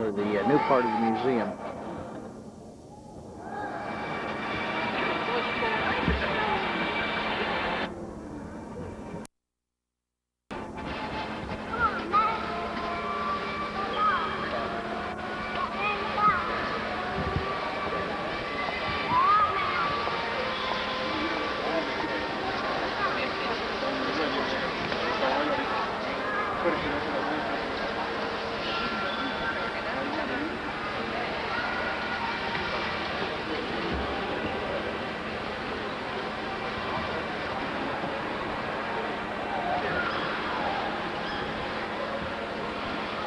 The new part of the museum.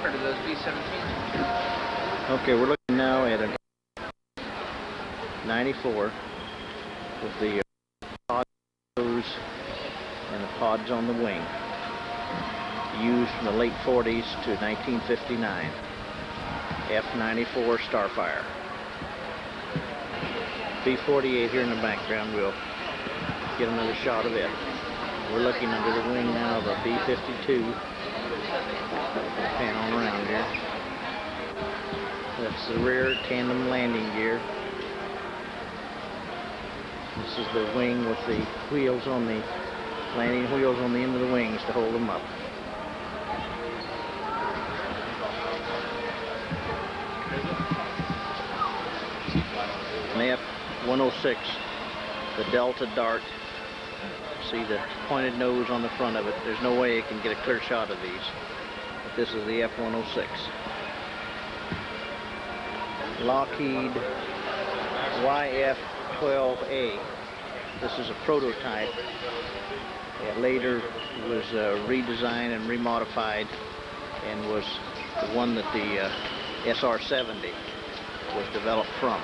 To those B-17s. Okay, we're looking now at a 94 with the pods and the pods on the wing, used from the late 40s to 1959. F-94 Starfire. B-48 here in the background. We'll get another shot of it. We're looking under the wing now of a B-52. Pan on around here. That's the rear tandem landing gear. This is the wing with the wheels on the landing wheels on the end of the wings to hold them up. An F-106, the Delta Dart. See the pointed nose on the front of it. There's no way it can get a clear shot of these. But this is the F-106. Lockheed YF-12A. This is a prototype. It later was redesigned and remodified and was the one that the SR-70 was developed from.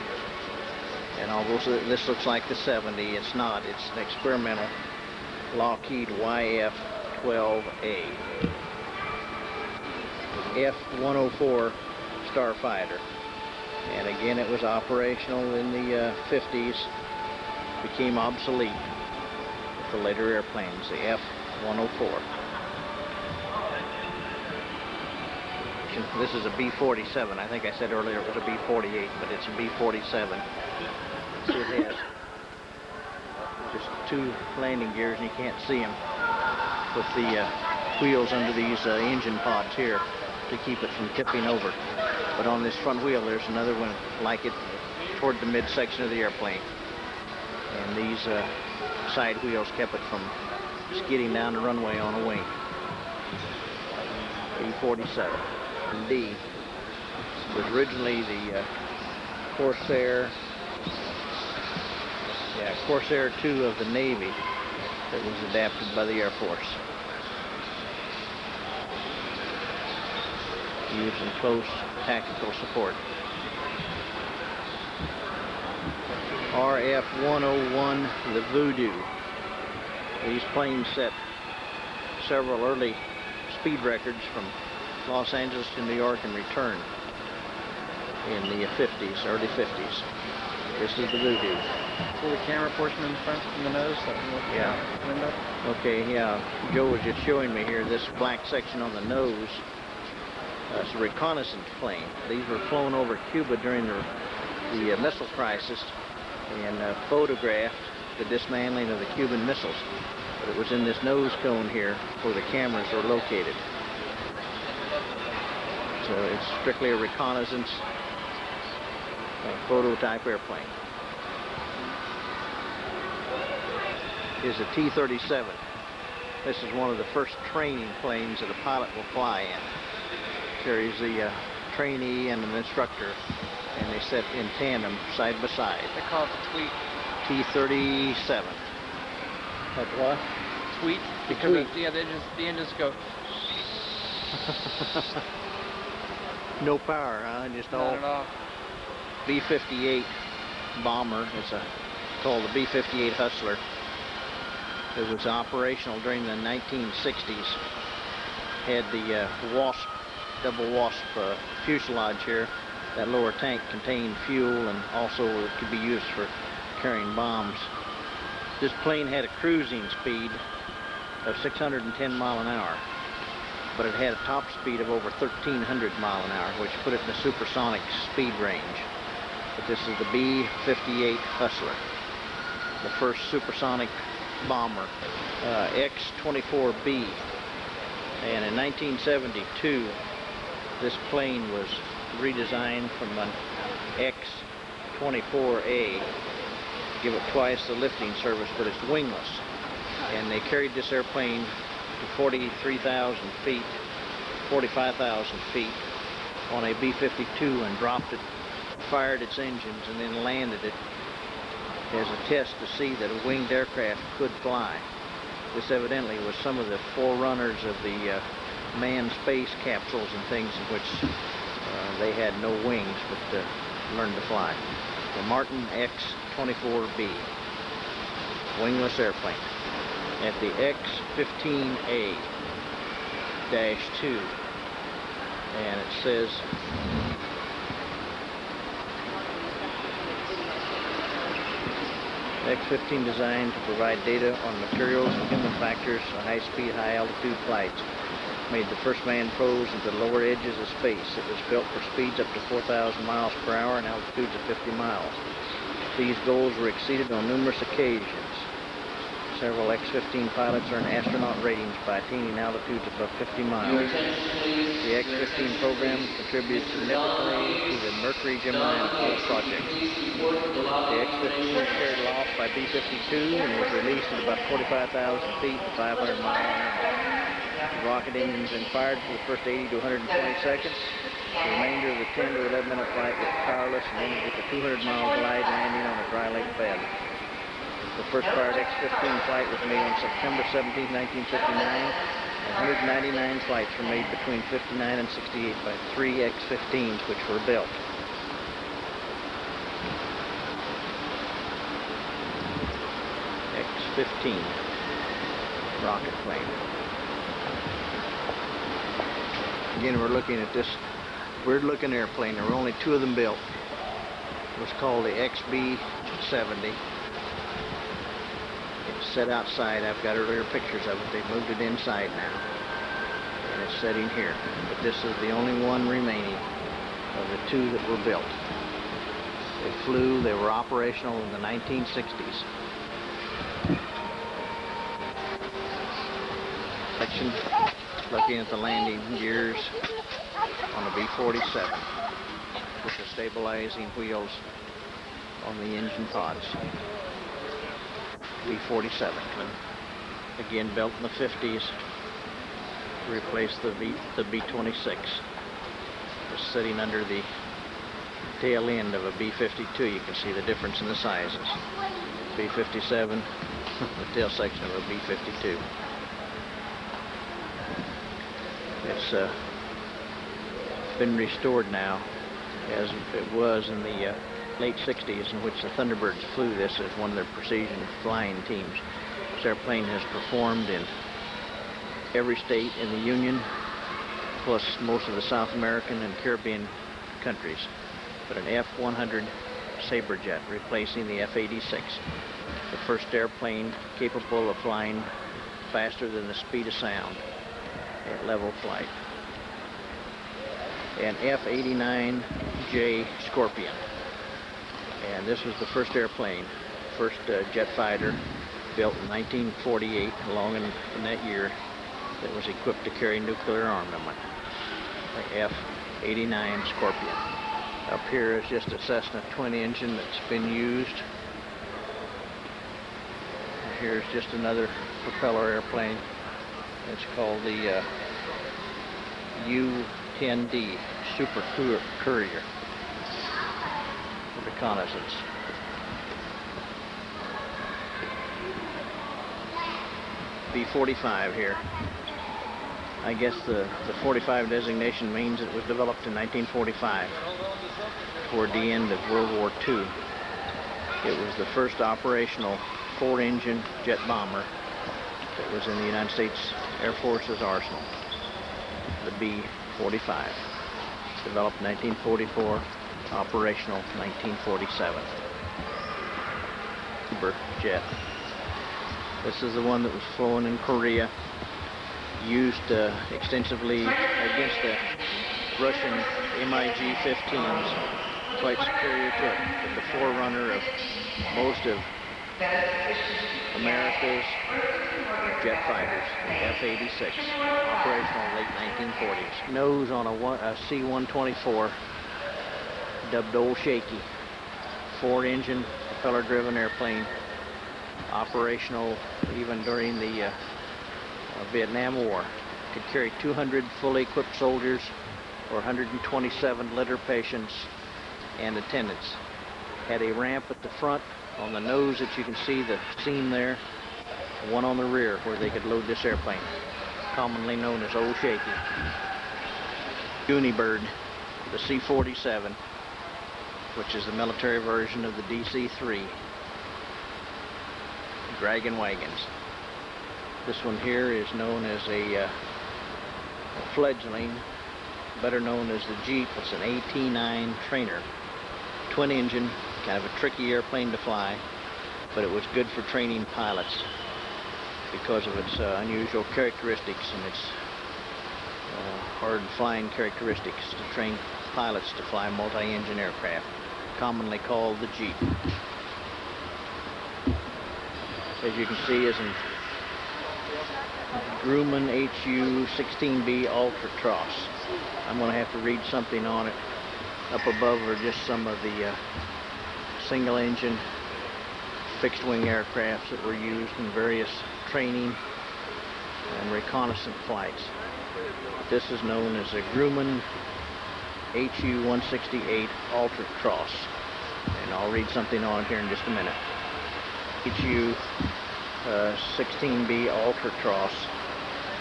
And although this looks like the 70, it's not. It's an experimental Lockheed YF-12A. F-104 Starfighter. And again, it was operational in the 50s, became obsolete with the later airplanes, the F-104. This is a B-47. I think I said earlier it was a B-48, but it's a B-47. See, it has just two landing gears, and you can't see them, with the wheels under these engine pods here to keep it from tipping over. But on this front wheel, there's another one like it toward the midsection of the airplane. And these side wheels kept it from skidding down the runway on a wing. B-47. D was originally the Corsair, Corsair 2 of the Navy that was adapted by the Air Force. Used in close tactical support. RF-101, the Voodoo. These planes set several early speed records from Los Angeles to New York and return in the 50s, early 50s. This is the Voodoo. So the camera portion in front from the nose, yeah. Window. Okay, yeah. Joe was just showing me here this black section on the nose. It's a reconnaissance plane. These were flown over Cuba during the missile crisis and photographed the dismantling of the Cuban missiles. But it was in this nose cone here where the cameras are located. So it's strictly a reconnaissance phototype airplane. Is a T-37. This is one of the first training planes that a pilot will fly in. Carries the trainee and an instructor, and they sit in tandem side by side. They call it the Tweet. T-37. That's what? Tweet. Because Tweet. yeah, the engines go. No power, huh? Just all. Not at all. B-58 bomber. It's called the B-58 Hustler. It was operational during the 1960s. Had the Wasp, double Wasp fuselage here. That lower tank contained fuel, and also it could be used for carrying bombs. This plane had a cruising speed of 610 miles an hour. but it had a top speed of over 1,300 mile an hour, which put it in the supersonic speed range. But this is the B-58 Hustler, the first supersonic bomber, X-24B. And in 1972, this plane was redesigned from an X-24A, give it twice the lifting service, but it's wingless. And they carried this airplane to 43,000 feet, 45,000 feet on a B-52 and dropped it, fired its engines, and then landed it as a test to see that a winged aircraft could fly. This evidently was some of the forerunners of the manned space capsules and things in which they had no wings but learned to fly. The Martin X-24B, wingless airplane. At the X-15A-2, and it says X-15 designed to provide data on materials and human factors on high-speed, high-altitude flights. Made the first manned probes into the lower edges of space. It was built for speeds up to 4,000 miles per hour and altitudes of 50 miles. These goals were exceeded on numerous occasions. Several X-15 pilots earned astronaut ratings by attaining altitudes above 50 miles. The X-15 program contributed significantly to the Mercury, Gemini, and Apollo projects. The X-15 was carried aloft by B-52 and was released at about 45,000 feet and 500 miles an hour. The rocket engines then fired for the first 80 to 120 seconds. The remainder of the 10 to 11 minute flight was powerless and ended with a 200-mile glide landing on a dry lake bed. The first fired X-15 flight was made on September 17, 1959, and 199 flights were made between 59 and 68 by 3 X-15s which were built. X-15 rocket plane. Again, we're looking at this weird-looking airplane. There were only 2 of them built. It was called the XB-70. It's set outside. I've got earlier pictures of it. They've moved it inside now, and it's sitting here. But this is the only one remaining of the 2 that were built. They flew. They were operational in the 1960s. Section looking at the landing gears on a B-47 with the stabilizing wheels on the engine pods. B-47, again built in the 50s to replace the B-26. Just sitting under the tail end of a B-52. You can see the difference in the sizes. B-57, the tail section of a B-52. It's been restored now, as it was in the late 60s, in which the Thunderbirds flew this as one of their precision flying teams. This airplane has performed in every state in the Union, plus most of the South American and Caribbean countries. But an F-100 Saberjet replacing the F-86, the first airplane capable of flying faster than the speed of sound at level flight. An F-89J Scorpion. And this was the first airplane, first jet fighter built in 1948, along in that year, that was equipped to carry nuclear armament. The F-89 Scorpion. Up here is just a Cessna twin engine that's been used. Here's just another propeller airplane. It's called the U-10D Super Courier for reconnaissance. B-45 here. I guess the 45 designation means it was developed in 1945, toward the end of World War II. It was the first operational 4-engine jet bomber that was in the United States Air Force's arsenal, the B-45. Developed 1944, operational 1947. Uber jet. This is the one that was flown in Korea used extensively against the Russian MiG-15s, quite superior to it, but the forerunner of most of America's jet fighters, the F-86, operational late 1940s. Nose on a C-124, dubbed Old Shaky, 4-engine propeller-driven airplane, operational even during the Vietnam War. Could carry 200 fully equipped soldiers or 127 litter patients and attendants. Had a ramp at the front on the nose that you can see the seam there, one on the rear where they could load this airplane, commonly known as Old Shaky. Unibird, the C-47, which is the military version of the DC-3. Dragon wagons. This one here is known as a fledgling, better known as the Jeep. It's an AT-9 trainer. Twin engine, kind of a tricky airplane to fly, but it was good for training pilots because of its unusual characteristics and its hard flying characteristics to train pilots to fly multi-engine aircraft, commonly called the Jeep. As you can see, is a Grumman HU-16B Ultratross. I'm going to have to read something on it. Up above are just some of the single-engine fixed-wing aircrafts that were used in various training and reconnaissance flights. This is known as a Grumman HU-168 Ultratross, and I'll read something on it here in just a minute. HU-16B Ultratross.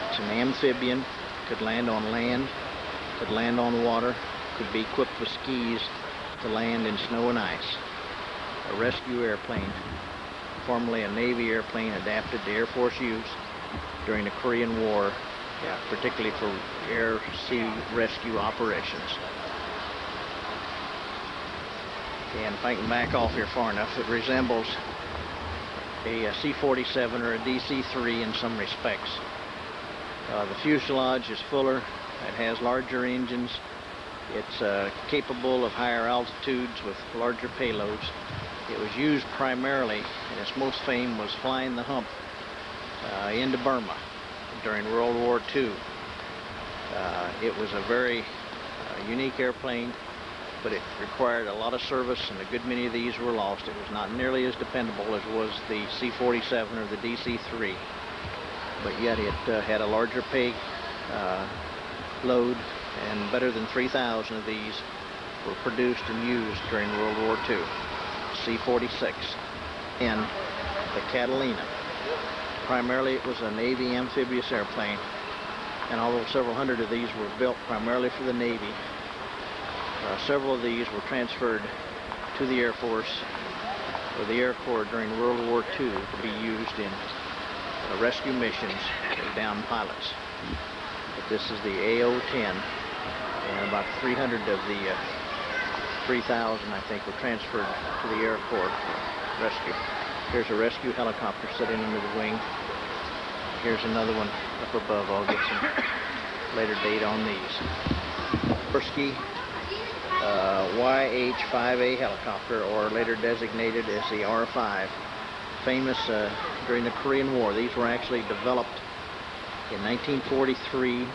It's an amphibian, could land on land, could land on water, could be equipped with skis to land in snow and ice. A rescue airplane, formerly a Navy airplane adapted to Air Force use during the Korean War, particularly for air-sea rescue operations. And if I can back off here far enough, it resembles a C-47 or a DC-3 in some respects. The fuselage is fuller, it has larger engines, it's capable of higher altitudes with larger payloads. It was used primarily, and its most fame was flying the hump into Burma during World War II. It was a very unique airplane, but it required a lot of service, and a good many of these were lost. It was not nearly as dependable as was the C-47 or the DC-3, but yet it had a larger pay load, and better than 3,000 of these were produced and used during World War II. C-46 and the Catalina. Primarily it was a Navy amphibious airplane, and although several hundred of these were built primarily for the Navy, several of these were transferred to the Air Force or the Air Corps during World War II to be used in rescue missions of downed pilots. But this is the AO-10, and about 300 of the 3,000, I think, were transferred to the Air Corps rescue. Here's a rescue helicopter sitting under the wing. Here's another one up above. I'll get some later data on these. Korrie YH-5A helicopter, or later designated as the R-5, famous during the Korean War. These were actually developed in 1943.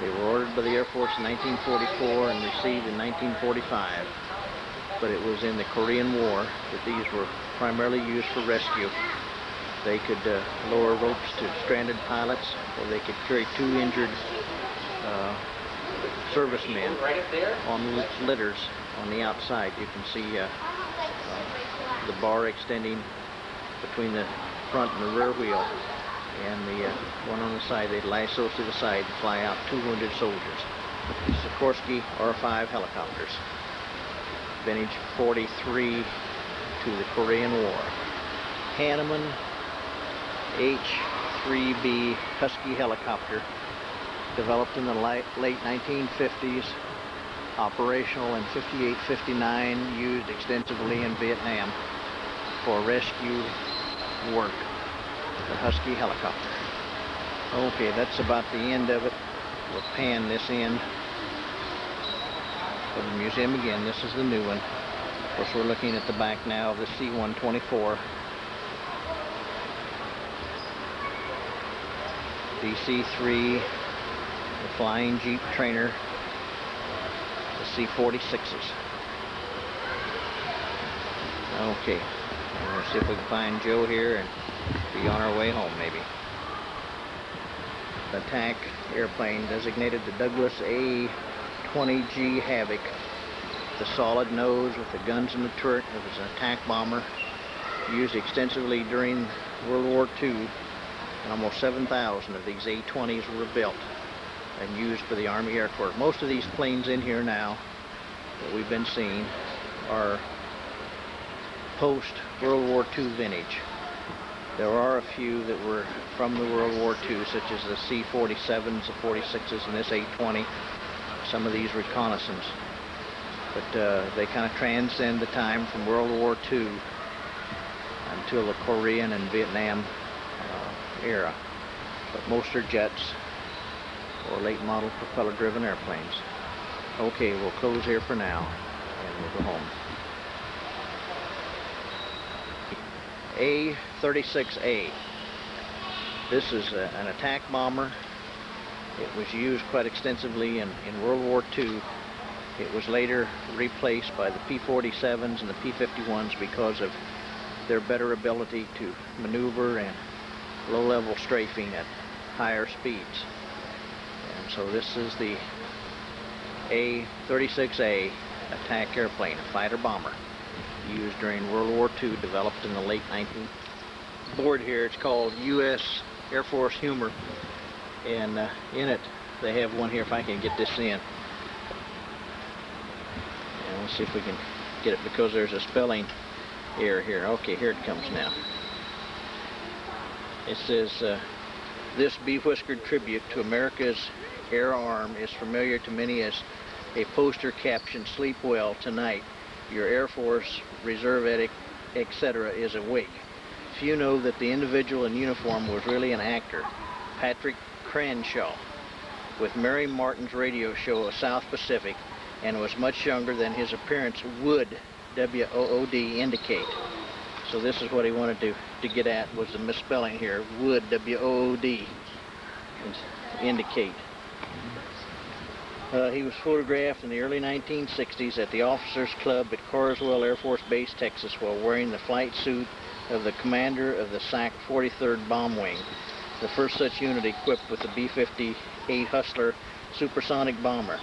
They were ordered by the Air Force in 1944 and received in 1945. But it was in the Korean War that these were primarily used for rescue. They could lower ropes to stranded pilots, or they could carry 2 injured servicemen on litters on the outside. You can see the bar extending between the front and the rear wheel, and the one on the side, they'd lasso to the side to fly out 2 wounded soldiers. Sikorsky R-5 helicopters, vintage 43 to the Korean War. Hanneman H-3B Husky helicopter, developed in the late 1950s, operational in 58-59, used extensively in Vietnam for rescue work. The Husky helicopter. Okay, that's about the end of it. We'll pan this in for the museum again. This is the new one. Of course, we're looking at the back now of the C-124. DC-3, the Flying Jeep Trainer, the C-46s. Okay, we're going to see if we can find Joe here and be on our way home, maybe. The attack airplane designated the Douglas A-20G Havoc. The solid nose with the guns in the turret. It was an attack bomber used extensively during World War II, and almost 7,000 of these A-20s were built and used for the Army Air Corps. Most of these planes in here now that we've been seeing are post-World War II vintage. There are a few that were from the World War II, such as the C-47s, the 46s, and this A-20. Some of these reconnaissance. But they kind of transcend the time from World War II until the Korean and Vietnam era. But most are jets or late model propeller driven airplanes. Okay, we'll close here for now and we'll go home. A-36A. This is an attack bomber. It was used quite extensively in World War II. It was later replaced by the P-47s and the P-51s because of their better ability to maneuver and low-level strafing at higher speeds. And so this is the A-36A attack airplane, a fighter bomber, used during World War II, developed in the late 19th. Board here, it's called U.S. Air Force Humor, and in it they have one here, if I can get this in. And let's see if we can get it, because there's a spelling error here. Okay, here it comes now. It says, this bee-whiskered tribute to America's air arm is familiar to many as a poster captioned, "Sleep well tonight. Your Air Force, Reserve, etc. is awake." Few know that the individual in uniform was really an actor, Patrick Cranshaw, with Mary Martin's radio show of South Pacific, and was much younger than his appearance would, W-O-O-D, indicate. So this is what he wanted to get at, was the misspelling here, would, W-O-O-D, indicate. He was photographed in the early 1960s at the Officers Club at Carswell Air Force Base, Texas, while wearing the flight suit of the commander of the SAC 43rd Bomb Wing, the first such unit equipped with the B-58 Hustler supersonic bomber.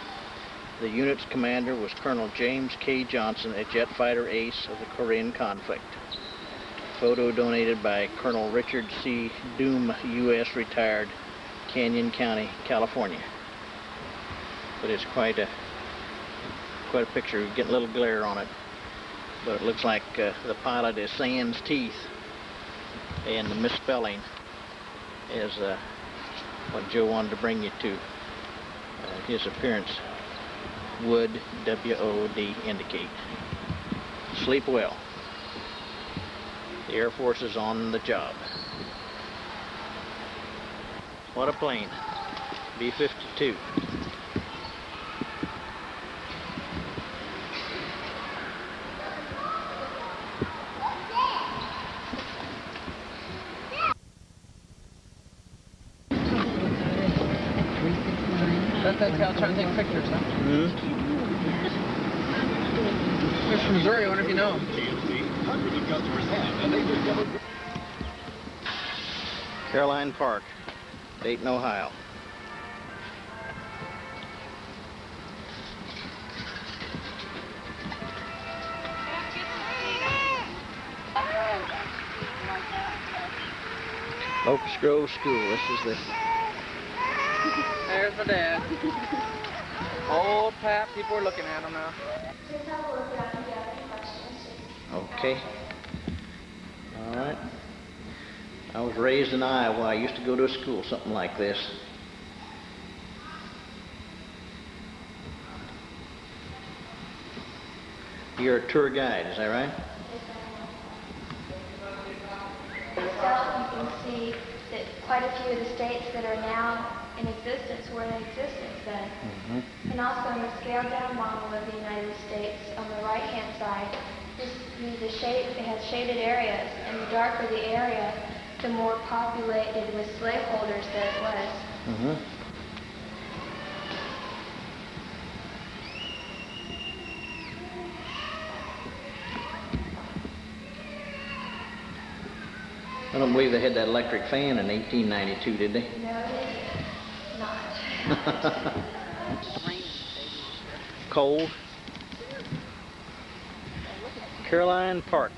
The unit's commander was Colonel James K. Johnson, a jet fighter ace of the Korean conflict. Photo donated by Colonel Richard C. Doom, U.S. retired, Canyon County, California. But it's quite a picture. You get a little glare on it, but it looks like the pilot is sans teeth, and the misspelling is what Joe wanted to bring you to. His appearance would, W-O-O-D, indicate. Sleep well. The Air Force is on the job. What a plane. B-52. That's how I'm trying to take pictures, huh? Mm-hmm. Here's from Missouri, I wonder if you know him. Caroline Park, Dayton, Ohio. Locust Grove School. This is the... There's my dad. Old Pat, people are looking at him now. Okay. All right. I was raised in Iowa. I used to go to a school something like this. You're a tour guide, is that right? You can see that quite quite a few of the states that are now in existence were in existence then. And also in the scaled down model of the United States, on the right-hand side, it has shaded areas, and the darker the area, the more populated with slaveholders that it was. I don't believe they had that electric fan in 1892, did they? No, they did not. Cold. Caroline Park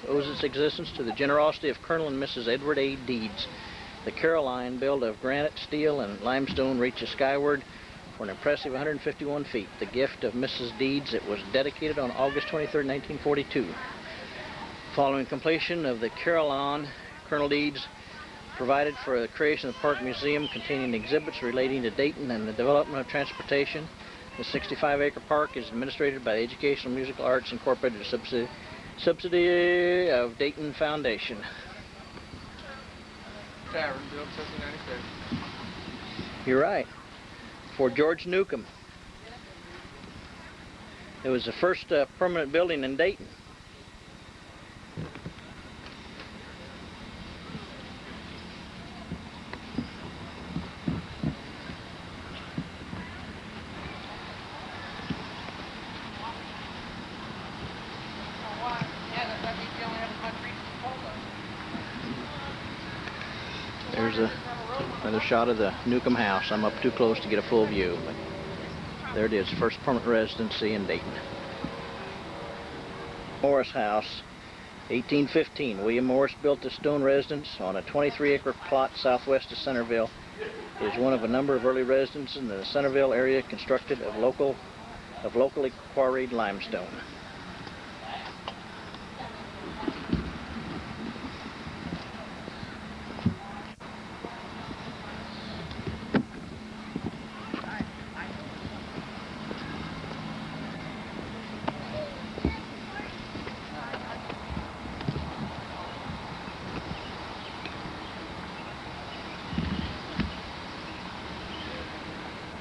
owes its existence to the generosity of Colonel and Mrs. Edward A. Deeds. The Caroline, built of granite, steel, and limestone, reaches skyward for an impressive 151 feet. The gift of Mrs. Deeds, it was dedicated on August 23, 1942. Following completion of the Caroline, Colonel Deeds provided for the creation of the Park Museum containing exhibits relating to Dayton and the development of transportation. The 65-acre park is administered by the Educational Musical Arts Incorporated subsidiary of Dayton Foundation. Tavern built 1796. You're right. For George Newcomb. It was the first permanent building in Dayton. There's another shot of the Newcomb house. I'm up too close to get a full view, but there it is, first permanent residency in Dayton. Morris House, 1815. William Morris built this stone residence on a 23-acre plot southwest of Centerville. It is one of a number of early residences in the Centerville area constructed of locally quarried limestone.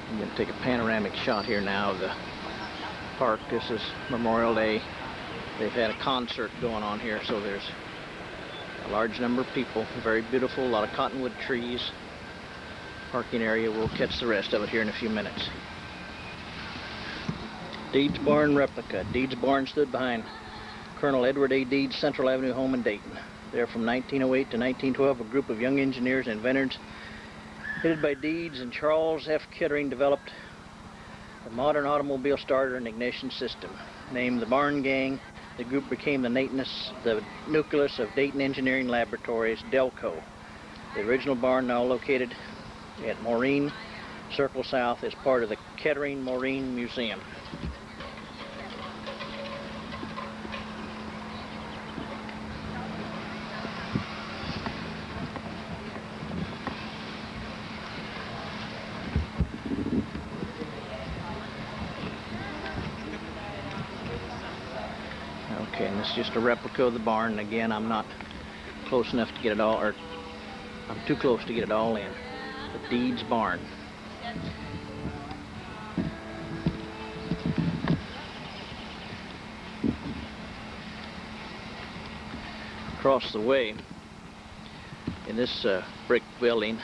I'm going to take a panoramic shot here now of the park. This is Memorial Day. They've had a concert going on here, so there's a large number of people. Very beautiful, a lot of cottonwood trees. Parking area. We'll catch the rest of it here in a few minutes. Deeds Barn replica. Deeds Barn stood behind Colonel Edward A. Deeds' Central Avenue home in Dayton. There from 1908 to 1912, a group of young engineers and inventors headed by Deeds and Charles F. Kettering developed the modern automobile starter and ignition system. Named the Barn Gang, the group became the nucleus of Dayton Engineering Laboratories, Delco. The original barn, now located at Maureen Circle South, is part of the Kettering Maureen Museum. Okay, and this is just a replica of the barn. Again, I'm not close enough to get it all, or I'm too close to get it all in. The Deeds Barn. Across the way, in this brick building,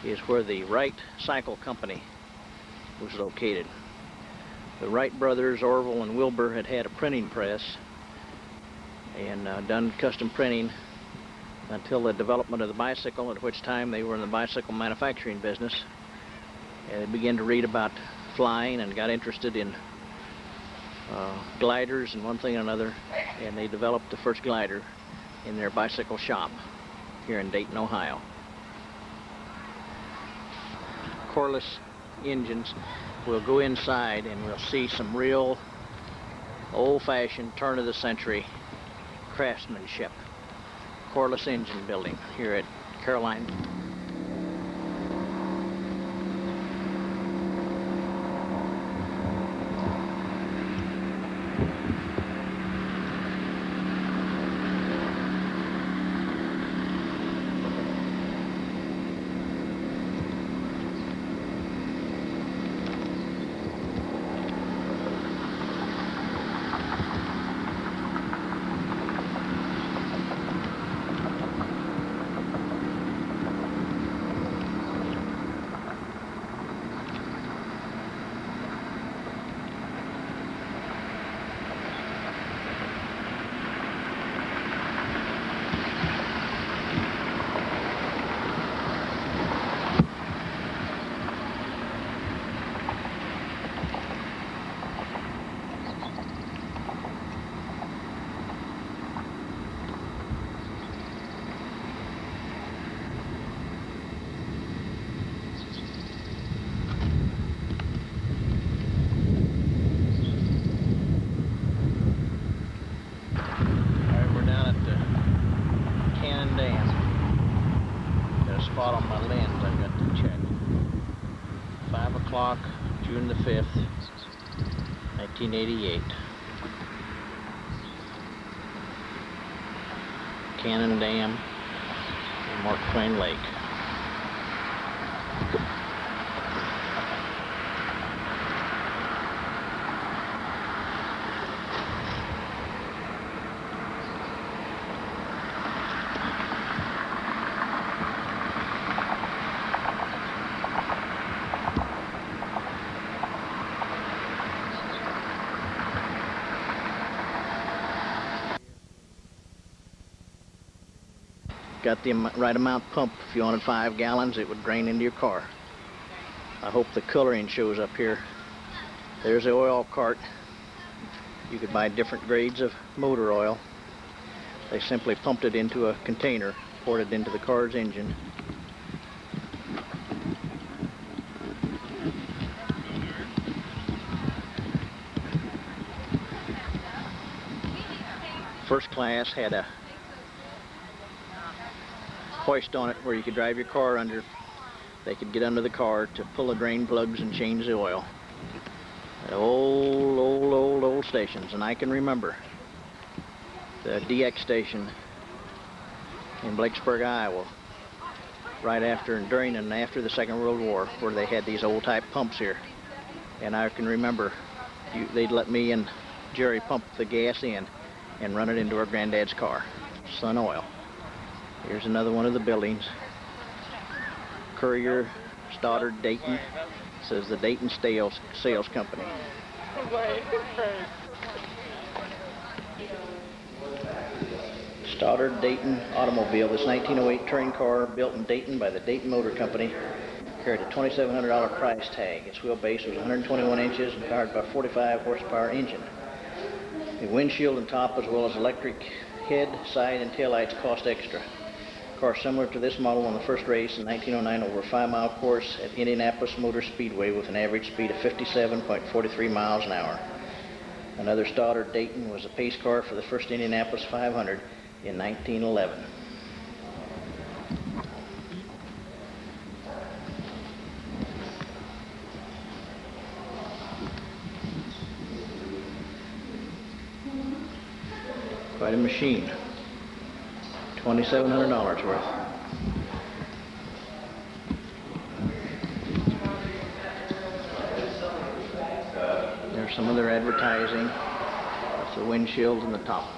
is where the Wright Cycle Company was located. The Wright brothers, Orville and Wilbur, had a printing press and done custom printing until the development of the bicycle, at which time they were in the bicycle manufacturing business. And they began to read about flying and got interested in gliders and one thing and another, and they developed the first glider in their bicycle shop here in Dayton, Ohio. Corliss engines. We'll go inside and we'll see some real old-fashioned turn-of-the-century craftsmanship. Corliss engine building here at Caroline. 5th, 1988. Cannon Dam and Mark Twain Lake. Got the right amount pumped. If you wanted 5 gallons, it would drain into your car. I hope the coloring shows up here. There's the oil cart. You could buy different grades of motor oil. They simply pumped it into a container, poured it into the car's engine. First class had a hoist on it where you could drive your car under. They could get under the car to pull the drain plugs and change the oil. Old stations. And I can remember the DX station in Blacksburg, Iowa, right after and during and after the Second World War, where they had these old type pumps here. And I can remember they'd let me and Jerry pump the gas in and run it into our granddad's car. Sun Oil. Here's another one of the buildings. Courier, Stoddard, Dayton. Says the Dayton Sales Company. Stoddard Dayton Automobile. This 1908 train car built in Dayton by the Dayton Motor Company carried a $2,700 price tag. Its wheelbase was 121 inches and powered by a 45 horsepower engine. The windshield and top, as well as electric head, side, and taillights, cost extra. A car similar to this model won the first race in 1909 over a 5-mile course at Indianapolis Motor Speedway with an average speed of 57.43 miles an hour. Another Stoddard Dayton was a pace car for the first Indianapolis 500 in 1911. Quite a machine. $2,700 worth. There's some of their advertising. That's the windshield and the top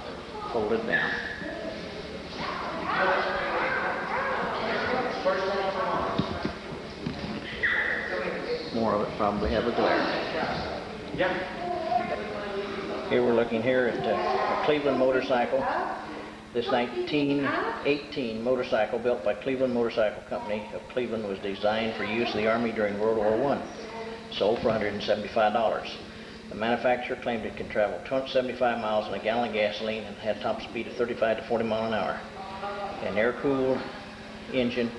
folded down. More of it probably have a glare. Here we're looking here at a Cleveland motorcycle. This 1918 motorcycle built by Cleveland Motorcycle Company of Cleveland was designed for use in the Army during World War I. Sold for $175. The manufacturer claimed it could travel 75 miles in a gallon of gasoline and had top speed of 35 to 40 miles an hour. An air-cooled engine,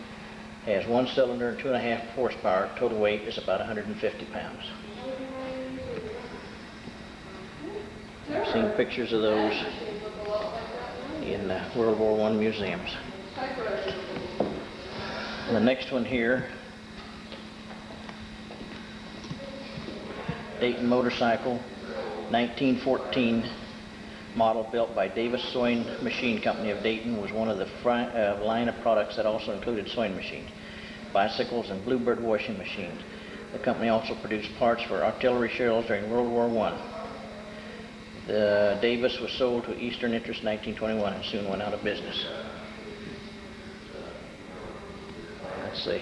has 1 cylinder and 2.5 horsepower. Total weight is about 150 pounds. I've seen pictures of those in World War I museums. The next one here, Dayton motorcycle, 1914 model built by Davis Sewing Machine Company of Dayton, was one of the line of products that also included sewing machines, bicycles, and Bluebird washing machines. The company also produced parts for artillery shells during World War I. The Davis was sold to Eastern Interest in 1921 and soon went out of business. That's the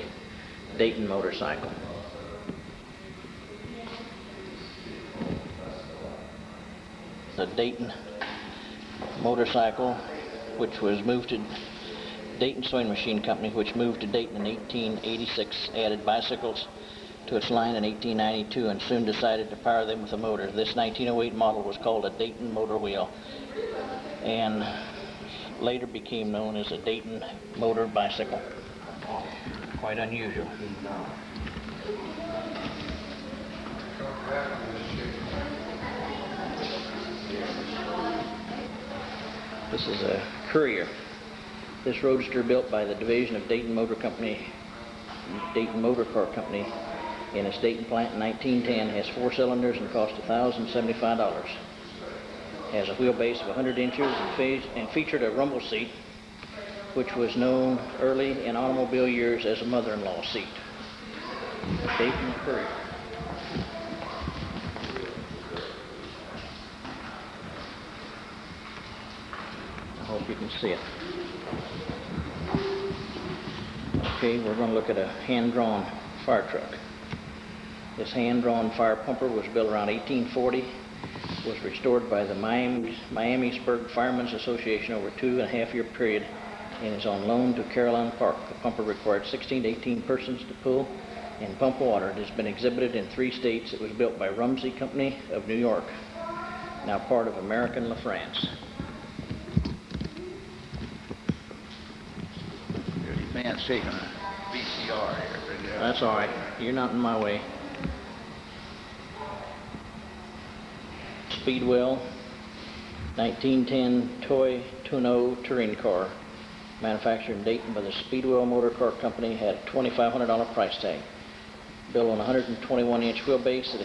Dayton motorcycle. The Dayton motorcycle, which was moved to Dayton Sewing Machine Company, which moved to Dayton in 1886, added bicycles to its line in 1892 and soon decided to power them with a motor. This 1908 model was called a Dayton motor wheel and later became known as a Dayton motor bicycle. Quite unusual. This is a Courier. This roadster built by the division of Dayton Motor Company, Dayton Motor Car Company in its Dayton plant in 1910, has 4 cylinders and cost $1,075. Has a wheelbase of 100 inches and featured a rumble seat, which was known early in automobile years as a mother-in-law seat. Dayton Courier. I hope you can see it. Okay, we're going to look at a hand-drawn fire truck. This hand-drawn fire pumper was built around 1840, was restored by the Miamisburg Firemen's Association over a 2.5-year period, and is on loan to Caroline Park. The pumper required 16 to 18 persons to pull and pump water. It has been exhibited in 3 states. It was built by Rumsey Company of New York, now part of American LaFrance. Dirty man's taking a VCR here. That's all right. You're not in my way. Speedwell, 1910 Toy Tuno touring car, manufactured in Dayton by the Speedwell Motor Car Company, had a $2,500 price tag. Built on a 121-inch wheelbase that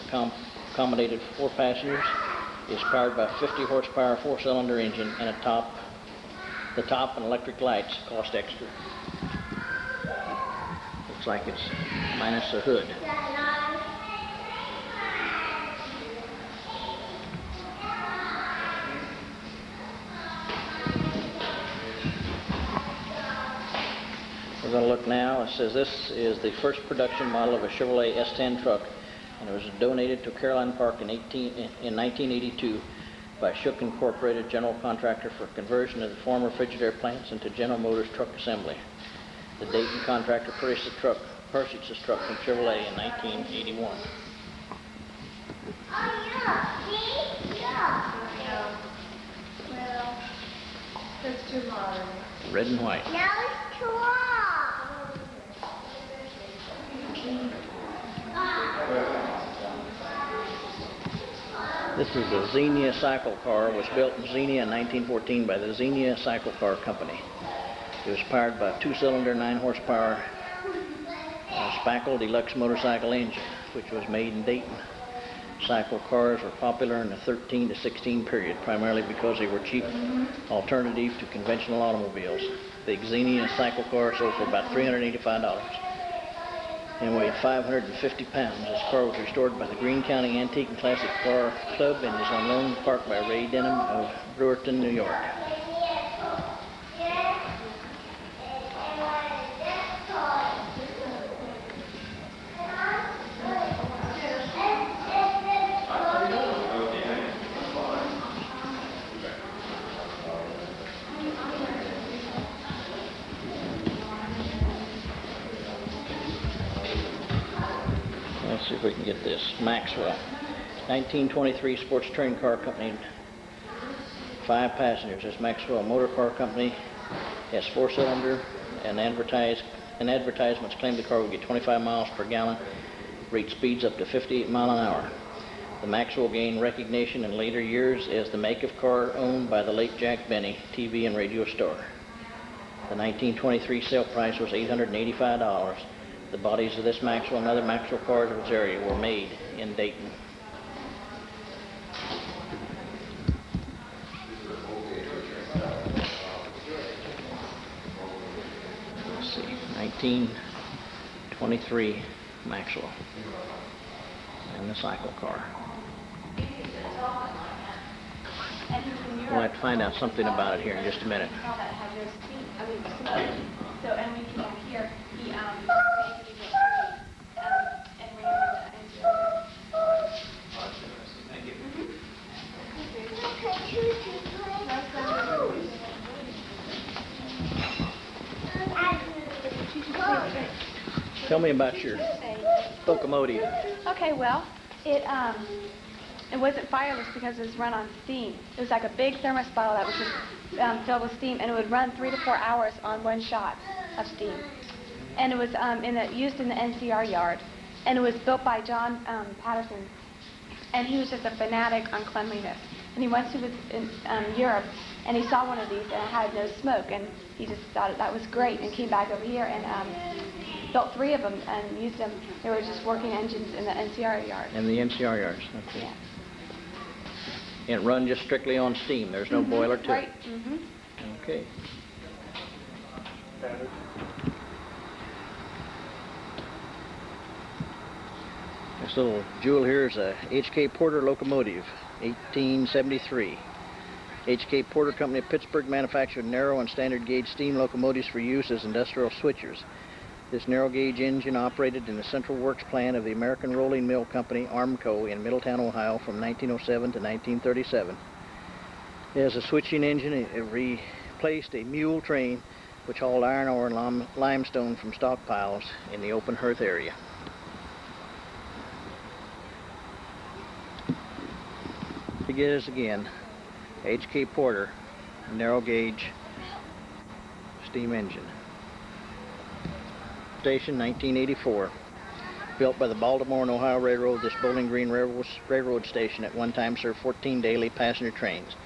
accommodated 4 passengers, is powered by a 50 horsepower 4-cylinder engine and the top and electric lights cost extra. Looks like it's minus the hood. We're going to look now. It says this is the first production model of a Chevrolet S10 truck, and it was donated to Caroline Park in 1982 by Shook Incorporated, general contractor for conversion of the former Frigidaire plants into General Motors truck assembly. The Dayton contractor purchased this truck from Chevrolet in 1981. Well, it's too modern. Red and white. Now it's too long. This is the Xenia cycle car. Was built in Xenia in 1914 by the Xenia Cycle Car Company. It was powered by a 2-cylinder 9 horsepower Spackle deluxe motorcycle engine, which was made in Dayton. Cycle cars were popular in the 13 to 16 period, primarily because they were cheap alternative to conventional automobiles. The Xenia cycle car sold for about $385 and weighed 550 pounds. This car was restored by the Greene County Antique and Classic Car Club and is on loan parked by Ray Denham of Brewerton, New York. Let's see if we can get this. Maxwell, 1923 sports touring car company, 5 passengers. This Maxwell Motor Car Company has 4-cylinder, and advertisements claim the car will get 25 miles per gallon, rate speeds up to 58 miles an hour. The Maxwell gained recognition in later years as the make of car owned by the late Jack Benny, TV and radio star. The 1923 sale price was $885. The bodies of this Maxwell and other Maxwell cars of its area were made in Dayton. Let's see, 1923 Maxwell and the cycle car. We'll have to find out something about it here in just a minute. So, and we can hear the, Tell me about your locomotive. Okay, well, it wasn't fireless because it was run on steam. It was like a big thermos bottle that was just filled with steam, and it would run 3 to 4 hours on 1 shot of steam. And it was used in the NCR yard, and it was built by John Patterson, and he was just a fanatic on cleanliness. And he once was in Europe, and he saw one of these, and it had no smoke, and he just thought that was great, and came back over here, and built 3 of them and used them. They were just working engines in the NCR yard. In the NCR yards. Okay. Yeah. And run just strictly on steam. There's no boiler to Right. it. Mm-hmm. Okay. This little jewel here is a H.K. Porter locomotive, 1873. H.K. Porter Company of Pittsburgh manufactured narrow and standard gauge steam locomotives for use as industrial switchers. This narrow gauge engine operated in the Central Works plant of the American Rolling Mill Company, Armco, in Middletown, Ohio from 1907 to 1937. As a switching engine, it replaced a mule train which hauled iron ore and limestone from stockpiles in the open hearth area. Here it is again, H.K. Porter, narrow gauge steam engine. Station, 1984. Built by the Baltimore and Ohio Railroad, this Bowling Green Railroad station at one time served 14 daily passenger trains.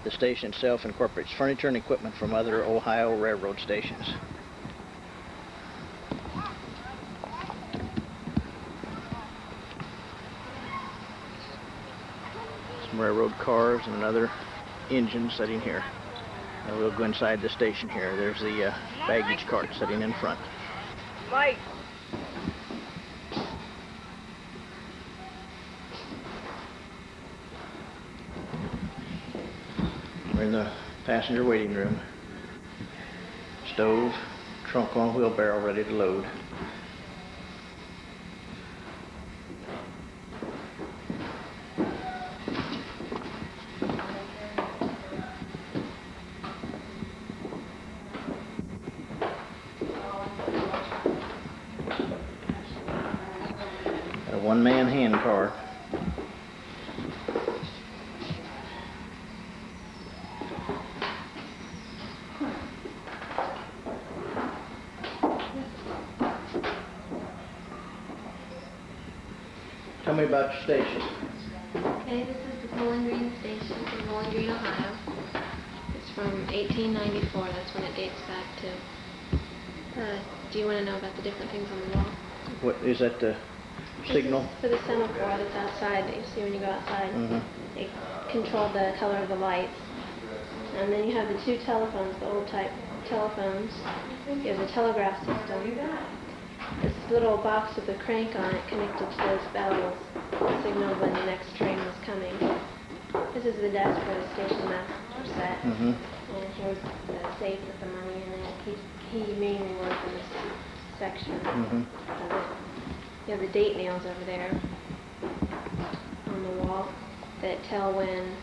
The station itself incorporates furniture and equipment from other Ohio railroad stations. Some railroad cars and another engine sitting here. Now we'll go inside the station here. There's the baggage cart sitting in front. Mike. We're in the passenger waiting room. Stove, trunk on wheelbarrow ready to load. A one-man hand car. Tell me about your station. Okay, this is the Bowling Green Station from Bowling Green, Ohio. It's from 1894. That's when it dates back to. Do you want to know about the different things on the wall? What is that? The signal? For the semaphore that's outside that you see when you go outside. It controlled the color of the lights. And then you have the 2 telephones, the old type telephones. You have the telegraph system. This little box with a crank on it connected to those bells signaled when the next train was coming. This is the desk where the station master sat. And here's the safe with the money in it. He mainly worked in this section of it. You have the date nails over there on the wall that tell when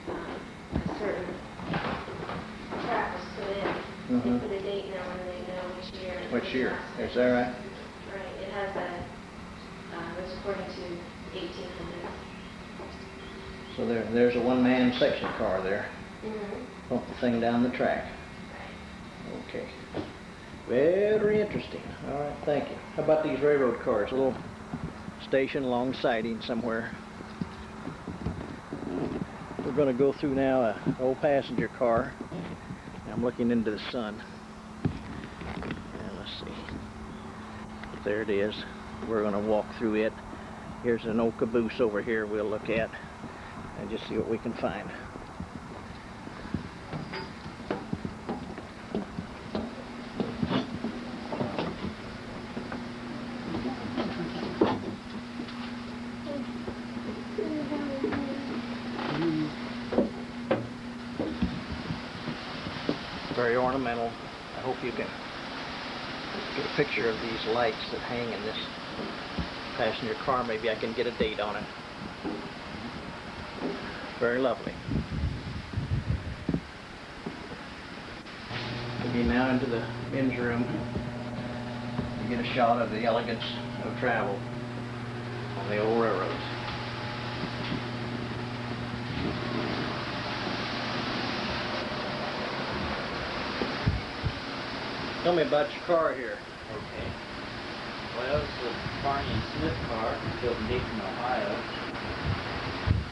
a certain track was put in. They put a date nail and they know which year. Which year? Is that right? Right. It has a, it was according to 1800s. So there's a one-man section car there. Pump the thing down the track. Okay. Very interesting. All right, thank you. How about these railroad cars? A little station along siding somewhere. We're going to go through now an old passenger car. I'm looking into the sun. And let's see. There it is. We're going to walk through it. Here's an old caboose over here we'll look at and just see what we can find. Very ornamental. I hope you can get a picture of these lights that hang in this passenger car. Maybe I can get a date on it. Very lovely. Looking now into the men's room, you get a shot of the elegance of travel on the old railroads. Tell me about your car here. Okay. Well, it's a Barney and Smith car built in Dayton, Ohio.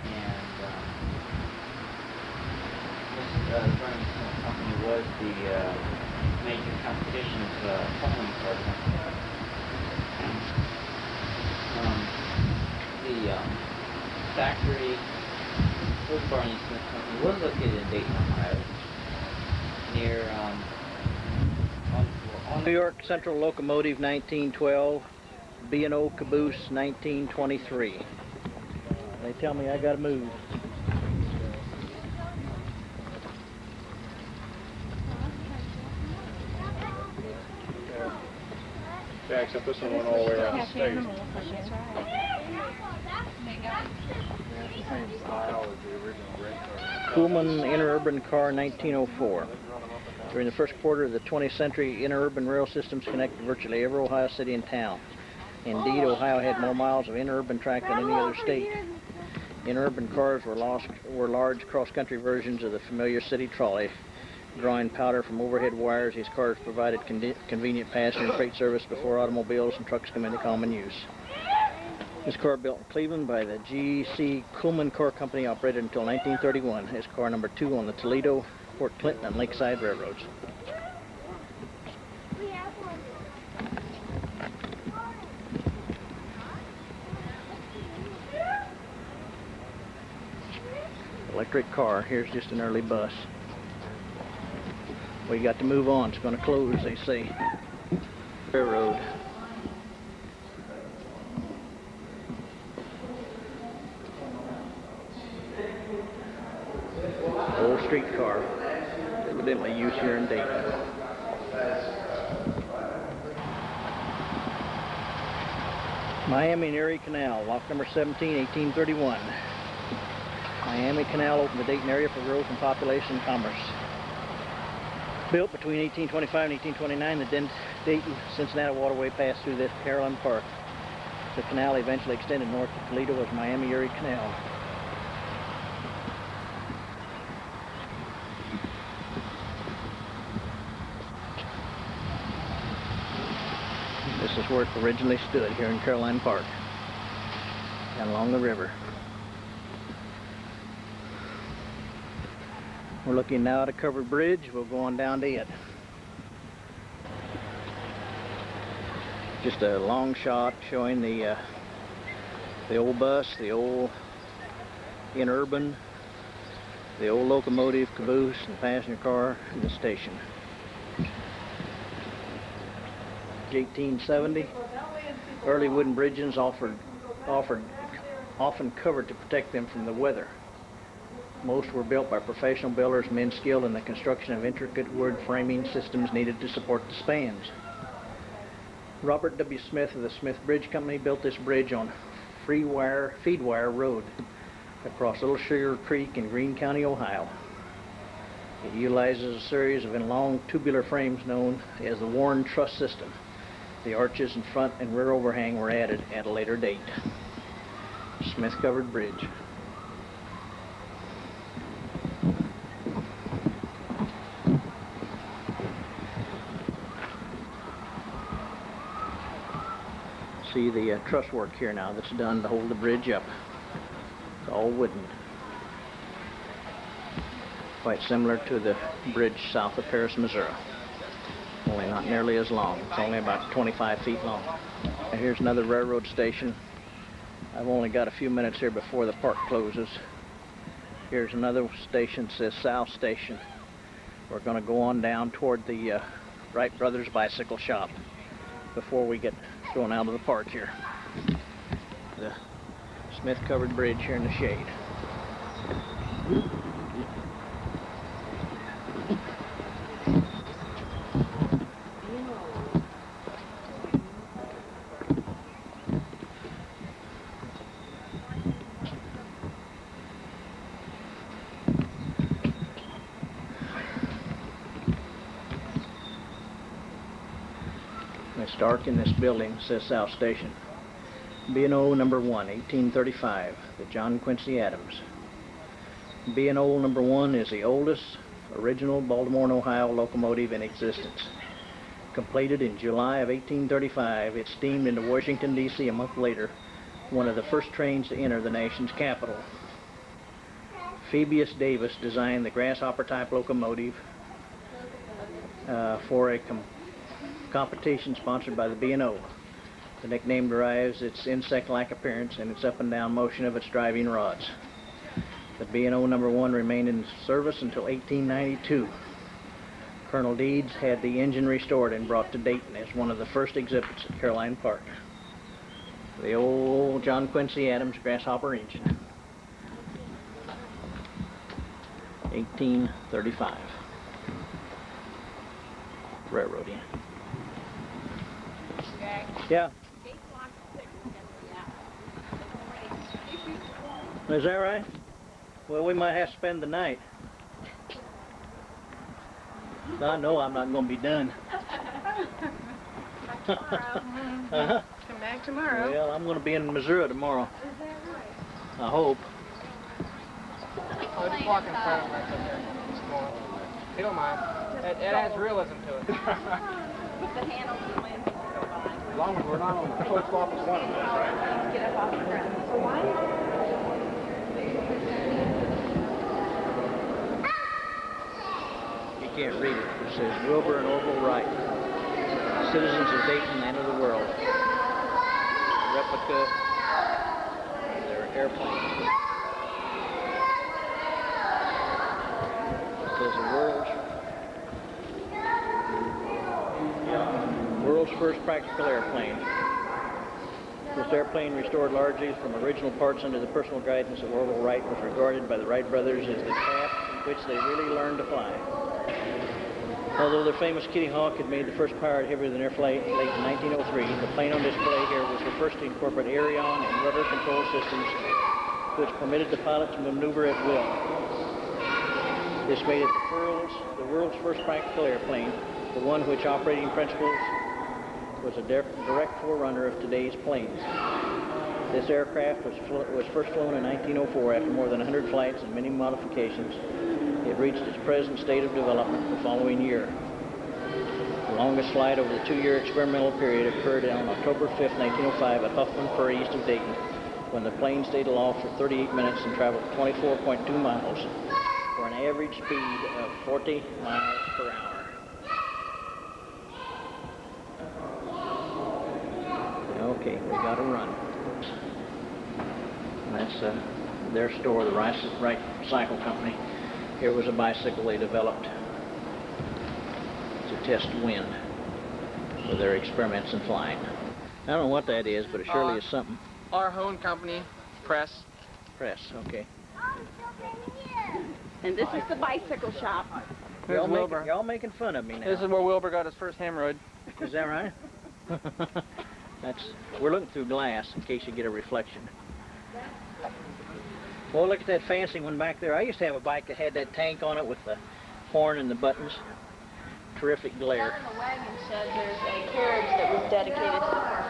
And this Barney and Smith company was the major competition of Pullman car company. factory, was Barney Smith Company, was located in Dayton, Ohio, near, on New York Central Locomotive 1912, B&O Caboose 1923. They tell me I gotta move. Jackson, this one went all the way down the state. Pullman Interurban Car 1904. During the first quarter of the 20th century, interurban rail systems connected virtually every Ohio city and town. Indeed, Ohio had more miles of interurban track than any other state. Interurban cars were large cross-country versions of the familiar city trolley. Drawing powder from overhead wires, these cars provided convenient passenger and freight service before automobiles and trucks come into common use. This car, built in Cleveland by the G.C. Kuhlman Car Company, operated until 1931. Is car number 2 on the Toledo, Fort Clinton, and Lakeside Railroads. Electric car. Here's just an early bus. We got to move on. It's going to close, they say. Railroad. Old streetcar. Evidently used here in Dayton. Miami and Erie Canal, lock number 17, 1831. Miami Canal opened the Dayton area for growth in population and commerce. Built between 1825 and 1829, the Dayton-Cincinnati waterway passed through the Caroline Park. The canal eventually extended north to Toledo as Miami-Erie Canal. This is where it originally stood, here in Caroline Park, down along the river. We're looking now at a covered bridge. We'll go on down to it. Just a long shot showing the old bus, the old interurban, the old locomotive, caboose, and passenger car, and the station. 1870. Early wooden bridges often covered to protect them from the weather. Most were built by professional builders, men skilled in the construction of intricate wood framing systems needed to support the spans. Robert W. Smith of the Smith Bridge Company built this bridge on Feedwire Road across Little Sugar Creek in Greene County, Ohio. It utilizes a series of long tubular frames known as the Warren Truss System. The arches in front and rear overhang were added at a later date. Smith Covered Bridge. See the truss work here now that's done to hold the bridge up. It's all wooden. Quite similar to the bridge south of Paris, Missouri. Only not nearly as long. It's only about 25 feet long. And here's another railroad station. I've only got a few minutes here before the park closes. Here's another station, says South Station. We're going to go on down toward the Wright Brothers Bicycle Shop before we get going out of the park here. The Smith Covered Bridge here in the shade. It's dark in this building. It says South Station. B&O number 1, 1835, the John Quincy Adams. B&O number 1 is the oldest original Baltimore, Ohio locomotive in existence. Completed in July of 1835, it steamed into Washington, D.C. a month later, one of the first trains to enter the nation's capital. Phoebus Davis designed the grasshopper-type locomotive for a competition sponsored by the B&O. The nickname derives its insect-like appearance and its up and down motion of its driving rods. The B&O number 1 remained in service until 1892. Colonel Deeds had the engine restored and brought to Dayton as one of the first exhibits at Caroline Park. The old John Quincy Adams Grasshopper engine. 1835. Railroading. Yeah. Is that right? Well, we might have to spend the night. I know I'm not going to be done. Uh-huh. Come back tomorrow. Well, I'm going to be in Missouri tomorrow. Is that right? I hope. Oh, it's walking front of right there. You don't mind. It adds realism to it. Put the hand on the wind. As long as we're not on the foot swap is one of them, right? Get up off the ground. So why? You can't read it. It says Wilbur and Orville Wright, citizens of Dayton and of the world. Replica of their airplane. It says the world's first practical airplane. This airplane, restored largely from original parts under the personal guidance of Orville Wright, was regarded by the Wright brothers as the craft in which they really learned to fly. Although their famous Kitty Hawk had made the first pirate heavier than air flight late in 1903, the plane on display here was the first to incorporate aileron and rudder control systems which permitted the pilot to maneuver at will. This made it the world's first practical airplane, the one which operating principles was a direct forerunner of today's planes. This aircraft was first flown in 1904 after more than 100 flights and many modifications. It reached its present state of development the following year. The longest flight over the 2-year experimental period occurred on October 5, 1905 at Huffman Prairie east of Dayton, when the plane stayed aloft for 38 minutes and traveled 24.2 miles for an average speed of 40 miles per hour. Okay, we got to run. That's their store, the Wright Cycle Company. Here was a bicycle they developed to test wind for their experiments in flying. I don't know what that is, but it surely is something. Our Hone Company press. Press, okay. And this is the bicycle shop. Here's Wilbur. Y'all making fun of me now. This is where Wilbur got his first hemorrhoid. Is that right? We're looking through glass in case you get a reflection. Well, look at that fancy one back there. I used to have a bike that had that tank on it with the horn and the buttons. Terrific glare. Down in the wagon shed, there's a carriage that was dedicated to the park.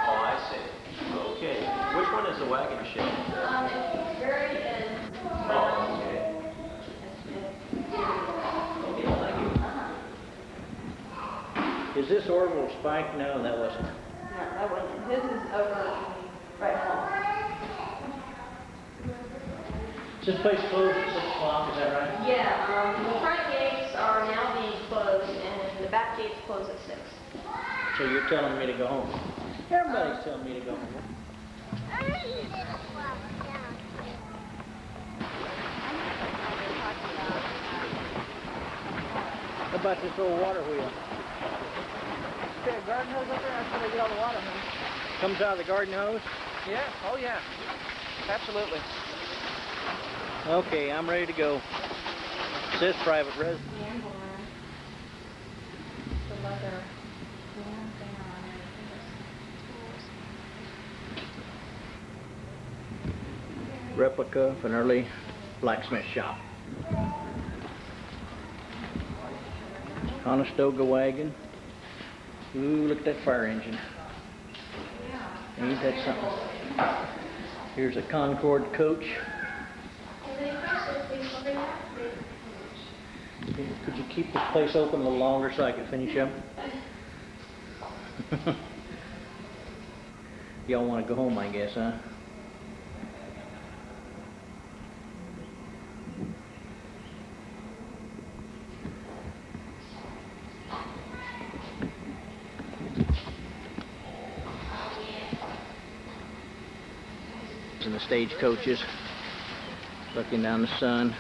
Oh, I see. Okay. Which one is the wagon shed? It's buried in. Oh, okay. Is this Orville Spike? No, that wasn't. No, that wasn't. His is over right home. Is this place closed at 6 o'clock? Is that right? Yeah, the front gates are now being closed, and the back gates close at 6. So you're telling me to go home? Everybody's telling me to go home. How about this old water wheel? Okay, garden hose up there, that's where they get all the water, honey. Comes out of the garden hose? Yeah, oh yeah. Absolutely. Okay, I'm ready to go. It says private residence. The leather thing on it. Replica of an early blacksmith shop. Conestoga wagon. Ooh, look at that fire engine. Ain't that something? Here's a Concorde coach. Could you keep this place open a little longer so I can finish up? Y'all want to go home, I guess, huh? stagecoaches, looking down the sun.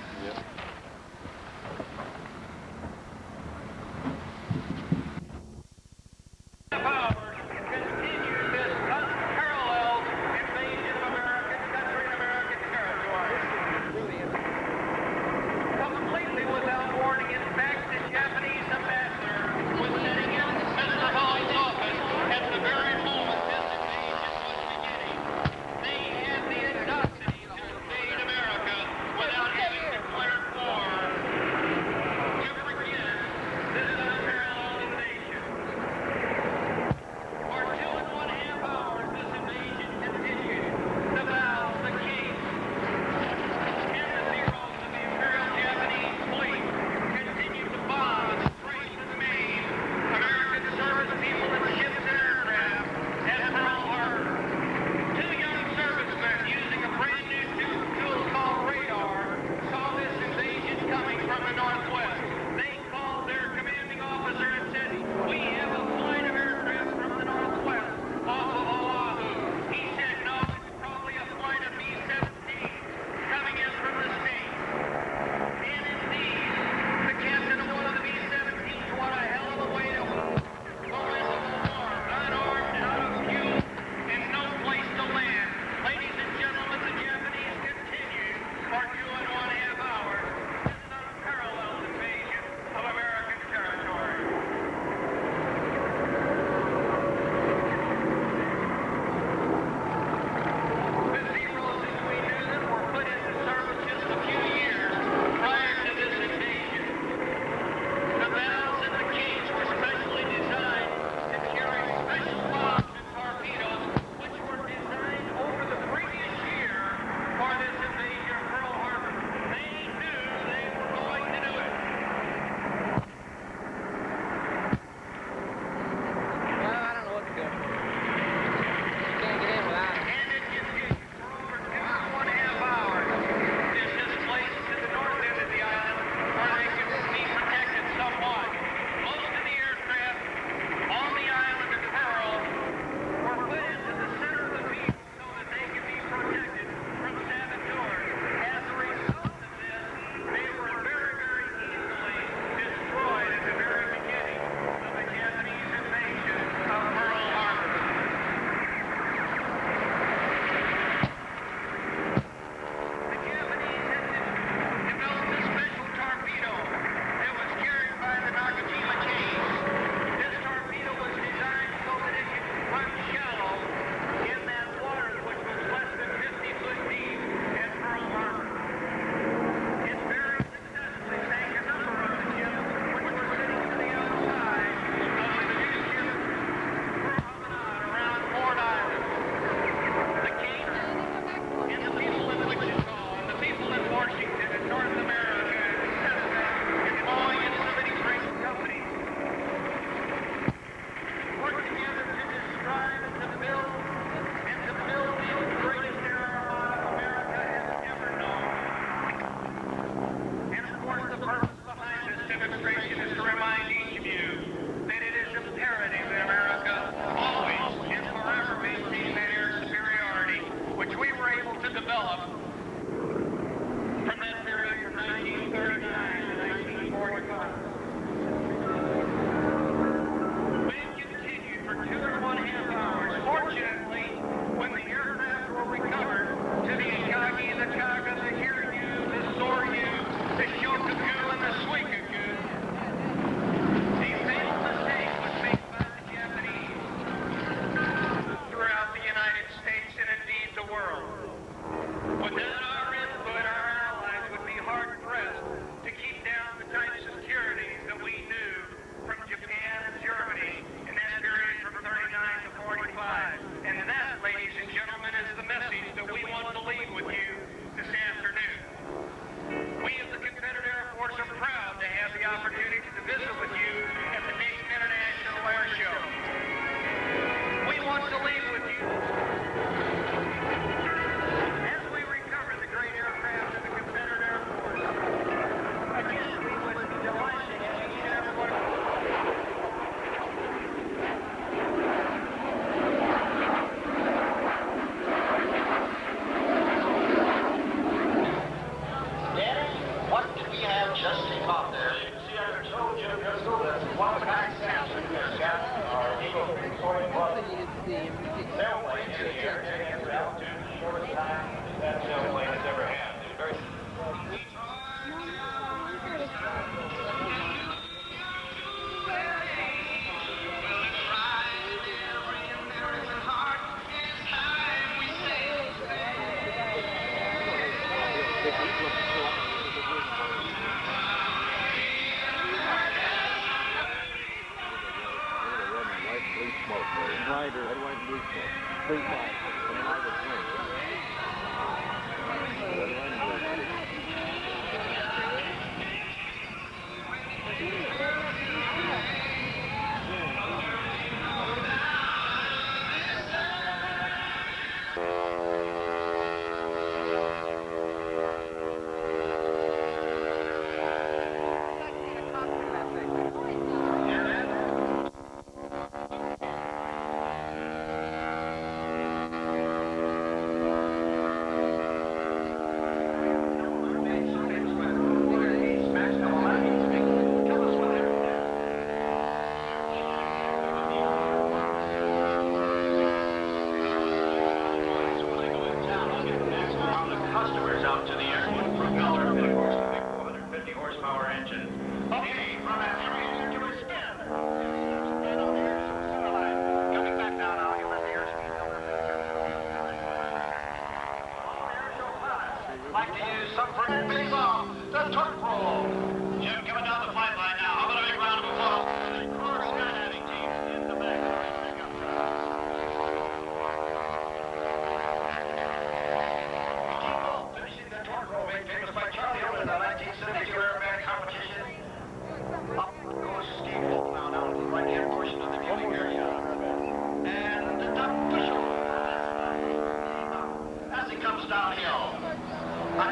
White or red, white, and blue smoke. Three flags. And then I would drink.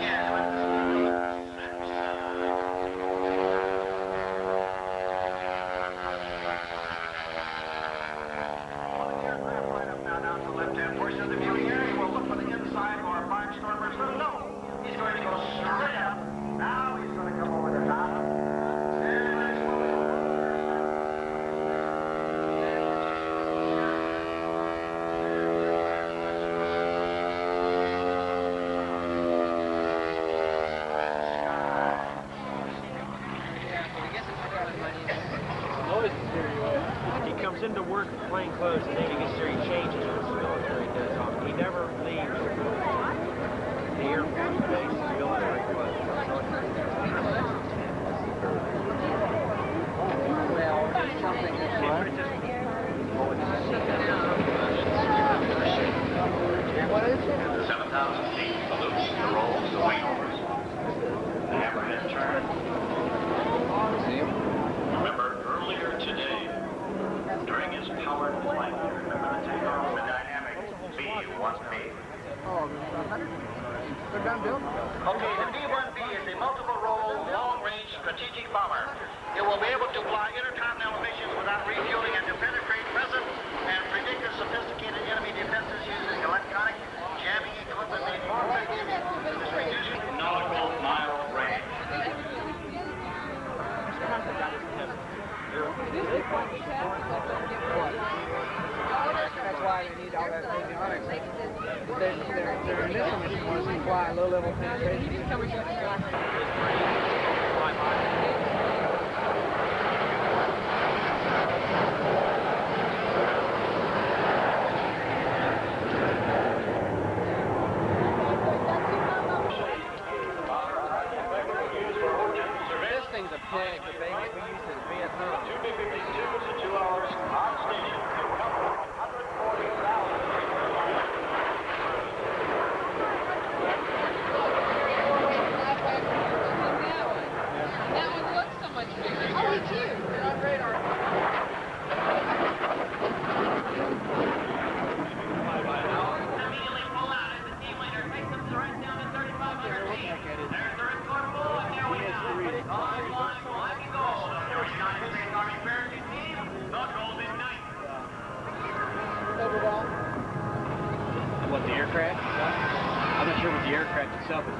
Red, white, and blue. Into work in plain clothes, and then he gets there, he changes with the military does off. He never leaves the Air Force base in military clothes. Well, it's something that's 7,000 feet, salutes, the rolls, the wingovers, the hammerhead turn. Remember, earlier today, during his powered flight, remember the takeoff of the dynamic B-1B? Okay, the B-1B is a multiple-role, long-range strategic bomber. It will be able to fly intercontinental missions without refueling and to penetrate present and predictive sophisticated enemy defenses using electronic jamming equipment made more effective to reduce nautical mile range. That's why they need all that avionics. Their initial mission was to fly low-level penetration. This thing's a pig, the baby we used in Vietnam. 2 hours on station. That one looks so much bigger. Oh, it too. They're on radar. Immediately pull out as the team leader takes them right down to 3,500 feet. There's the record bull, and there we go. Line, black and gold. The United States Army parachute team, the Golden Knights. And what, the aircraft itself? I'm not sure what the aircraft itself is.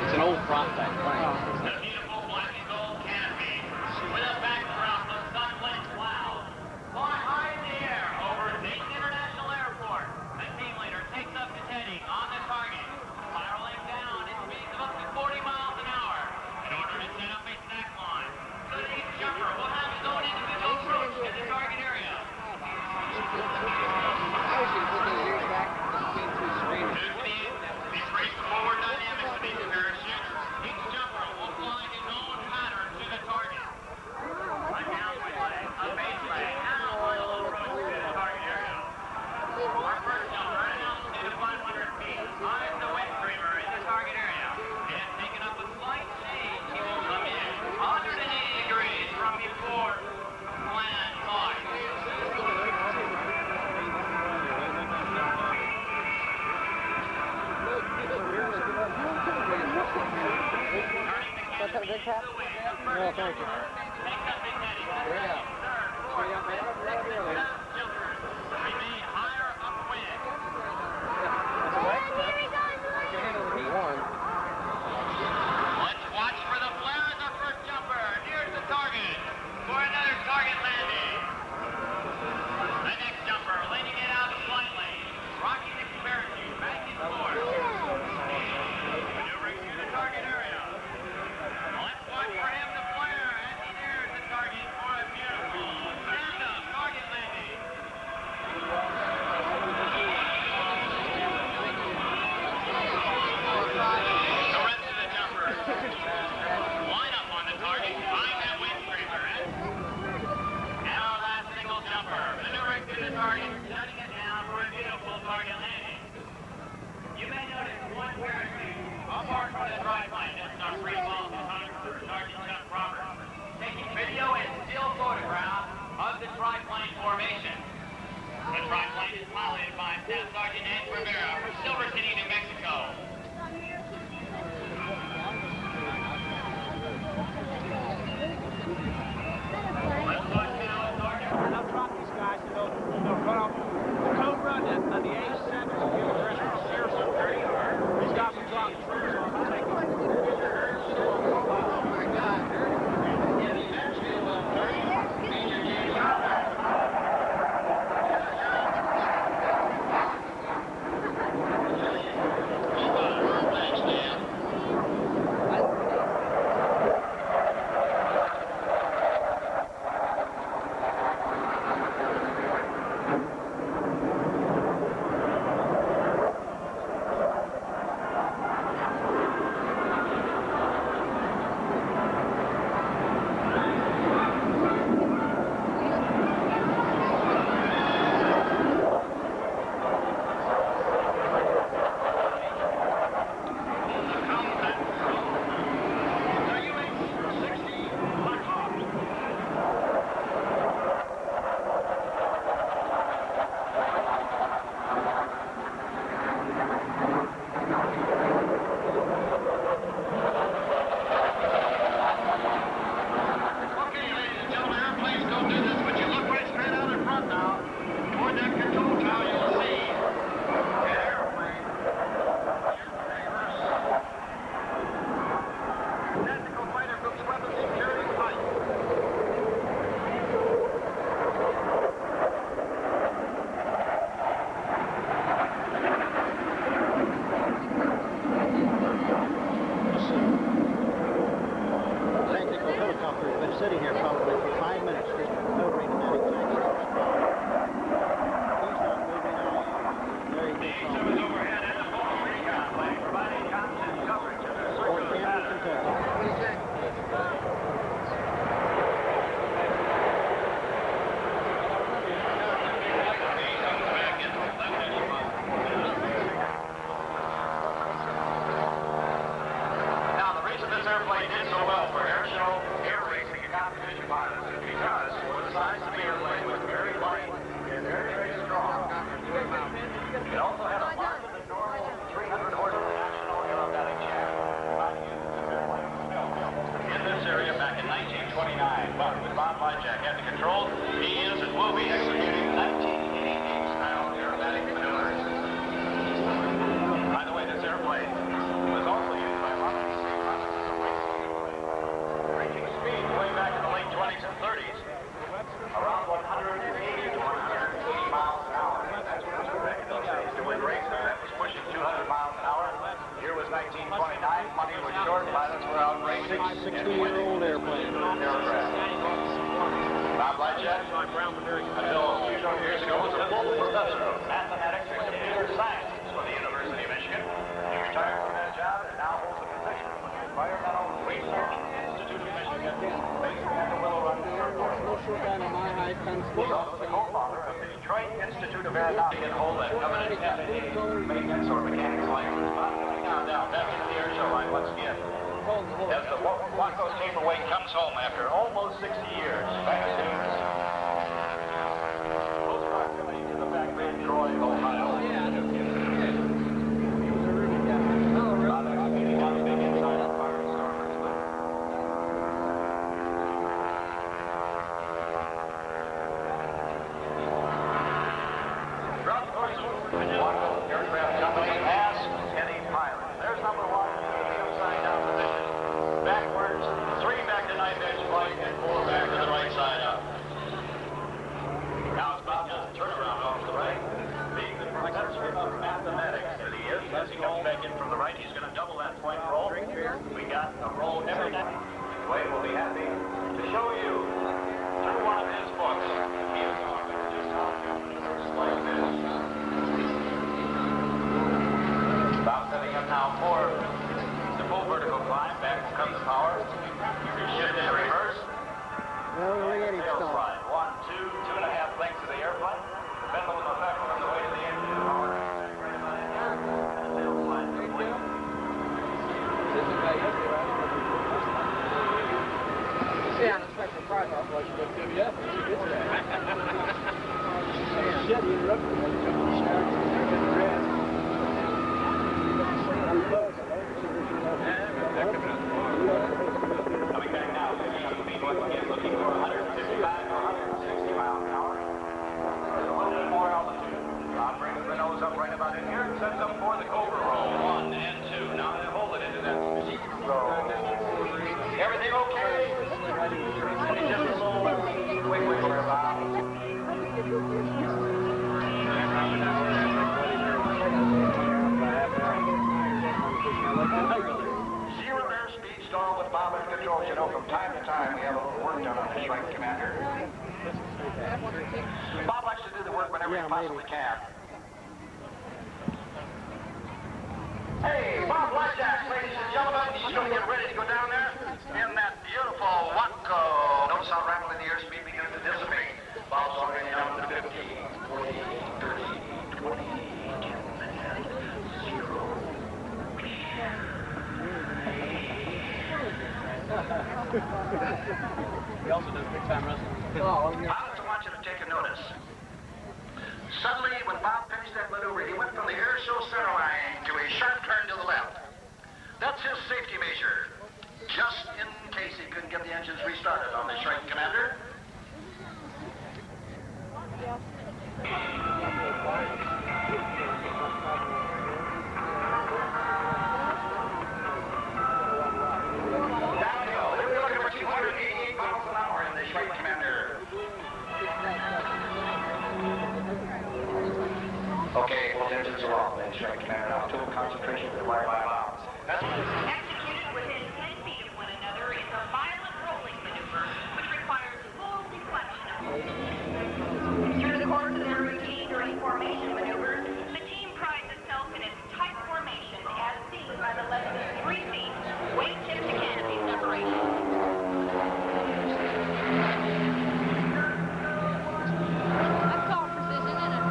It's an old prototype plane. The beautiful black and gold canopy with a backdrop of sun-blinked clouds. Fly high in the air over Dayton International Airport. The team leader takes up his heading on the target, spiraling down at speeds of up to 40 miles an hour in order to set up a snack line. So the jumper will have his own individual approach to the target area. I wish you'd put those ears back between two screens. It's raised the forward dynamic No, thank you. Remain higher upwind. Let's watch for the flare of the first jumper. Here's the target for another target landing. The next jumper leaning it out slightly, rocking the parachute back and forth. Maneuvering through the target area. Let's watch for him to flare as he nears the target for a beautiful stand-up target landing. The rest of the jumpers line up on the target behind that wind scraper. And our last single jumper, maneuvering through the target, shutting it down for a beautiful target landing. You may notice one parachute apart from the triplane. That's our free fall photographer, Sergeant Chuck Roberts, taking video and still photographs of the triplane formation. The triplane is piloted by Staff Sergeant Ed Rivera from Silver City, New Mexico. Let's watch now, Sergeant. I'll drop these guys and they'll run off the Cobra and the A7 and give the rest of the sheriff's up there. These guys will drop troops on. I'll take sitting here probably for 5 minutes just hovering in that exact same spot. He's not moving at all. There he goes. Overhead and the full recon plane providing constant coverage of the Fort Campbell, Kentucky. Now, the reason this airplane did so well for air show, air racing, and competition pilots is because for the size of the airplane was very light and very, very strong. It also had a larger than normal 300 horsepower national aerobatic shaft, providing you with this airplane was built in this area back in 1929. But with Bob Lyjak at the controls, he is and will be executing 1988 style aerobatic maneuvers. By the way, this airplane was also used by Robert E. Pilots as a racing airplane, reaching speeds way back in the late 20s and 30s, around 180 to 180 miles an hour. That's what was back in those days to win races. That was pushing 200 miles an hour. Here was 1929. Money was short. Pilots were out racing. 60-year-old airplane. Bob Lyjak, until a few short years ago, was a full professor of mathematics and computer science for the University of Michigan. He retired from that job and now holds a position with the Environmental Research Institute of Michigan, based at the Willow Run Airport. He's also the co-founder of the Detroit Institute of Aeronautics and hold that coveted FAA maintenance or mechanics license. Bob, coming on down back into the air show line once again. As the Wacos Taperweight comes home after almost 60 years, back to close proximity to the factory in Troy, Ohio. Bob executing on the big inside of fire starters with climb, back comes the power. Shift in reverse. Well, look at him Tail stop. slide. 1, 2, 2.5 lengths of the airplane. Pendulum effect from the way to the engine. Power. Tail slide complete. Yeah, I'm expecting a prize off like you looked at yet. Shit, he interrupted me. Jumped in the shower. Coming back now, speed once again, looking for 155 to 160 miles an hour. There's a little bit more altitude. Bob brings the nose up right about in here and sets up for the Cobra roll. 1 and 2. Now they hold it into that roll. Everything okay? Maybe just a little quick wiggle there, Bob. Zero airspeed stall with Bob and controls. You know, from time to time we have a little work done on this, right, Commander? Bob likes to do the work whenever he possibly can. Hey, Bob Blackjack, ladies and gentlemen, he's going to get ready to go down there in that beautiful Watco. Notice how rapidly the airspeed begins to dissipate. Bob's already down to 15, 14, 30, 20, 10, 0. He also does big-time wrestling. Pilots, I want you to take a notice. Suddenly, when Bob finished that maneuver, he went from the air show center line to a sharp turn to the left. That's his safety measure, just in case he couldn't get the engines restarted on this right, Commander. Downhill. We're looking for 288 miles an hour in this right, Commander. Okay, both engines are off, ladies and gentlemen. Now, total concentration required by Bob. Executed within 10 feet of one another is a violent rolling maneuver, which requires full deflection of Through the course of their routine during formation maneuvers, the team prides itself in its tight formation as seen by the less than 3 feet wingtip to canopy separation. That's called precision, isn't it?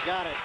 Got it.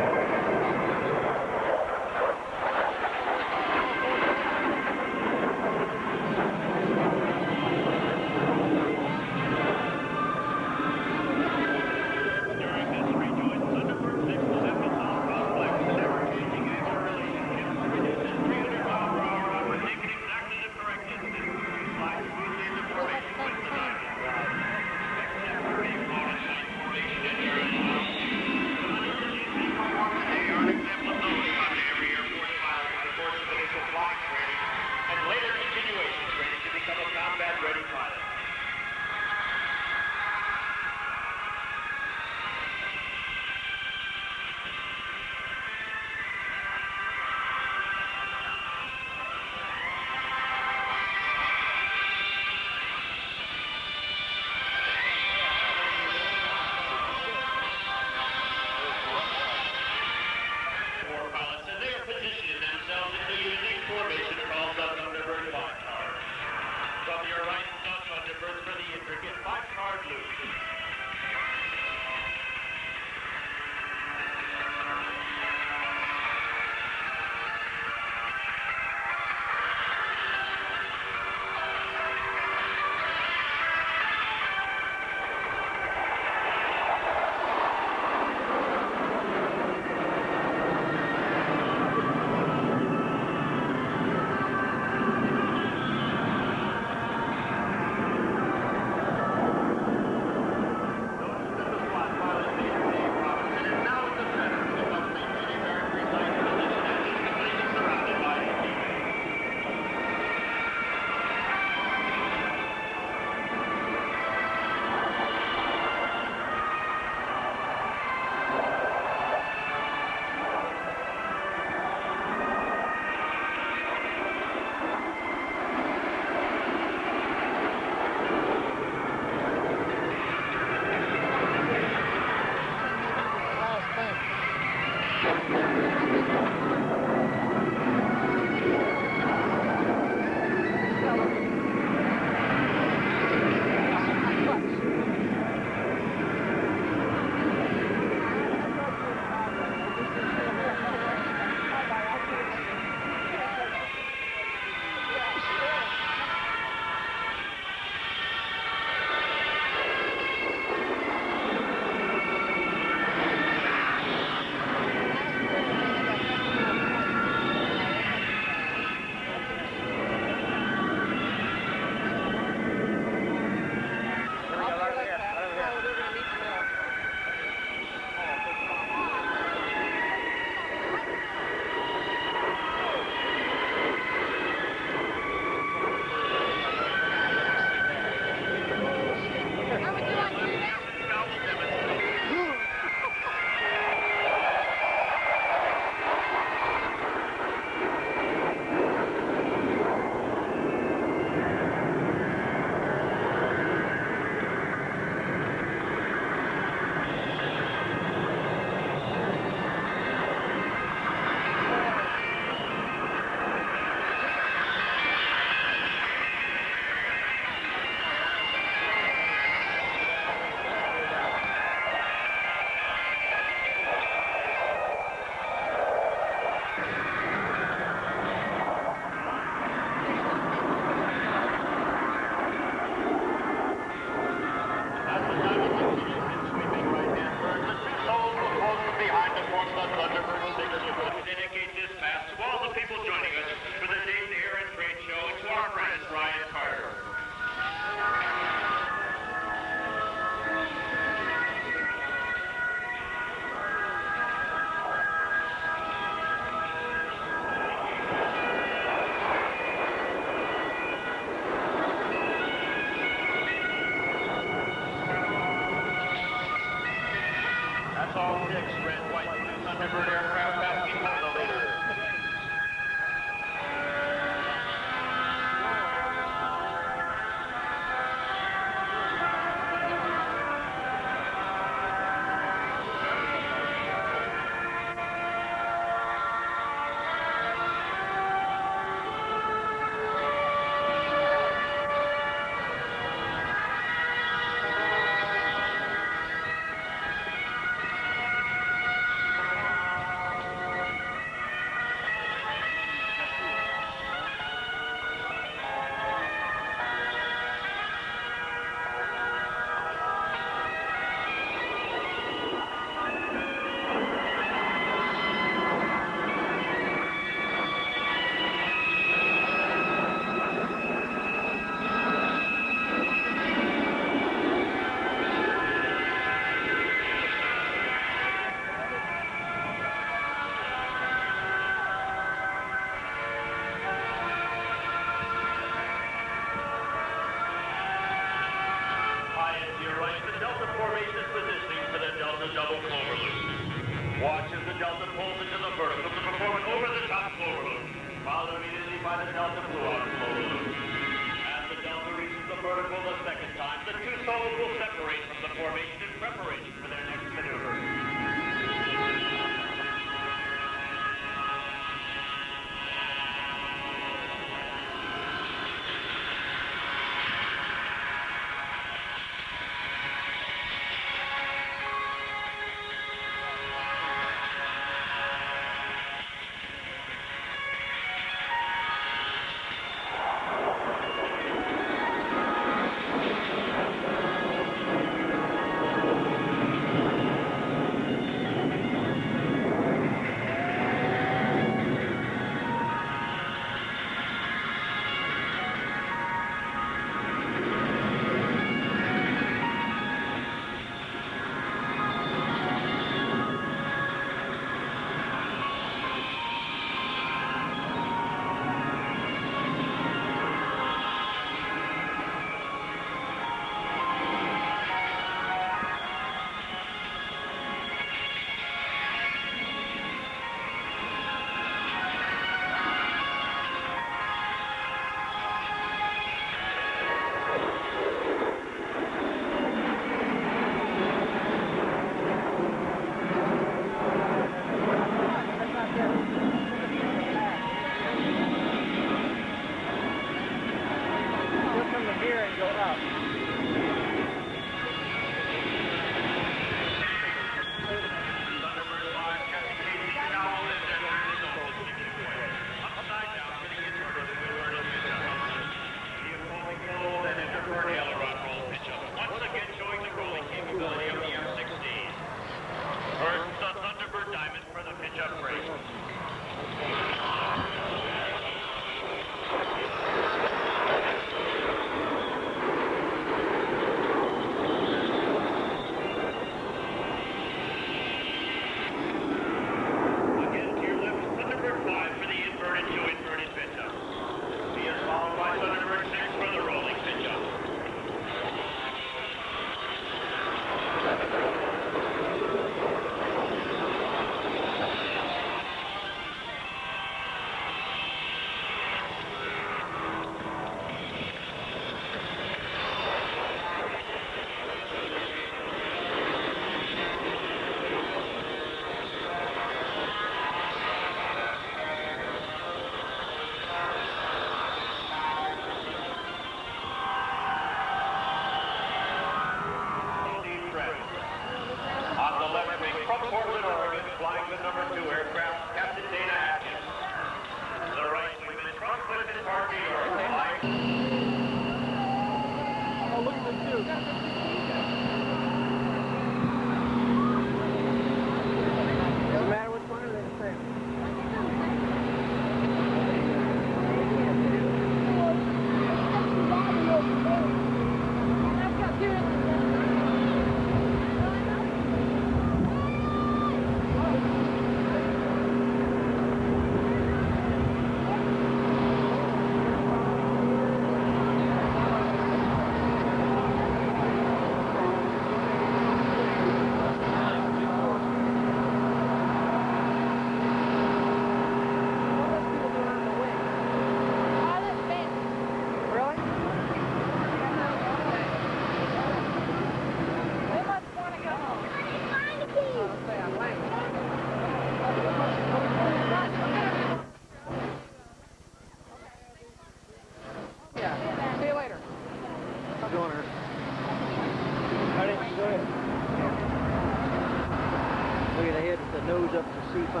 C-5.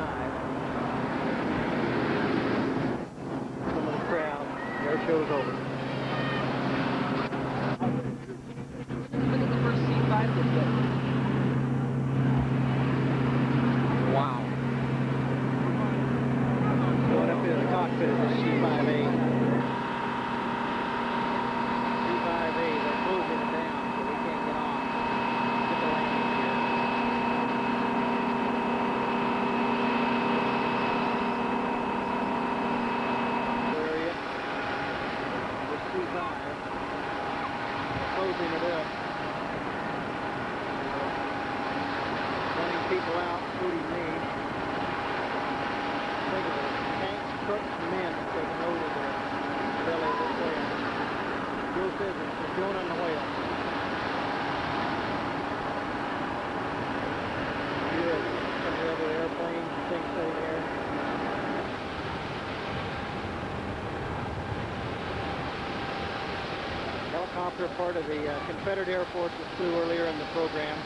Some of the crowd. The air show's over. Look at the first C5 that did. Wow. Going up into the cockpit of this C-5A. C-5A, they're closing it down so we can't get on. Get the landing gear. Area. This C-5. They're closing it up. Running people out, including me. Think of it. Tanks, trucks, and men taking over the belly of this whale. Joe says it's going on the whale. Good. Some of the other airplanes and things sitting there. Helicopter, part of the Confederate Air Force that flew earlier in the program.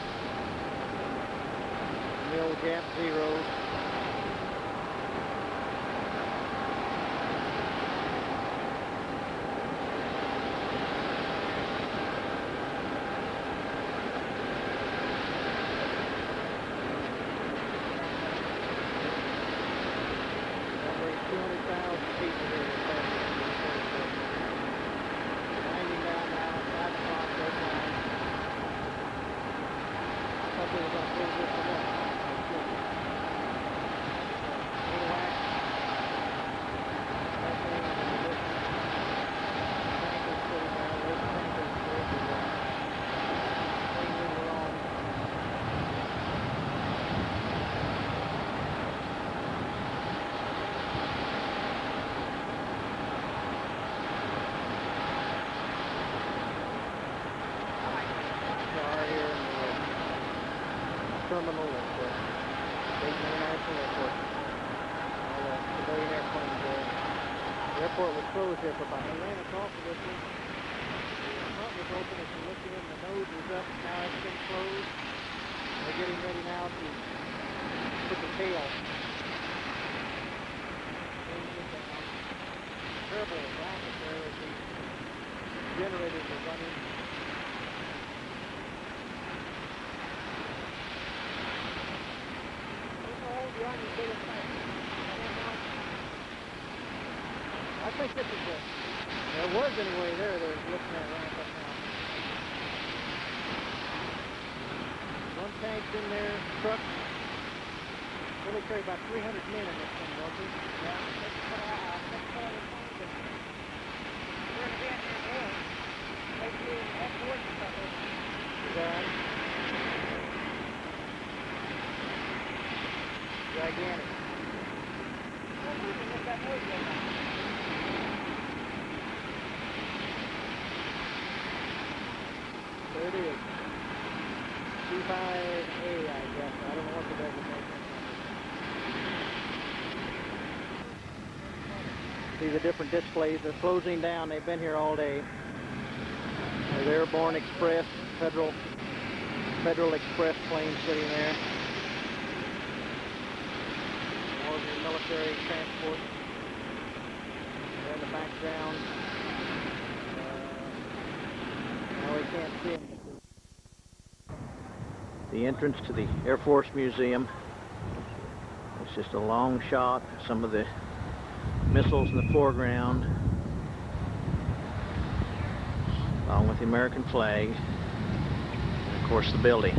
The old Jap Zeros. Over 200,000 people here. Winding down now, 5 o'clock, no time. I thought they were going to close this one up. Terminal at Dayton International Airport. All the civilian airplanes there. The airport was closed there for about, they ran across of this one. The front was open as you looked in, the nose was up, now it's been closed. They're getting ready now to put the tail. Terrible racket there as the generators are running. I think this is it. There was anyway there that was looking at ramp up now. One tank's in there, truck. Really carry about 300 men in this thing, don't we? Yeah. We're going to be in here more. Maybe headquarters or something. Is that right? Gigantic. There it is. C-5A, I guess. I don't know what the designation is. See the different displays. They're closing down. They've been here all day. There's Airborne Express, Federal Express planes sitting there. More of your military transport. There in the background. Now we can't see them. The entrance to the Air Force Museum. It's just a long shot. Some of the missiles in the foreground, along with the American flag, and of course the building.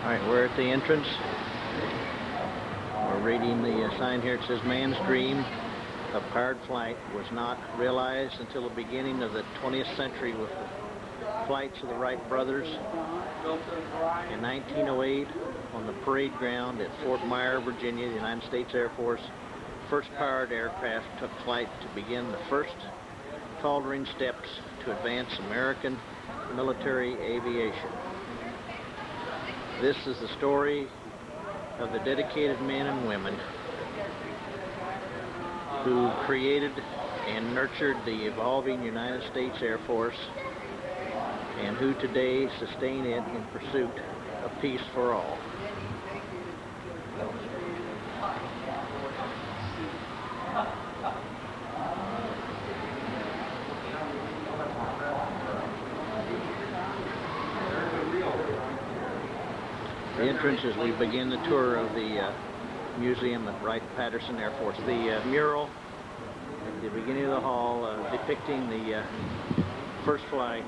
Alright, we're at the entrance. We're reading the sign here. It says, "Man's dream of powered flight was not realized until the beginning of the 20th century with the flights of the Wright brothers. In 1908, on the parade ground at Fort Myer, Virginia, the United States Air Force first powered aircraft took flight to begin the first faltering steps to advance American military aviation. This is the story of the dedicated men and women who created and nurtured the evolving United States Air Force and who today sustain it in pursuit of peace for all. The entrance as we begin the tour of the museum at Wright-Patterson Air Force. The mural at the beginning of the hall depicting the first flight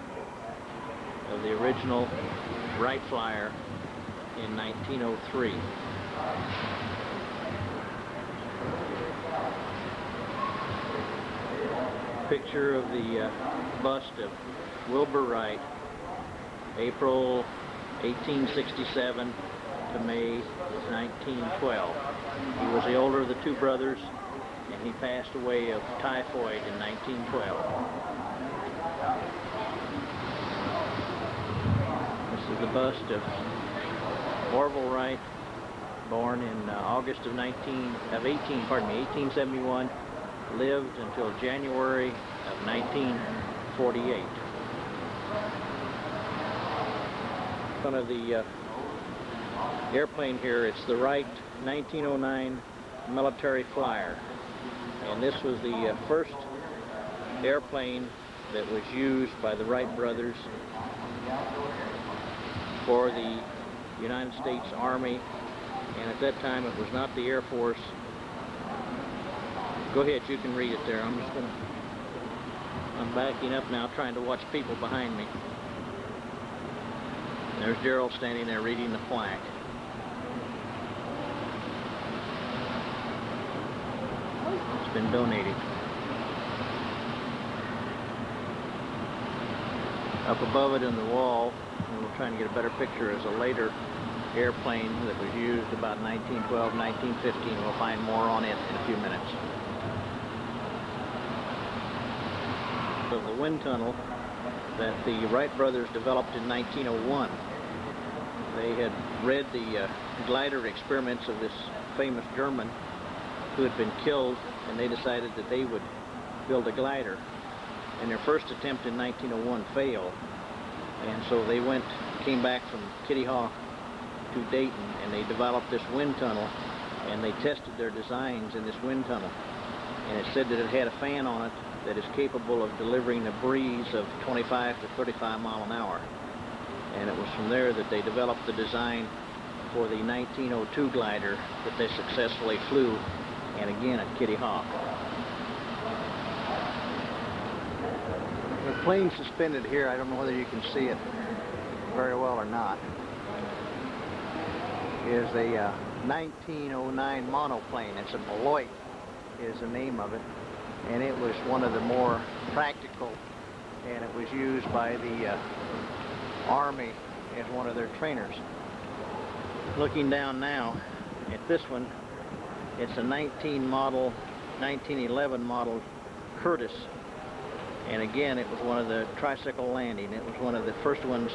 of the original Wright Flyer in 1903. Picture of the bust of Wilbur Wright, April 1867 to May 1912. He was the older of the two brothers, and he passed away of typhoid in 1912. This is the bust of Orville Wright, born in August of 1871, lived until January of 1948. Front of the airplane here, it's the Wright 1909 military flyer, and this was the first airplane that was used by the Wright brothers for the United States Army, and at that time it was not the Air Force. Go ahead, you can read it there. I'm backing up now, trying to watch people behind me. There's Gerald standing there reading the plaque. It's been donated. Up above it in the wall, and we're trying to get a better picture, is a later airplane that was used about 1912, 1915. We'll find more on it in a few minutes. Of the wind tunnel that the Wright brothers developed in 1901. They had read the glider experiments of this famous German who had been killed, and they decided that they would build a glider. And their first attempt in 1901 failed, and so they came back from Kitty Hawk to Dayton, and they developed this wind tunnel, and they tested their designs in this wind tunnel. And it said that it had a fan on it that is capable of delivering a breeze of 25 to 35 mile an hour. And it was from there that they developed the design for the 1902 glider that they successfully flew, and again at Kitty Hawk. The plane suspended here, I don't know whether you can see it very well or not, is a 1909 monoplane. It's a Beloit is the name of it, and it was one of the more practical, and it was used by the Army as one of their trainers. Looking down now at this one, it's a 1911 model Curtiss, and again it was one of the tricycle landing. It was one of the first ones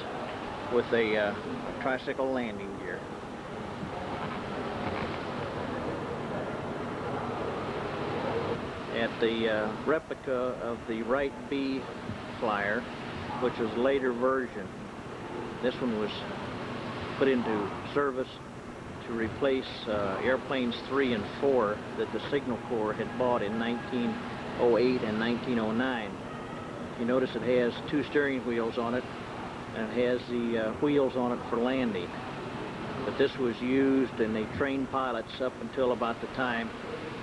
with a tricycle landing gear. At the replica of the Wright B flyer, which was a later version. This one was put into service to replace airplanes 3 and 4 that the Signal Corps had bought in 1908 and 1909. You notice it has 2 steering wheels on it, and it has the wheels on it for landing. But this was used, and they trained pilots up until about the time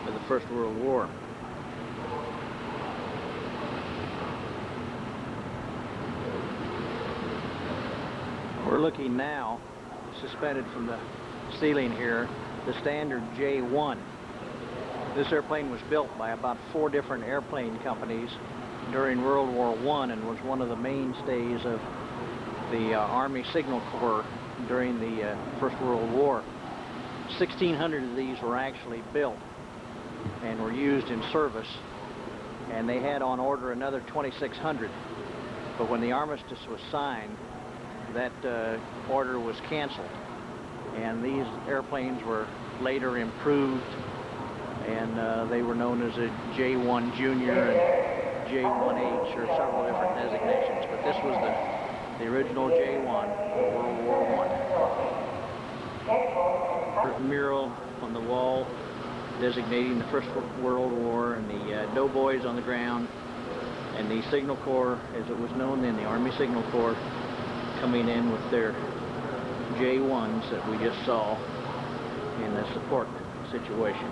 of the First World War. We're looking now, suspended from the ceiling here, the standard J-1. This airplane was built by about 4 different airplane companies during World War I and was one of the mainstays of the Army Signal Corps during the First World War. 1,600 of these were actually built and were used in service and they had on order another 2,600. But when the armistice was signed, that order was canceled. And these airplanes were later improved, and they were known as a J-1 Junior and J-1H, or several different designations. But this was the original J-1 of World War I. There's a mural on the wall designating the First World War, and the doughboys on the ground, and the Signal Corps, as it was known then, the Army Signal Corps, coming in with their J-1s that we just saw in the support situation.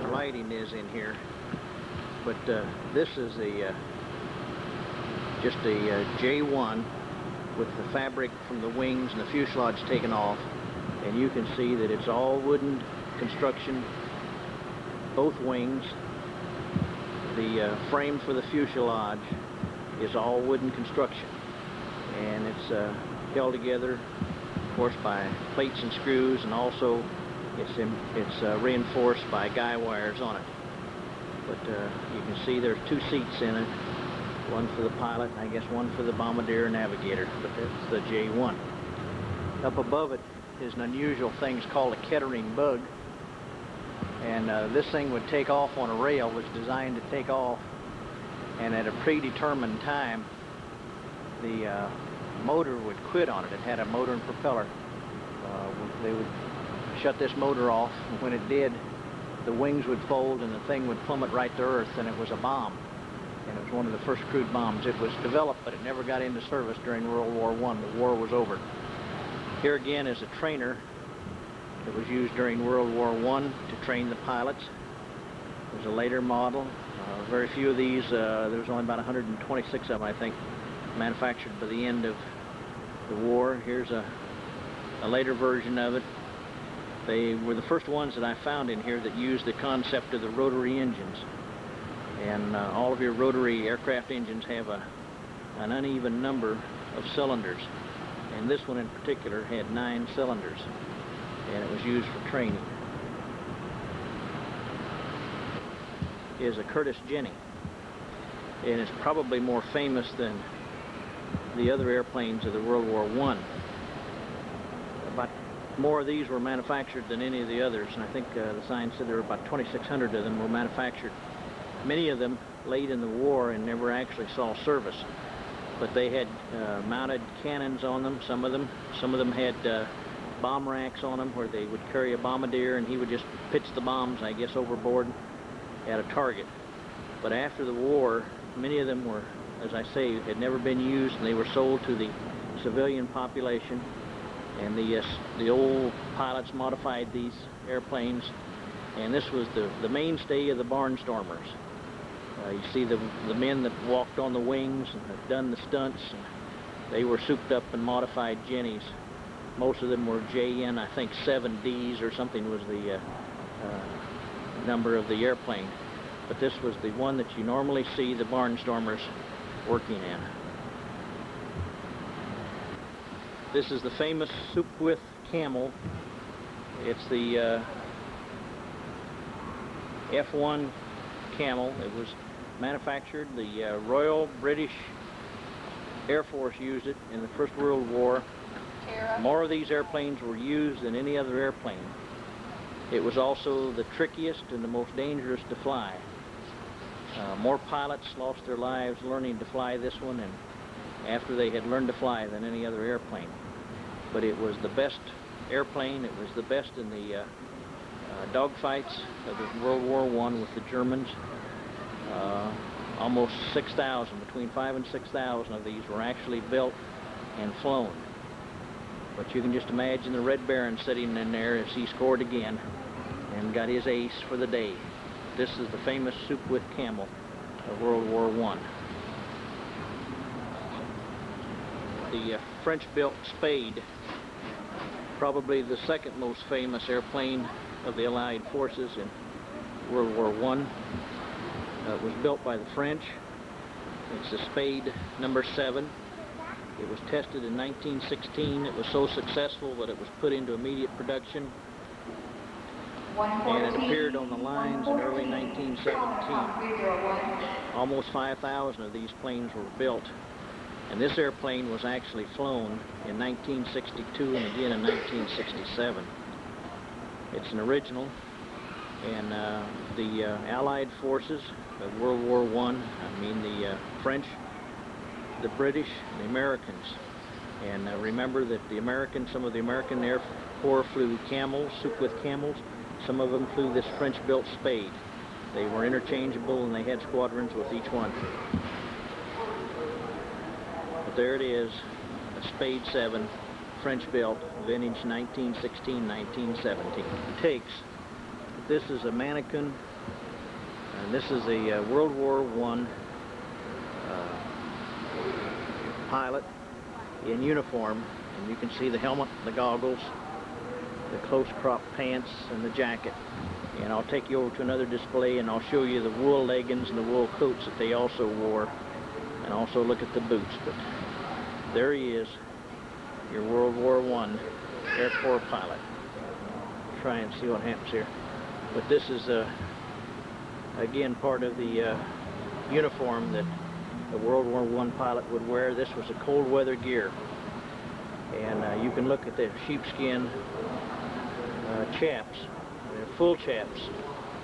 The lighting is in here, but this is just a J-1 with the fabric from the wings and the fuselage taken off, and you can see that it's all wooden construction, both wings. The frame for the fuselage is all wooden construction, and it's held together, of course, by plates and screws, and also it's reinforced by guy wires on it. But you can see there's two seats in it, one for the pilot and I guess one for the bombardier navigator, but that's the J-1. Up above it is an unusual thing. It's called a Kettering bug, and this thing would take off on a rail. It was designed to take off, and at a predetermined time the motor would quit on it. It had a motor and propeller. They would shut this motor off, and when it did, the wings would fold and the thing would plummet right to Earth, and it was a bomb. And it was one of the first crude bombs. It was developed, but it never got into service during World War I. The war was over. Here again is a trainer that was used during World War I to train the pilots. It was a later model. Very few of these. There was only about 126 of them, I think, manufactured by the end of the war. Here's a later version of it. They were the first ones that I found in here that used the concept of the rotary engines. And all of your rotary aircraft engines have an uneven number of cylinders. And this one in particular had 9 cylinders, and it was used for training. Is a Curtiss Jenny, and it's probably more famous than the other airplanes of the World War I. About more of these were manufactured than any of the others, and I think the sign said there were about 2,600 of them were manufactured. Many of them late in the war and never actually saw service, but they had mounted cannons on them. Some of them had bomb racks on them where they would carry a bombardier, and he would just pitch the bombs, I guess, overboard at a target. But after the war, many of them were, as I say, had never been used, and they were sold to the civilian population. And the old pilots modified these airplanes, and this was the mainstay of the barnstormers. You see the men that walked on the wings and had done the stunts, and they were souped up and modified Jennies. Most of them were JN, I think 7Ds or something was the number of the airplane. But this was the one that you normally see the barnstormers working in. This is the famous Sopwith Camel. It's the F-1 Camel. It was manufactured. The Royal British Air Force used it in the First World War. More of these airplanes were used than any other airplane. It was also the trickiest and the most dangerous to fly. More pilots lost their lives learning to fly this one, and after they had learned to fly, than any other airplane. But it was the best airplane. It was the best in the dogfights of the World War I with the Germans. Almost 6,000, between 5,000 and 6,000 of these were actually built and flown. But you can just imagine the Red Baron sitting in there as he scored again and got his ace for the day. This is the famous Sopwith Camel of World War I. The French-built Spade, probably the second most famous airplane of the Allied forces in World War I. It was built by the French. It's the Spade number 7. It was tested in 1916. It was so successful that it was put into immediate production and it appeared on the lines in early 1917. Almost 5,000 of these planes were built, and this airplane was actually flown in 1962 and again in 1967. It's an original, and the Allied forces of World War I mean the French, the British, and the Americans. And remember that some of the American Air Corps flew Camels, Sopwith Camels. Some of them flew this French-built Spade. They were interchangeable, and they had squadrons with each one. But there it is, a Spade 7, French-built, vintage 1916, 1917. Takes. This is a mannequin, and this is a World War I pilot in uniform, and you can see the helmet, the goggles, the close-cropped pants, and the jacket. And I'll take you over to another display, and I'll show you the wool leggings and the wool coats that they also wore, and also look at the boots. But there he is, your World War I Air Corps pilot. Try and see what happens here. But this is, again, part of the uniform that a World War I pilot would wear. This was a cold weather gear. And you can look at the sheepskin chaps, full chaps,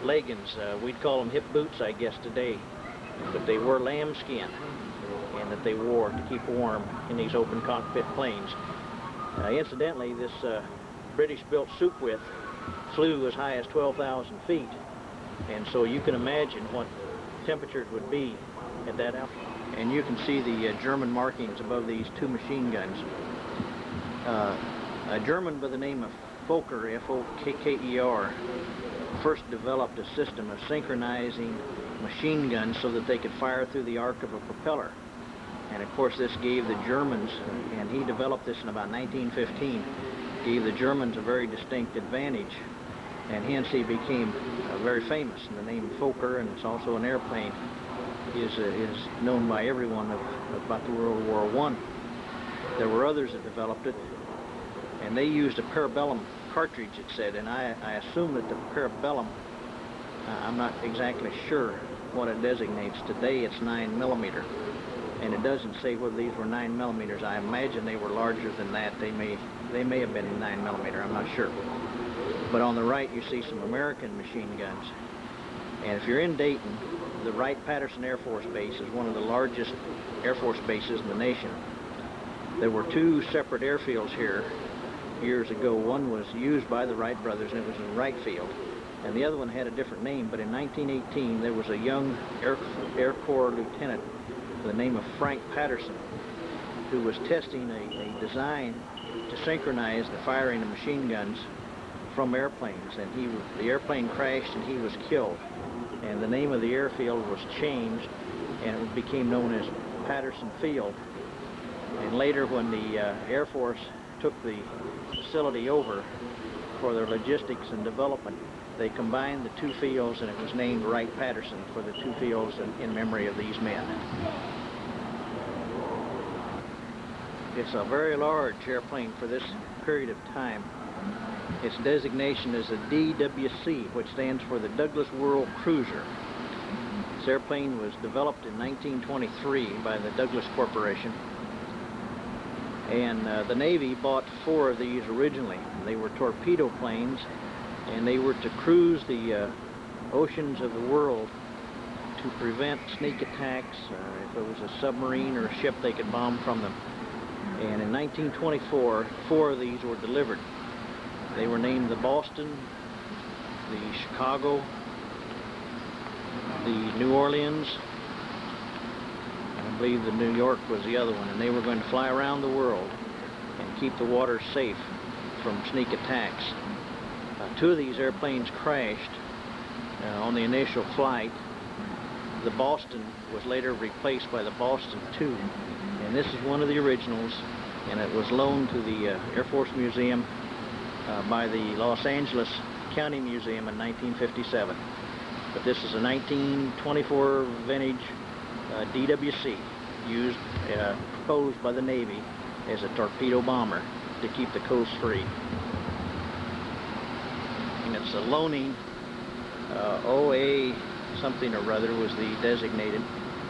leggings. We'd call them hip boots, I guess, today. But they were lambskin, and that they wore to keep warm in these open cockpit planes. Incidentally, this British-built Sopwith flew as high as 12,000 feet. And so you can imagine what temperatures would be at that altitude. And you can see the German markings above these two machine guns. A German by the name of Fokker, F-O-K-K-E-R, first developed a system of synchronizing machine guns so that they could fire through the arc of a propeller. And of course this gave the Germans, and he developed this in about 1915, gave the Germans a very distinct advantage, and hence he became very famous. And the name Fokker, and it's also an airplane, is known by everyone about the World War I. There were others that developed it, and they used a parabellum cartridge, it said, and I assume that the parabellum, I'm not exactly sure what it designates. Today it's 9mm, and it doesn't say whether these were 9mm. I imagine they were larger than that. They may have been 9mm, I'm not sure. But on the right you see some American machine guns. And if you're in Dayton, the Wright-Patterson Air Force Base is one of the largest Air Force bases in the nation. There were two separate airfields here years ago. One was used by the Wright brothers, and it was in Wright Field, and the other one had a different name. But in 1918 there was a young Air Corps lieutenant by the name of Frank Patterson who was testing a design to synchronize the firing of machine guns from airplanes, and the airplane crashed and he was killed, and the name of the airfield was changed, and it became known as Patterson Field. And later, when the Air Force took the facility over for their logistics and development, they combined the two fields, and it was named Wright-Patterson for the two fields in memory of these men. It's a very large airplane for this period of time. Its designation is a DWC, which stands for the Douglas World Cruiser. This airplane was developed in 1923 by the Douglas Corporation, and the Navy bought 4 of these originally. They were torpedo planes, and they were to cruise the oceans of the world to prevent sneak attacks. If it was a submarine or a ship, they could bomb from them. And in 1924, 4 of these were delivered. They were named the Boston, the Chicago, the New Orleans, and I believe the New York was the other one, and they were going to fly around the world and keep the water safe from sneak attacks. 2 of these airplanes crashed on the initial flight. The Boston was later replaced by the Boston II, and this is one of the originals, and it was loaned to the Air Force Museum by the Los Angeles County Museum in 1957. But this is a 1924 vintage DWC, used, proposed by the Navy as a torpedo bomber to keep the coast free. And was a loaning, OA something or other was the designated.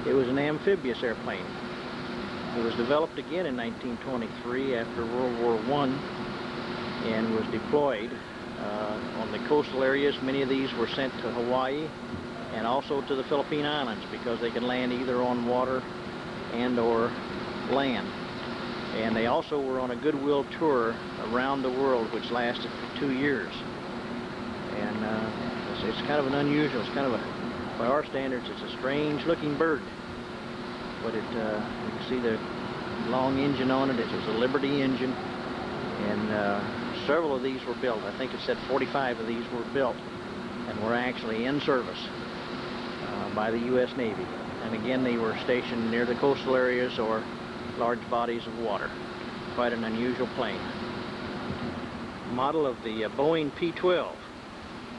It was an amphibious airplane. It was developed again in 1923 after World War I and was deployed on the coastal areas. Many of these were sent to Hawaii and also to the Philippine Islands because they could land either on water and or land. And they also were on a goodwill tour around the world, which lasted for 2 years. And it's kind of an unusual, it's kind of a, by our standards, it's a strange looking bird. But it, you can see the long engine on it. It was a Liberty engine, and several of these were built. I think it said 45 of these were built and were actually in service by the U.S. Navy. And again, they were stationed near the coastal areas or large bodies of water. Quite an unusual plane. Model of the Boeing P-12.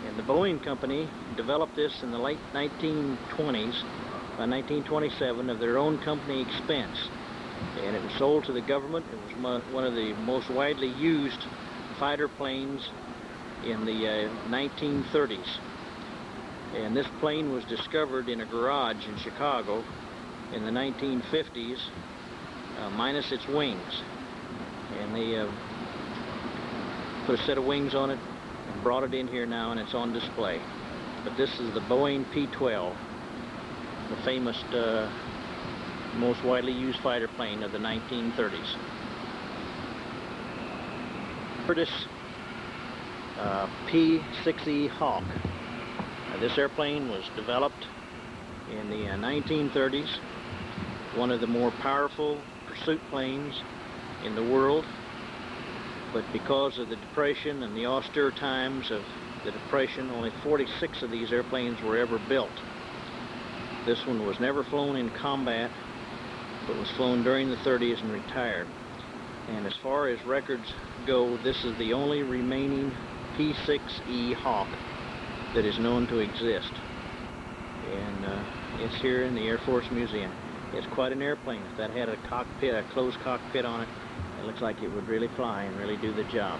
And the Boeing company developed this in the late 1920s, by 1927, of their own company expense. And it was sold to the government. It was one of the most widely used fighter planes in the 1930s. And this plane was discovered in a garage in Chicago in the 1950s, minus its wings. And they put a set of wings on it and brought it in here now, and it's on display. But this is the Boeing P-12, the famous, most widely used fighter plane of the 1930s. Curtiss P-6E Hawk. This airplane was developed in the 1930s, one of the more powerful pursuit planes in the world, but because of the Depression and the austere times of the Depression, only 46 of these airplanes were ever built. This one was never flown in combat, but was flown during the 30s and retired. And as far as records go, this is the only remaining P-6E Hawk that is known to exist. And it's here in the Air Force Museum. It's quite an airplane. If that had a cockpit, a closed cockpit on it, it looks like it would really fly and really do the job.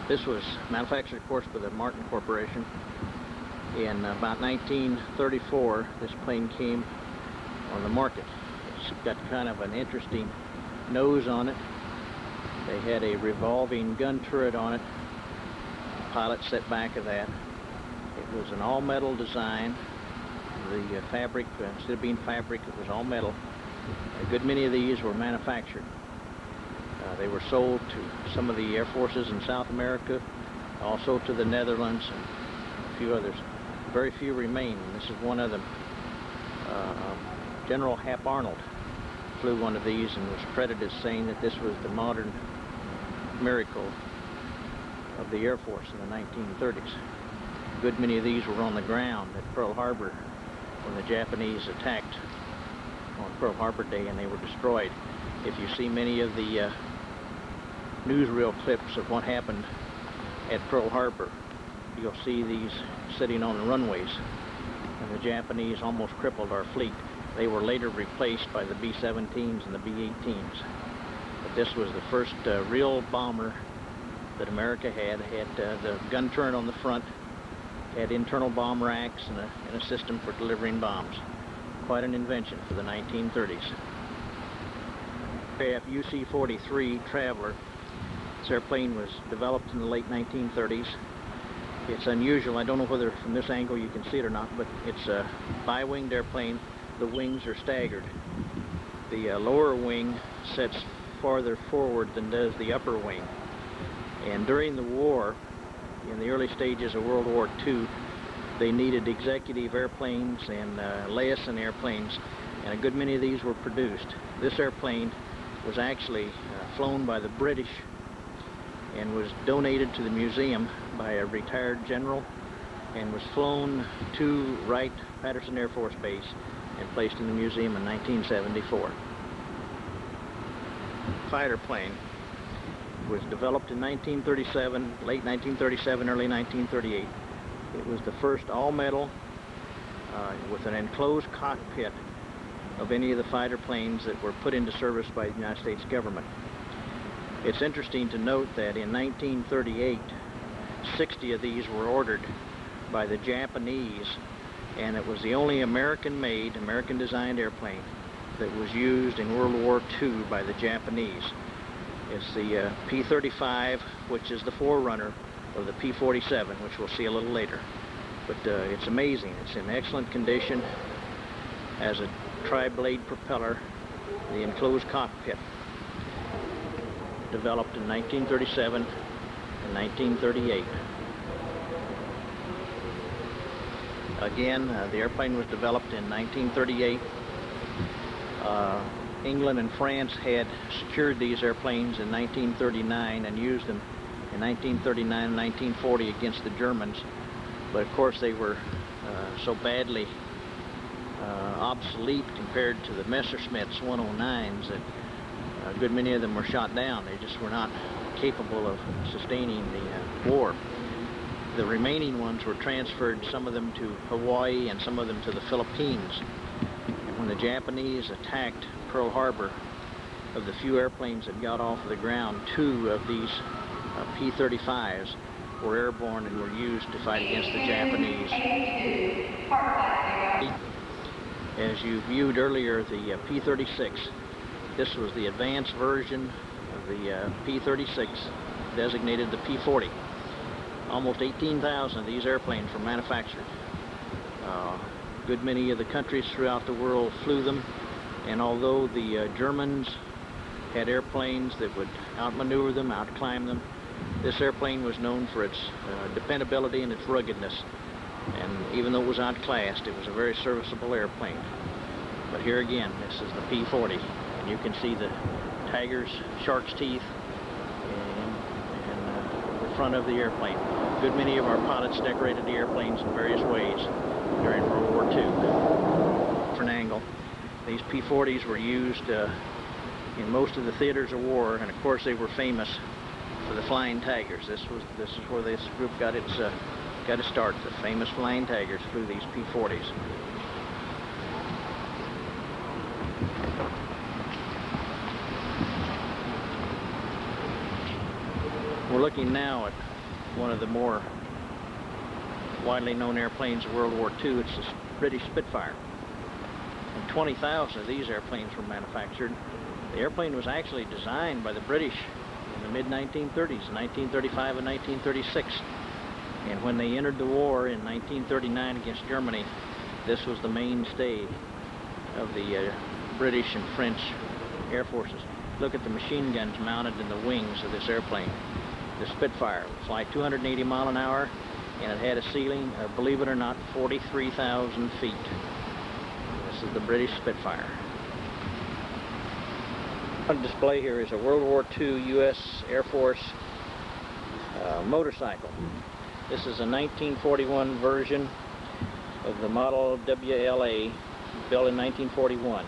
This was manufactured, of course, by the Martin Corporation. In about 1934, this plane came on the market. It's got kind of an interesting nose on it. They had a revolving gun turret on it. The pilot sat back of that. It was an all-metal design. The fabric, instead of being fabric, it was all metal. A good many of these were manufactured. They were sold to some of the air forces in South America, also to the Netherlands and a few others. Very few remain. This is one of them. General Hap Arnold flew one of these and was credited as saying that this was the modern miracle of the Air Force in the 1930s. A good many of these were on the ground at Pearl Harbor when the Japanese attacked on Pearl Harbor Day, and they were destroyed. If you see many of the newsreel clips of what happened at Pearl Harbor, you'll see these sitting on the runways, and the Japanese almost crippled our fleet. They were later replaced by the B-17s and the B-18s. But this was the first real bomber that America had. It had the gun turret on the front, had internal bomb racks and a system for delivering bombs. Quite an invention for the 1930s. UC-43 Traveler. This airplane was developed in the late 1930s. It's unusual. I don't know whether from this angle you can see it or not, but it's a bi-winged airplane. The wings are staggered. The lower wing sets farther forward than does the upper wing. And during the war, in the early stages of World War II, they needed executive airplanes and liaison airplanes, and a good many of these were produced. This airplane was actually flown by the British and was donated to the museum by a retired general, and was flown to Wright-Patterson Air Force Base and placed in the museum in 1974. Fighter plane was developed in 1937, late 1937, early 1938. It was the first all-metal with an enclosed cockpit of any of the fighter planes that were put into service by the United States government. It's interesting to note that in 1938, 60 of these were ordered by the Japanese, and it was the only American-made, American-designed airplane that was used in World War II by the Japanese. It's the P-35, which is the forerunner of the P-47, which we'll see a little later. But it's amazing. It's in excellent condition, has a tri-blade propeller, the enclosed cockpit, developed in 1937 and 1938. Again, the airplane was developed in 1938. England and France had secured these airplanes in 1939 and used them in 1939 and 1940 against the Germans. But of course they were so badly obsolete compared to the Messerschmitt's 109s that a good many of them were shot down. They just were not capable of sustaining the war. The remaining ones were transferred, some of them to Hawaii and some of them to the Philippines. And when the Japanese attacked Pearl Harbor, of the few airplanes that got off the ground, 2 of these P-35s were airborne and were used to fight against the Japanese. As you viewed earlier, the P-36, this was the advanced version of the P-36, designated the P-40. Almost 18,000 of these airplanes were manufactured. A good many of the countries throughout the world flew them, and although the Germans had airplanes that would outmaneuver them, outclimb them, this airplane was known for its dependability and its ruggedness. And even though it was outclassed, it was a very serviceable airplane. But here again, this is the P-40, and you can see the tiger's shark's teeth in the front of the airplane. A good many of our pilots decorated the airplanes in various ways during World War II. Different angle. These P-40s were used in most of the theaters of war, and of course they were famous for the Flying Tigers. This is where this group got its start. The famous Flying Tigers flew these P-40s. We're looking now at one of the more widely known airplanes of World War II. It's the British Spitfire. And 20,000 of these airplanes were manufactured. The airplane was actually designed by the British in the mid-1930s, 1935 and 1936. And when they entered the war in 1939 against Germany, this was the mainstay of the British and French Air Forces. Look at the machine guns mounted in the wings of this airplane. The Spitfire would fly 280 miles an hour, and it had a ceiling of, believe it or not, 43,000 feet. This is the British Spitfire. On display here is a World War II U.S. Air Force motorcycle. This is a 1941 version of the model WLA, built in 1941.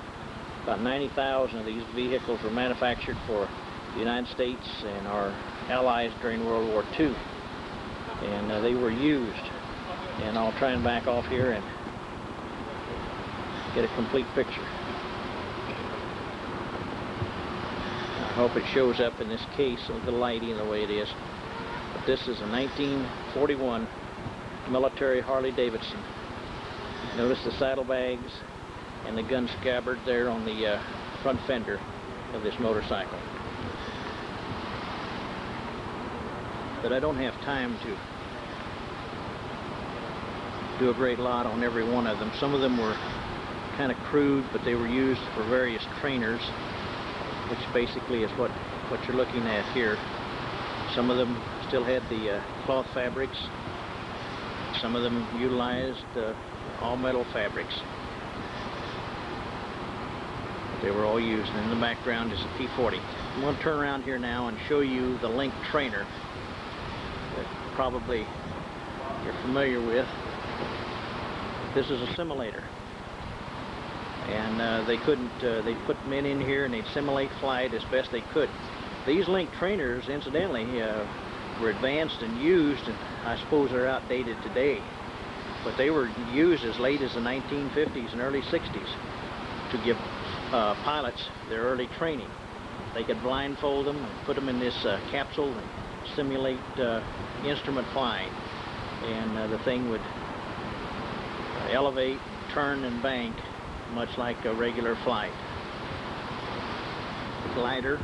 About 90,000 of these vehicles were manufactured for the United States and our allies during World War II. And they were used. And I'll try and back off here and get a complete picture. I hope it shows up in this case with the lighting the way it is. But this is a 1941 military Harley Davidson. Notice the saddlebags and the gun scabbard there on the front fender of this motorcycle. But I don't have time to do a great lot on every one of them. Some of them were kind of crude, but they were used for various trainers, which basically is what you're looking at here. Some of them still had the cloth fabrics. Some of them utilized all metal fabrics. They were all used. And in the background is a P-40. I'm going to turn around here now and show you the Link trainer that probably you're familiar with. This is a simulator. And they put men in here and they'd simulate flight as best they could. These Link trainers, incidentally, were advanced and used, and I suppose they're outdated today, but they were used as late as the 1950s and early 60s to give pilots their early training. They could blindfold them and put them in this capsule and simulate instrument flying. And the thing would elevate, turn, and bank much like a regular flight. Glider.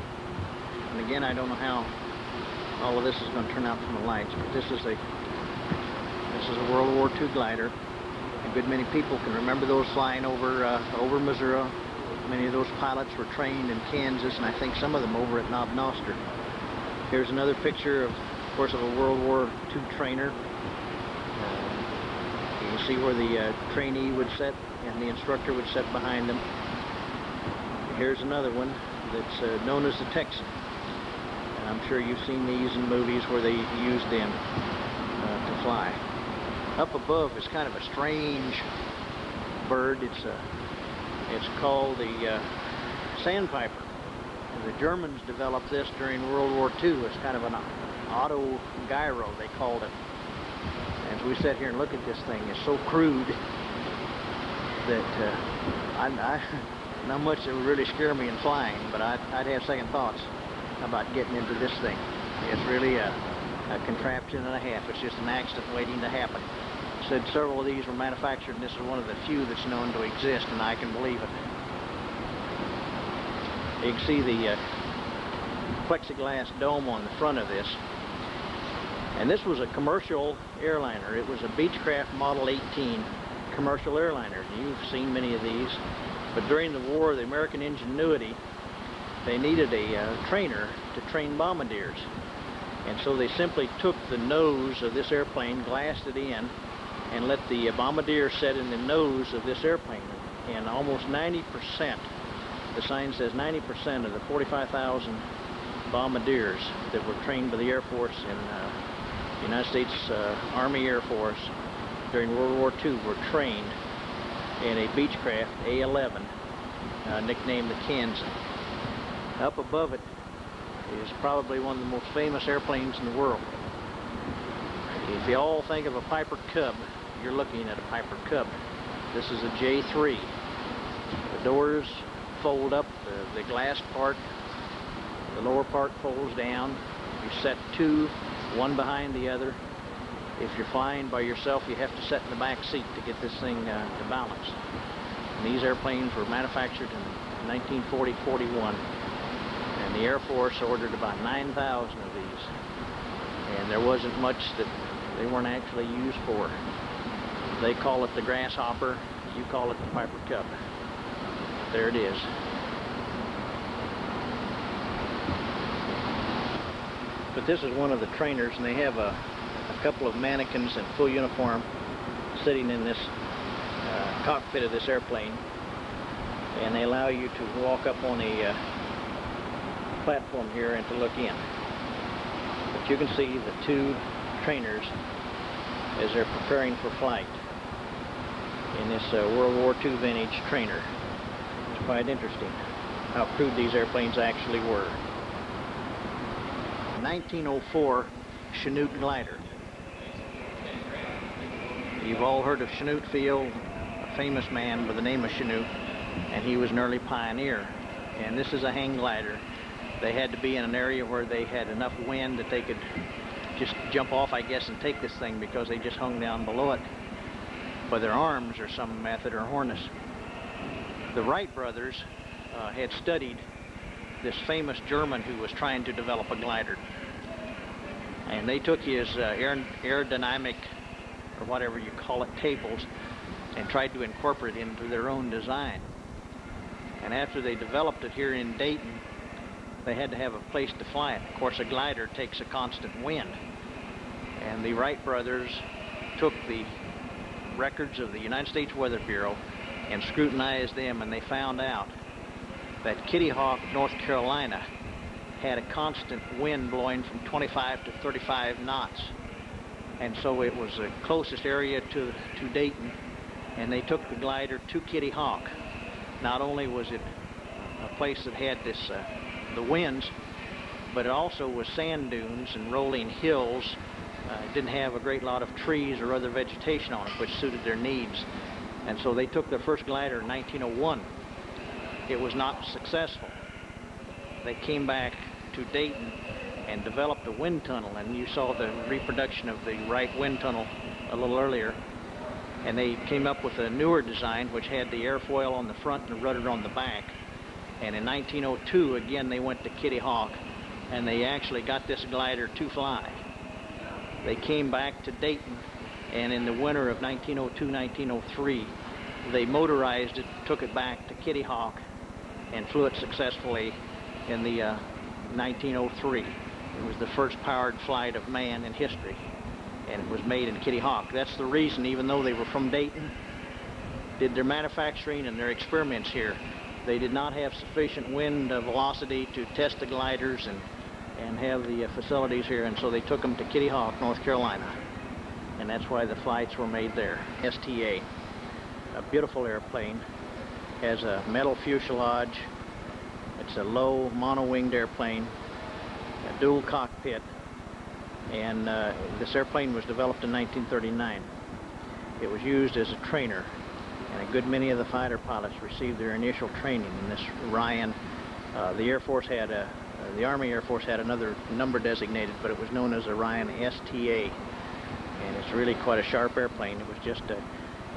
And again, I don't know how all of this is going to turn out from the lights, but this is a World War II glider. A good many people can remember those flying over Missouri. Many of those pilots were trained in Kansas, and I think some of them over at Knob Noster. Here's another picture, of course, of a World War II trainer. You can see where the trainee would sit and the instructor would sit behind them. Here's another one that's known as the Texan. And I'm sure you've seen these in movies where they used them to fly. Up above is kind of a strange bird. It's called the sandpiper. The Germans developed this during World War II. It's kind of an auto gyro, they called it. As we sit here and look at this thing, it's so crude that not much that would really scare me in flying, but I'd have second thoughts about getting into this thing. It's really a contraption and a half. It's just an accident waiting to happen. Said several of these were manufactured, and this is one of the few that's known to exist, and I can believe it. You can see the plexiglass dome on the front of this. And this was a commercial airliner. It was a Beechcraft Model 18 commercial airliner. You've seen many of these. But during the war, the American ingenuity, they needed a trainer to train bombardiers. And so they simply took the nose of this airplane, glassed it in, and let the bombardier sit in the nose of this airplane. And almost 90%, the sign says 90% of the 45,000 bombardiers that were trained by the Air Force in the United States Army Air Force during World War II were trained in a Beechcraft A-11, nicknamed the Kansan. Up above it is probably one of the most famous airplanes in the world. If you all think of a Piper Cub, you're looking at a Piper Cub. This is a J3. The doors fold up, the glass part, the lower part folds down. You set two, one behind the other. If you're flying by yourself, you have to sit in the back seat to get this thing to balance. And these airplanes were manufactured in 1940-41, and the Air Force ordered about 9,000 of these. And there wasn't much that they weren't actually used for. They call it the Grasshopper, you call it the Piper Cub. There it is. But this is one of the trainers, and they have a couple of mannequins in full uniform sitting in this cockpit of this airplane, and they allow you to walk up on a platform here and to look in. But you can see the two trainers as they're preparing for flight in this World War II vintage trainer. It's quite interesting how crude these airplanes actually were. 1904 Chinook glider. You've all heard of Chinook Field, a famous man by the name of Chinook, and he was an early pioneer. And this is a hang glider. They had to be in an area where they had enough wind that they could just jump off, I guess, and take this thing, because they just hung down below it by their arms or some method or harness. The Wright brothers had studied this famous German who was trying to develop a glider. And they took his aerodynamic, or whatever you call it, tables, and tried to incorporate it into their own design. And after they developed it here in Dayton, they had to have a place to fly it. Of course, a glider takes a constant wind. And the Wright brothers took the records of the United States Weather Bureau and scrutinized them, and they found out that Kitty Hawk, North Carolina, had a constant wind blowing from 25 to 35 knots. And so it was the closest area to Dayton, and they took the glider to Kitty Hawk. Not only was it a place that had this the winds, but it also was sand dunes and rolling hills. It didn't have a great lot of trees or other vegetation on it, which suited their needs. And so they took their first glider in 1901. It was not successful. they came back to Dayton and developed a wind tunnel, and you saw the reproduction of the Wright wind tunnel a little earlier. And they came up with a newer design which had the airfoil on the front and the rudder on the back. And in 1902, again, they went to Kitty Hawk, and they actually got this glider to fly. They came back to Dayton, and in the winter of 1902-1903, they motorized it, took it back to Kitty Hawk, and flew it successfully in the 1903. It was the first powered flight of man in history, and it was made in Kitty Hawk. That's the reason, even though they were from Dayton, did their manufacturing and their experiments here, they did not have sufficient wind velocity to test the gliders and have the facilities here, and so they took them to Kitty Hawk, North Carolina, and that's why the flights were made there. STA, a beautiful airplane, has a metal fuselage. It's a low mono-winged airplane, a dual cockpit, and this airplane was developed in 1939. It was used as a trainer, and a good many of the fighter pilots received their initial training in this Ryan. The Air Force had the Army Air Force had another number designated, but it was known as a Ryan STA, and it's really quite a sharp airplane. It was just a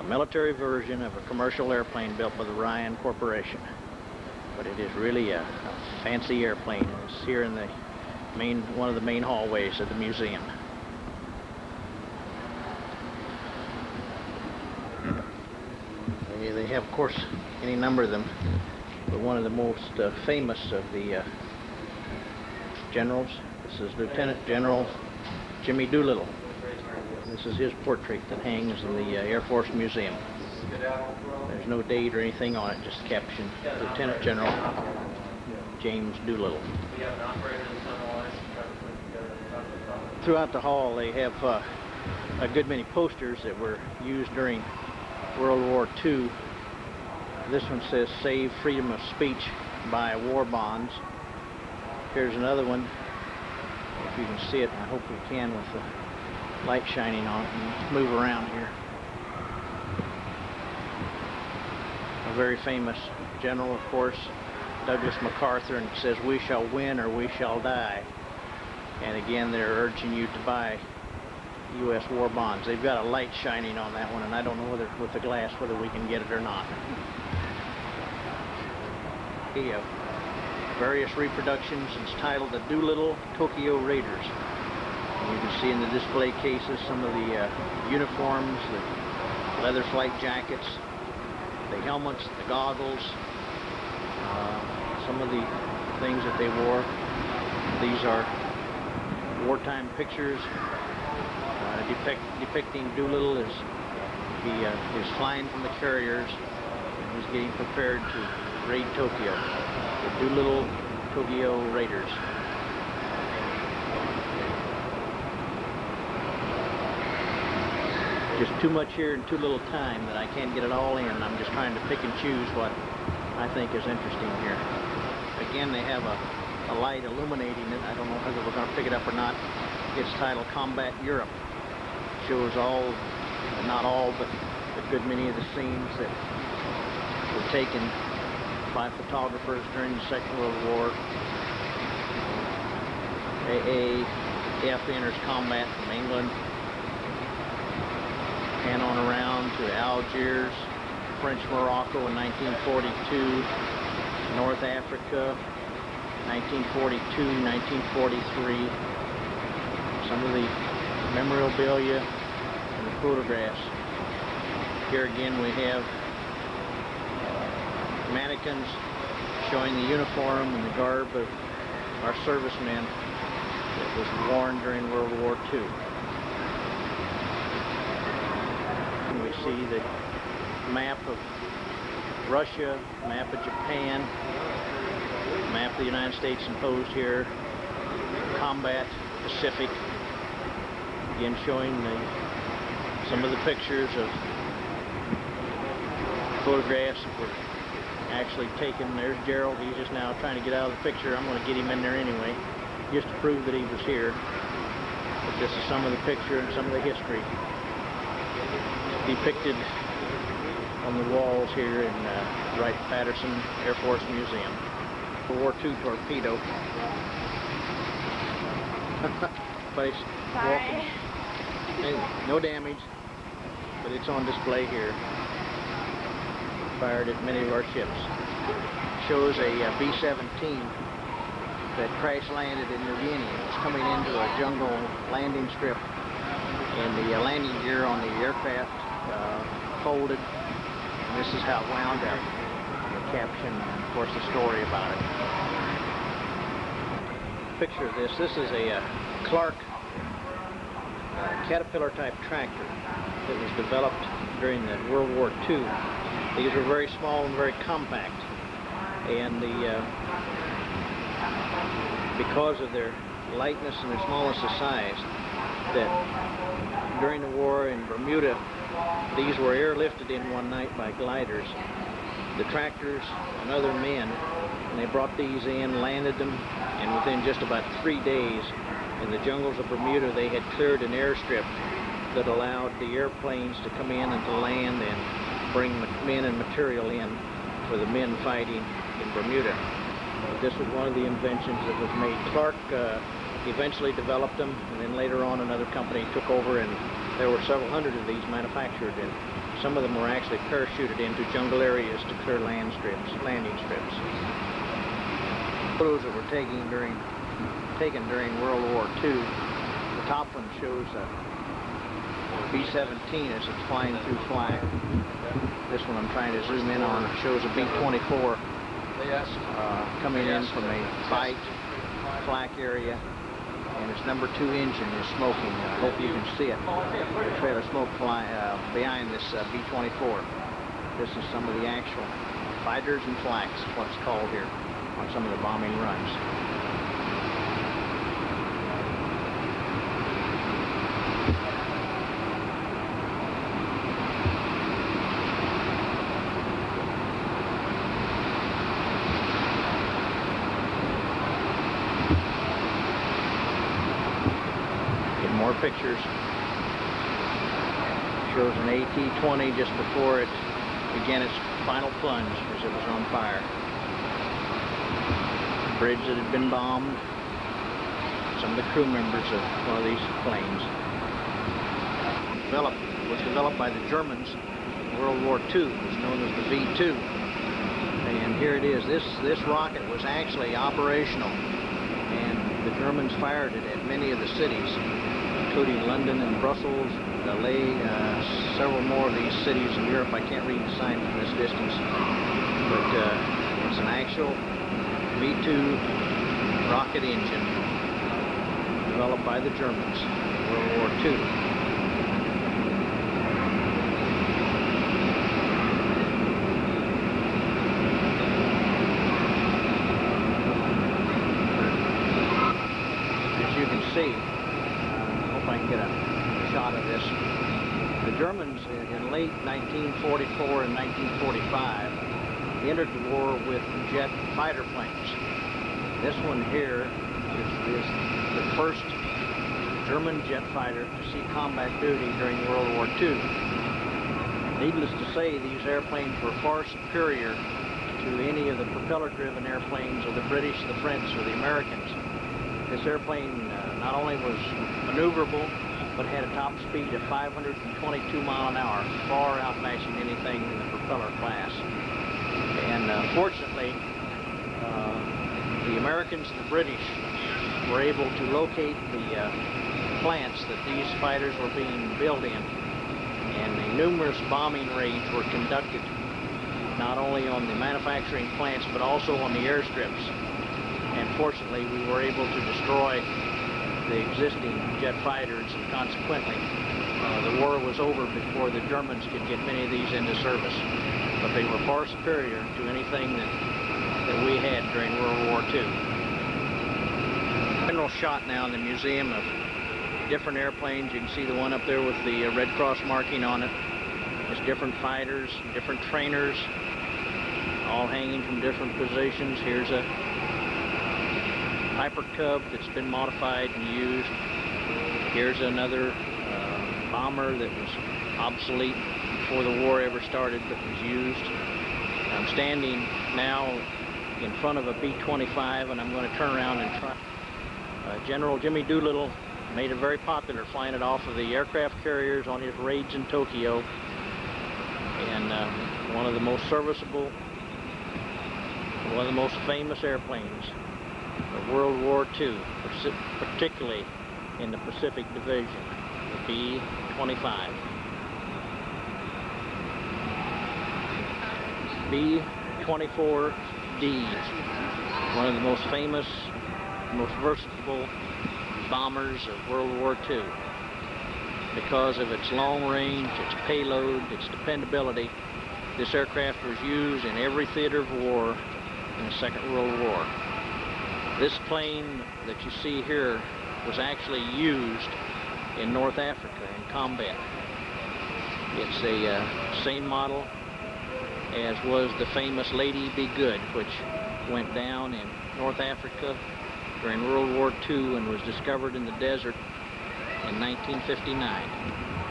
military version of a commercial airplane built by the Ryan Corporation, but it is really a fancy airplane. It's here in the one of the main hallways of the museum. They have, of course, any number of them, but one of the most famous of the generals, this is Lieutenant General Jimmy Doolittle. This is his portrait that hangs in the Air Force Museum. There's no date or anything on it, just captioned Lieutenant General James Doolittle. Throughout the hall, they have a good many posters that were used during World War II. This one says, "Save freedom of speech by war bonds." Here's another one, if you can see it, and I hope you can with the light shining on it. And let's move around here. A very famous general, of course, Douglas MacArthur, and it says, "We shall win or we shall die." And again, they're urging you to buy U.S. war bonds. They've got a light shining on that one, and I don't know whether with the glass whether we can get it or not. We have various reproductions. It's titled the Doolittle Tokyo Raiders. And you can see in the display cases some of the uniforms, the leather flight jackets, the helmets, the goggles, some of the things that they wore. These are wartime pictures depicting Doolittle as he is flying from the carriers and he's getting prepared to raid Tokyo. The Doolittle Tokyo Raiders. Just too much here and too little time that I can't get it all in. I'm just trying to pick and choose what I think is interesting here. Again, they have a light illuminating it. I don't know whether we're going to pick it up or not. It's titled Combat Europe. Shows all, not all, but a good many of the scenes that were taken by photographers during the Second World War. AAF enters combat from England, and on around to Algiers, French Morocco in 1942, North Africa, 1942, 1943, some of the memorabilia and the photographs. Here again we have mannequins showing the uniform and the garb of our servicemen that was worn during World War II. And we see the map of Russia, map of Japan, map of the United States imposed here, combat Pacific, again showing some of the pictures of photographs that were actually taken. There's Gerald. He's just now trying to get out of the picture. I'm going to get him in there anyway, just to prove that he was here. But this is some of the picture and some of the history depicted on the walls here in Wright-Patterson Air Force Museum. World War II torpedo. Place walking. Hey, no damage, but it's on display here. Fired at many of our ships. Shows a B-17 that crash landed in New Guinea. It was coming into a jungle landing strip, and the landing gear on the aircraft folded. And this is how it wound up. The caption, and of course, the story about it. Picture of this. This is a Clark Caterpillar type tractor that was developed during the World War II. These were very small and very compact, and because of their lightness and their smallness of size, that during the war in Bermuda, these were airlifted in one night by gliders. The tractors and other men, and they brought these in, landed them, and within just about 3 days, in the jungles of Bermuda, they had cleared an airstrip that allowed the airplanes to come in and to land and bring men and material in for the men fighting in Bermuda. This was one of the inventions that was made. Clark eventually developed them, and then later on another company took over, and there were several hundred of these manufactured, and some of them were actually parachuted into jungle areas to clear landing strips. Photos that were taken during World War II. The top one shows a B-17 as it's flying through flak. This one I'm trying to zoom in on shows a B-24 coming in from a fight flak area, and its number 2 engine is smoking. I hope you can see it. The trail of smoke behind this B-24. This is some of the actual fighters and flaks, what it's called here, on some of the bombing runs. More pictures. Shows an AT-20 just before it began its final plunge as it was on fire. A bridge that had been bombed. Some of the crew members of one of these planes. Was developed by the Germans in World War II. It was known as the V-2. And here it is. This rocket was actually operational, and the Germans fired it at many of the cities, including London and Brussels, LA, several more of these cities in Europe. I can't read the sign from this distance, but it's an actual V-2 rocket engine developed by the Germans in World War II. As you can see, I can get a shot of this. The Germans in late 1944 and 1945 entered the war with jet fighter planes. This one here is the first German jet fighter to see combat duty during World War II. Needless to say, these airplanes were far superior to any of the propeller-driven airplanes of the British, the French, or the Americans. This airplane not only was maneuverable, but had a top speed of 522 miles an hour, far outmatching anything in the propeller class. And fortunately, the Americans and the British were able to locate the plants that these fighters were being built in, and the numerous bombing raids were conducted not only on the manufacturing plants but also on the airstrips. And fortunately, we were able to destroy the existing jet fighters, and consequently, the war was over before the Germans could get many of these into service. But they were far superior to anything that we had during World War II. General shot now in the museum of different airplanes. You can see the one up there with the Red Cross marking on it. There's different fighters, different trainers, all hanging from different positions. Here's a Piper Cub that's been modified and used. Here's another bomber that was obsolete before the war ever started but was used. I'm standing now in front of a B-25, and I'm going to turn around and try. General Jimmy Doolittle made it very popular flying it off of the aircraft carriers on his raids in Tokyo, and one of the most serviceable, one of the most famous airplanes of World War II, particularly in the Pacific Division, the B-25. B-24D, one of the most famous, most versatile bombers of World War II. Because of its long range, its payload, its dependability, this aircraft was used in every theater of war in the Second World War. This plane that you see here was actually used in North Africa in combat. It's a same model as was the famous Lady Be Good, which went down in North Africa during World War II and was discovered in the desert in 1959.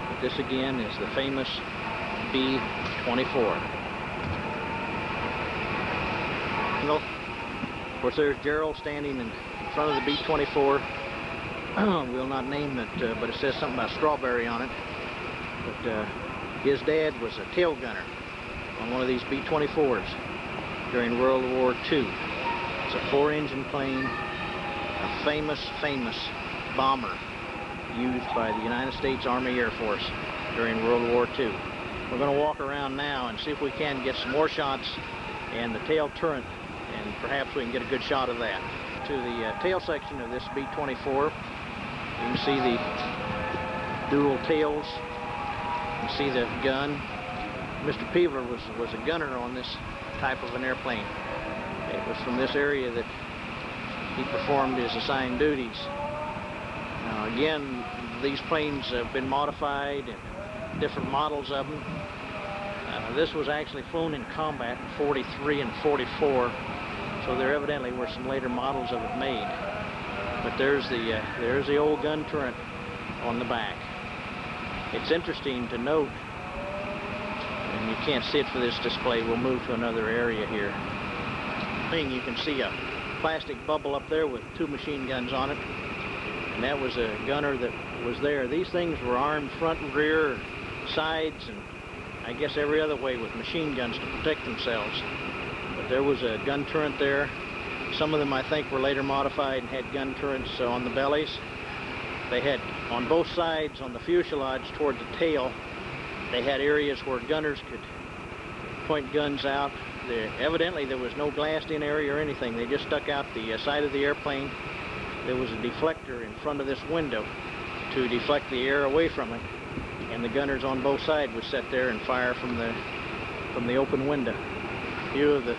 But this again is the famous B-24. Of course, there's Gerald standing in front of the B-24. We'll not name it, but it says something about strawberry on it. But his dad was a tail gunner on one of these B-24s during World War II. It's a 4-engine plane, a famous bomber used by the United States Army Air Force during World War II. We're going to walk around now and see if we can get some more shots and the tail turret, and perhaps we can get a good shot of that. To the tail section of this B-24, you can see the dual tails. You can see the gun. Mr. Peeler was a gunner on this type of an airplane. It was from this area that he performed his assigned duties. Now again, these planes have been modified and different models of them. This was actually flown in combat in 43 and 44, so there evidently were some later models of it made. But there's the old gun turret on the back. It's interesting to note, and you can't see it for this display, we'll move to another area here. You can see a plastic bubble up there with 2 machine guns on it, and that was a gunner that was there. These things were armed front and rear, sides, and I guess every other way with machine guns to protect themselves. But there was a gun turret there. Some of them I think were later modified and had gun turrets on the bellies. They had on both sides on the fuselage toward the tail, they had areas where gunners could point guns out. Evidently there was no glassed-in area or anything. They just stuck out the side of the airplane. There was a deflector in front of this window to deflect the air away from it, and the gunners on both sides would sit there and fire from the open window. View of the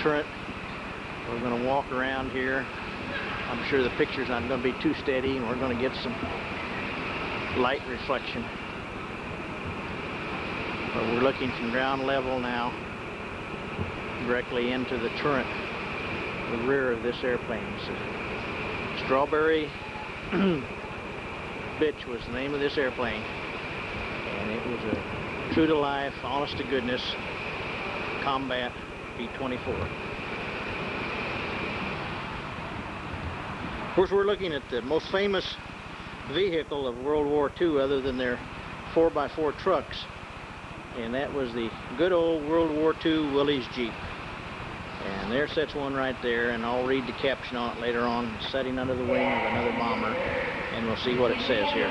turret. We're going to walk around here. I'm sure the picture's not going to be too steady, and we're going to get some light reflection. But we're looking from ground level now directly into the turret, the rear of this airplane. So, Strawberry Bitch was the name of this airplane, and it was a true to life, honest to goodness combat B-24. Of course, we're looking at the most famous vehicle of World War II other than their 4x4 trucks, and that was the good old World War II Willys Jeep. And there sits one right there, and I'll read the caption on it later on, setting under the wing of another bomber, and we'll see what it says here.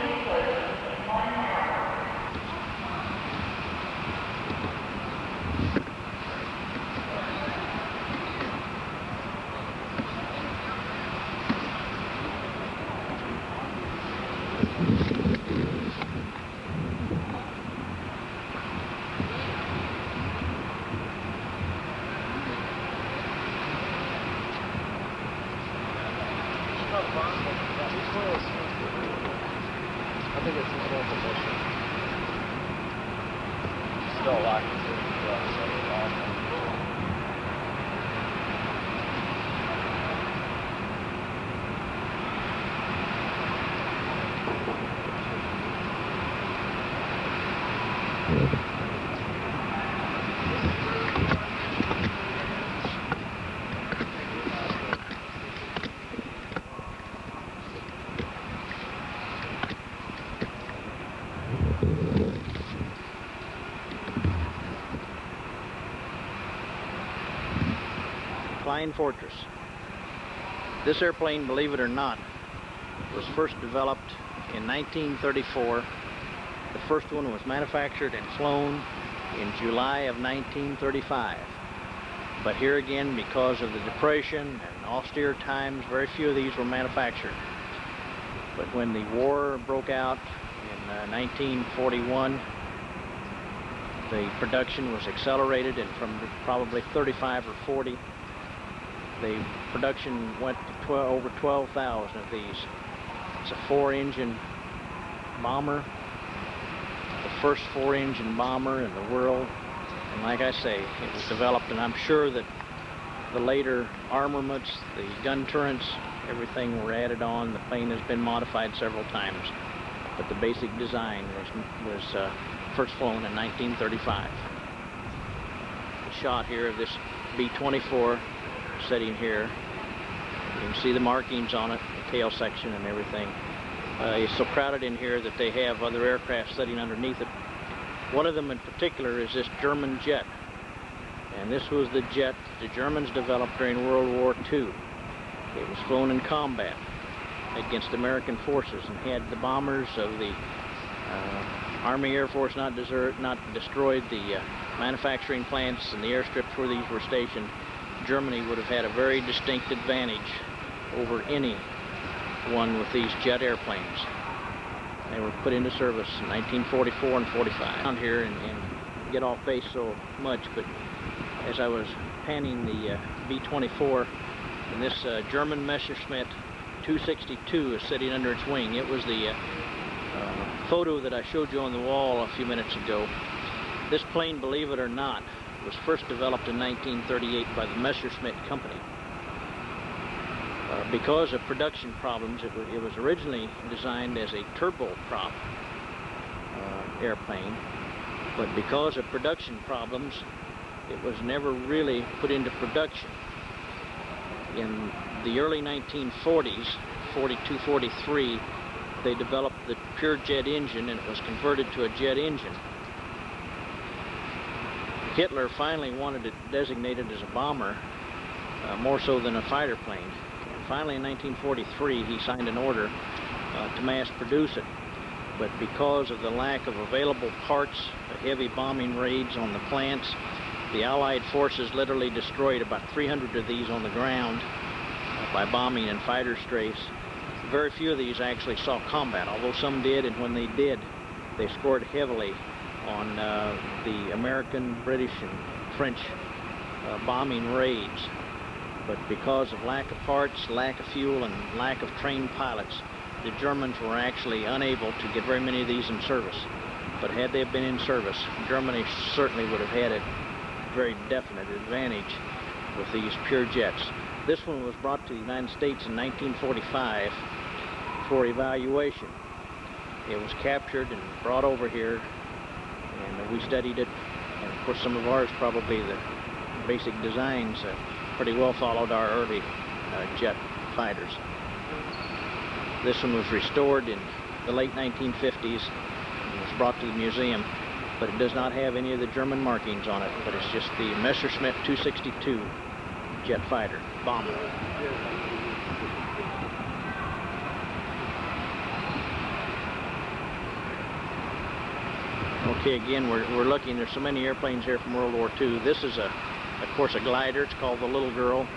I think it's in full position. Still locked into it. Flying Fortress. This airplane, believe it or not, was first developed in 1934. The first one was manufactured and flown in July of 1935. But here again, because of the Depression and austere times, very few of these were manufactured. But when the war broke out in 1941, the production was accelerated, and from probably 35 or 40, the production went to over 12,000 of these. It's a 4-engine bomber, the first 4-engine bomber in the world. And like I say, it was developed, and I'm sure that the later armaments, the gun turrets, everything were added on. The plane has been modified several times, but the basic design was first flown in 1935. The shot here of this B-24 sitting here. You can see the markings on it, the tail section and everything. It's so crowded in here that they have other aircraft sitting underneath it. One of them in particular is this German jet. And this was the jet the Germans developed during World War II. It was flown in combat against American forces and had the bombers of the Army Air Force not destroyed the manufacturing plants and the airstrips where these were stationed. Germany would have had a very distinct advantage over any one with these jet airplanes. They were put into service in 1944 and 45. Down here and get off base so much, but as I was panning the B-24, and this German Messerschmitt 262 is sitting under its wing. It was the photo that I showed you on the wall a few minutes ago. This plane, believe it or not, was first developed in 1938 by the Messerschmitt company. Because of production problems, it was originally designed as a turboprop airplane, but because of production problems, it was never really put into production. In the early 1940s, 42, 43, they developed the pure jet engine, and it was converted to a jet engine. Hitler finally wanted it designated as a bomber, more so than a fighter plane. And finally, in 1943, he signed an order to mass produce it. But because of the lack of available parts, the heavy bombing raids on the plants, the Allied forces literally destroyed about 300 of these on the ground by bombing and fighter strafes. Very few of these actually saw combat, although some did, and when they did, they scored heavily on the American, British, and French bombing raids. But because of lack of parts, lack of fuel, and lack of trained pilots, the Germans were actually unable to get very many of these in service. But had they been in service, Germany certainly would have had a very definite advantage with these pure jets. This one was brought to the United States in 1945 for evaluation. It was captured and brought over here, and we studied it. And of course, some of ours, probably the basic designs, pretty well followed our early jet fighters. This one was restored in the late 1950s and was brought to the museum, but it does not have any of the German markings on it, but it's just the Messerschmitt 262 jet fighter bomber. Okay, again, we're looking, there's so many airplanes here from World War II. This is, of course, a glider. It's called the Little Girl,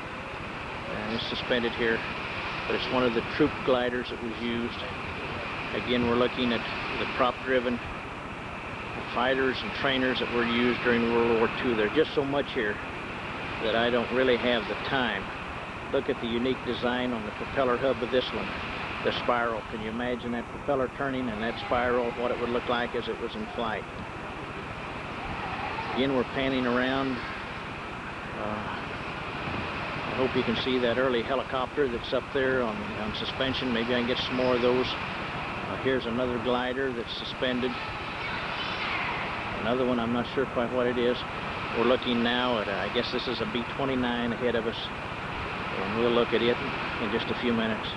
and it's suspended here, but it's one of the troop gliders that was used. Again, we're looking at the prop-driven fighters and trainers that were used during World War II. There's just so much here that I don't really have the time. Look at the unique design on the propeller hub of this one, the spiral. Can you imagine that propeller turning and that spiral, what it would look like as it was in flight? Again, we're panning around. I hope you can see that early helicopter that's up there on suspension. Maybe I can get some more of those. Here's another glider that's suspended. Another one, I'm not sure quite what it is. We're looking now at, I guess this is a B-29 ahead of us, and we'll look at it in just a few minutes.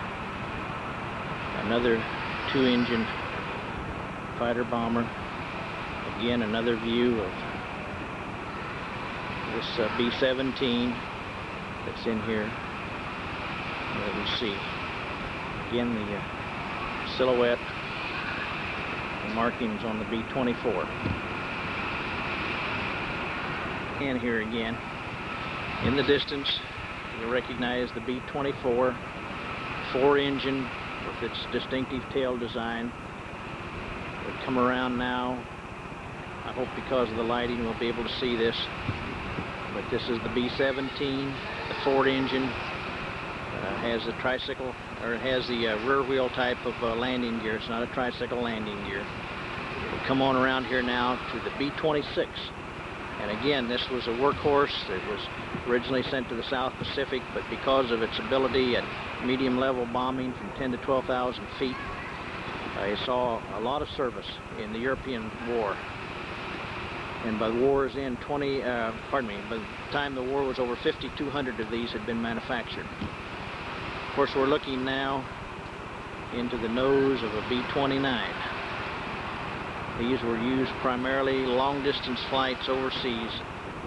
Another 2-engine fighter bomber. Again, another view of this B-17. that's in here that we see. Again, the silhouette, the markings on the B-24. And here again, in the distance, you'll recognize the B-24 4-engine with its distinctive tail design. We'll come around now. I hope because of the lighting we'll be able to see this. But this is the B-17, the Ford engine. Has a tricycle, or it has the rear wheel type of landing gear. It's not a tricycle landing gear. We'll come on around here now to the B-26. And again, this was a workhorse that was originally sent to the South Pacific, but because of its ability at medium level bombing from 10 to 12,000 feet, it saw a lot of service in the European war. And by the war's end, by the time the war was over, 5,200 of these had been manufactured. Of course, we're looking now into the nose of a B-29. These were used primarily long-distance flights overseas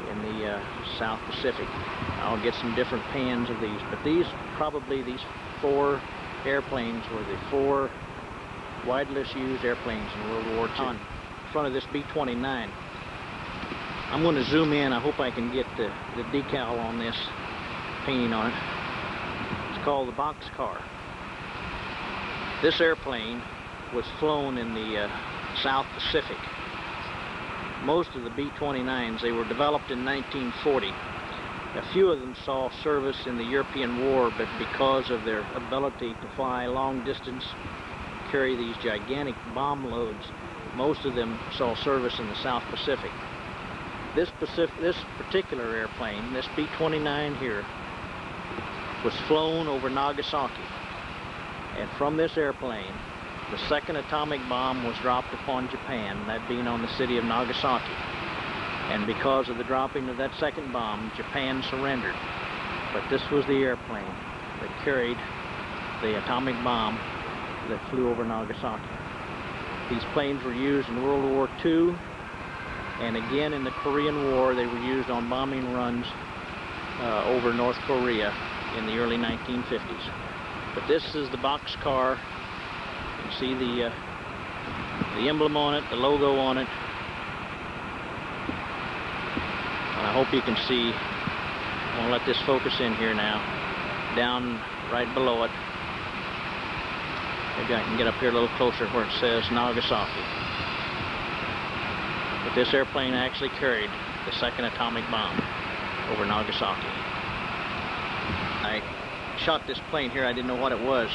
in the South Pacific. I'll get some different pans of these, but these 4 airplanes were the 4 widest used airplanes in World War II. In front of this B-29, I'm going to zoom in. I hope I can get the decal on this, painting on it. It's called the boxcar. This airplane was flown in the South Pacific. Most of the B-29s, they were developed in 1940. A few of them saw service in the European war, but because of their ability to fly long distance, carry these gigantic bomb loads, most of them saw service in the South Pacific. This particular airplane, this B-29 here, was flown over Nagasaki. And from this airplane, the second atomic bomb was dropped upon Japan, that being on the city of Nagasaki. And because of the dropping of that second bomb, Japan surrendered. But this was the airplane that carried the atomic bomb that flew over Nagasaki. These planes were used in World War II, and again in the Korean War. They were used on bombing runs over North Korea in the early 1950s. But this is the boxcar. You can see the emblem on it, the logo on it. And I hope you can see, I'm going to let this focus in here now, down right below it. Maybe I can get up here a little closer where it says Nagasaki. But this airplane actually carried the second atomic bomb over Nagasaki. I shot this plane here, I didn't know what it was.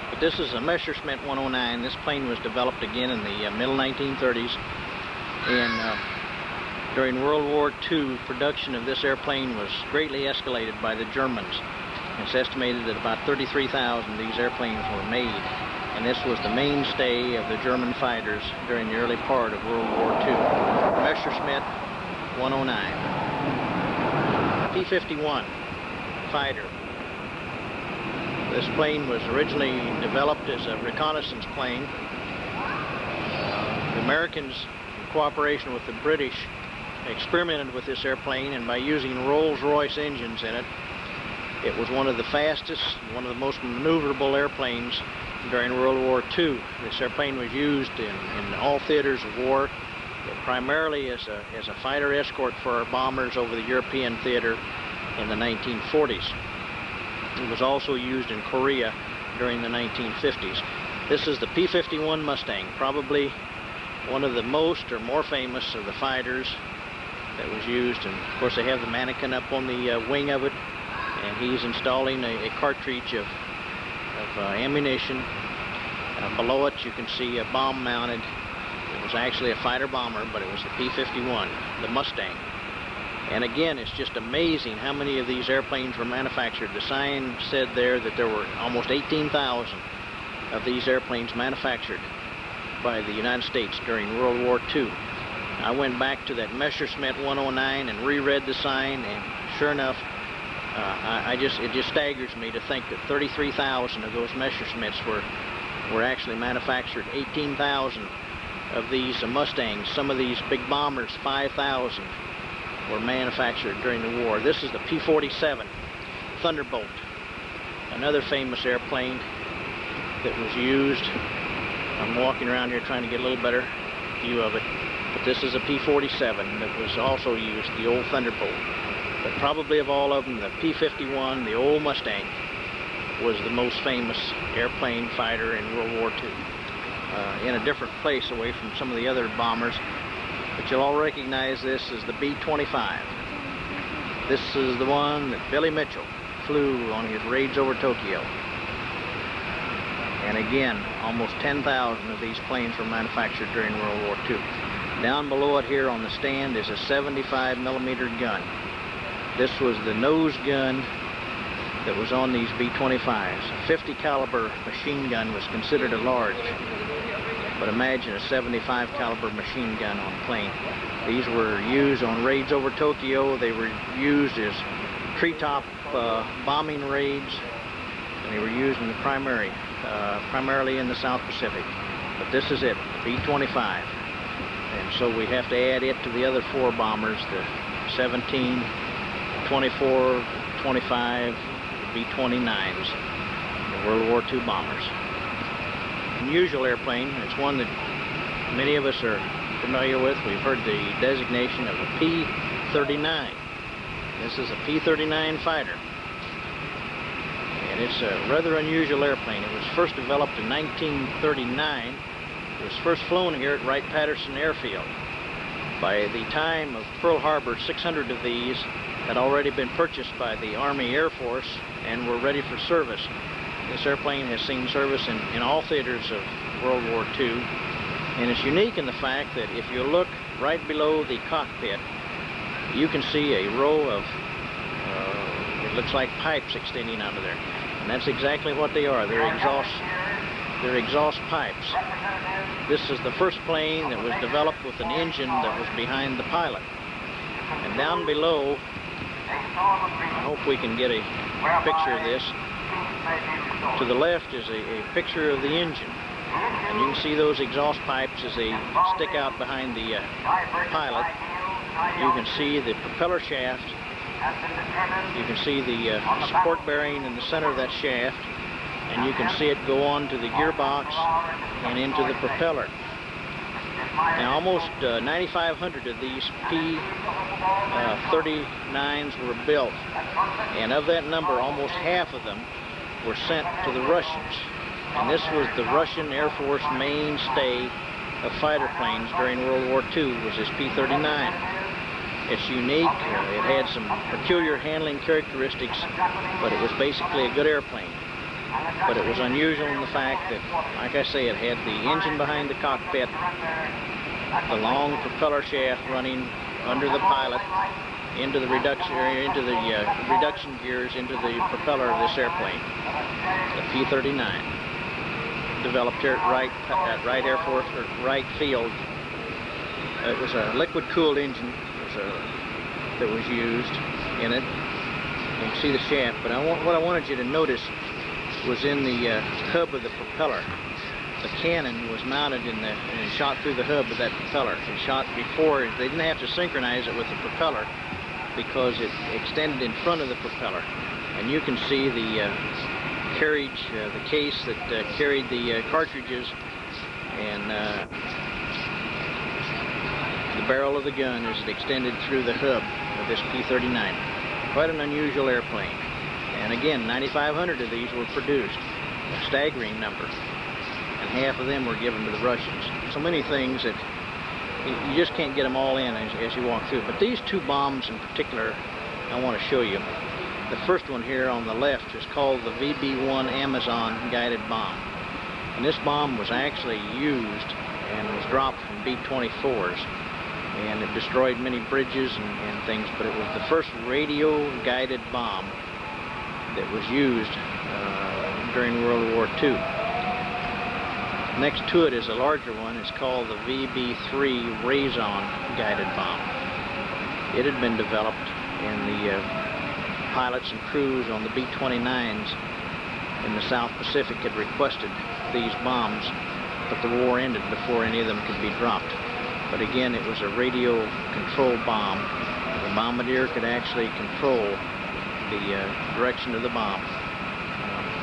But this is a Messerschmitt 109. This plane was developed again in the middle 1930s. And during World War II, production of this airplane was greatly escalated by the Germans. It's estimated that about 33,000 of these airplanes were made. And this was the mainstay of the German fighters during the early part of World War II. Messerschmitt 109. P-51 fighter. This plane was originally developed as a reconnaissance plane. The Americans, in cooperation with the British, experimented with this airplane, and by using Rolls-Royce engines in it, it was one of the fastest, one of the most maneuverable airplanes during World War II. This airplane was used in all theaters of war, primarily as a fighter escort for our bombers over the European theater in the 1940s. It was also used in Korea during the 1950s. This is the P-51 Mustang, probably one of the most or more famous of the fighters that was used. And of course they have the mannequin up on the wing of it, and he's installing a cartridge of ammunition. Below it you can see a bomb mounted. It was actually a fighter bomber, but it was the P-51, the Mustang. And again, it's just amazing how many of these airplanes were manufactured. The sign said there that there were almost 18,000 of these airplanes manufactured by the United States during World War II. I went back to that Messerschmitt 109 and reread the sign, and sure enough, it just staggers me to think that 33,000 of those Messerschmitts were actually manufactured. 18,000 of these Mustangs, some of these big bombers, 5,000, were manufactured during the war. This is the P-47 Thunderbolt, another famous airplane that was used. I'm walking around here trying to get a little better view of it. But this is a P-47 that was also used, the old Thunderbolt. But probably of all of them, the P-51, the old Mustang, was the most famous airplane fighter in World War II. In a different place away from some of the other bombers. But you'll all recognize this as the B-25. This is the one that Billy Mitchell flew on his raids over Tokyo. And again, almost 10,000 of these planes were manufactured during World War II. Down below it here on the stand is a 75mm gun. This was the nose gun that was on these B-25s. A 50 caliber machine gun was considered a large. But imagine a 75 caliber machine gun on a plane. These were used on raids over Tokyo. They were used as treetop bombing raids. And they were used in the primarily in the South Pacific. But this is it, the B-25. And so we have to add it to the other four bombers, the 17, 24, 25, the B-29s, the World War II bombers. Unusual airplane. It's one that many of us are familiar with. We've heard the designation of a P-39. This is a P-39 fighter. And it's a rather unusual airplane. It was first developed in 1939. It was first flown here at Wright-Patterson Airfield. By the time of Pearl Harbor, 600 of these had already been purchased by the Army Air Force and were ready for service. This airplane has seen service in all theaters of World War II, and it's unique in the fact that if you look right below the cockpit, you can see a row of, it looks like pipes extending out of there, and that's exactly what they are. They're exhaust pipes. This is the first plane that was developed with an engine that was behind the pilot. And down below, I hope we can get a picture of this. To the left is a picture of the engine, and you can see those exhaust pipes as they stick out behind the pilot. You can see the propeller shaft. You can see the support bearing in the center of that shaft, and you can see it go on to the gearbox and into the propeller. Now almost 9,500 of these P-39s were built, and of that number, almost half of them were sent to the Russians. And this was the Russian Air Force mainstay of fighter planes during World War II, was this P-39. It's unique, it had some peculiar handling characteristics, but it was basically a good airplane. But it was unusual in the fact that, like I say, it had the engine behind the cockpit, the long propeller shaft running under the pilot, into the reduction gears into the propeller of this airplane, the P-39, developed here at Wright Air Force, or Wright Field. It was a liquid-cooled engine that was used in it. You can see the shaft, but what I wanted you to notice was in the hub of the propeller. The cannon was mounted and shot through the hub of that propeller. It shot before, they didn't have to synchronize it with the propeller because it extended in front of the propeller. And you can see the carriage, the case that carried the cartridges, and the barrel of the gun as it extended through the hub of this P-39. Quite an unusual airplane. And again, 9,500 of these were produced, a staggering number. And half of them were given to the Russians. So many things that you just can't get them all in as you walk through. But these two bombs in particular, I want to show you. The first one here on the left is called the VB-1 Amazon guided bomb. And this bomb was actually used and was dropped from B-24s. And it destroyed many bridges and things, but it was the first radio-guided bomb that was used during World War II. Next to it is a larger one. It's called the VB-3 Raison guided bomb. It had been developed, and the pilots and crews on the B-29s in the South Pacific had requested these bombs, but the war ended before any of them could be dropped. But again, it was a radio control bomb. The bombardier could actually control the direction of the bomb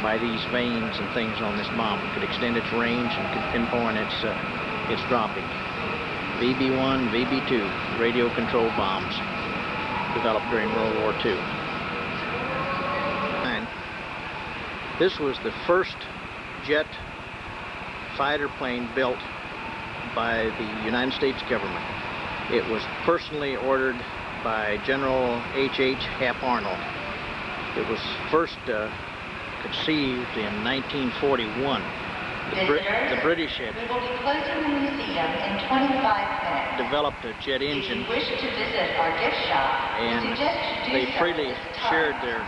by these vanes and things on this bomb. It could extend its range and could pinpoint its dropping. VB-1, VB-2, radio-controlled bombs developed during World War II. And this was the first jet fighter plane built by the United States government. It was personally ordered by General H.H. Hap Arnold. It was first conceived in 1941. The British had we will be closing the museum in 25 minutes. developed a jet engine, If you wish to visit our gift shop, we and suggest you do they so freely at this time. shared their The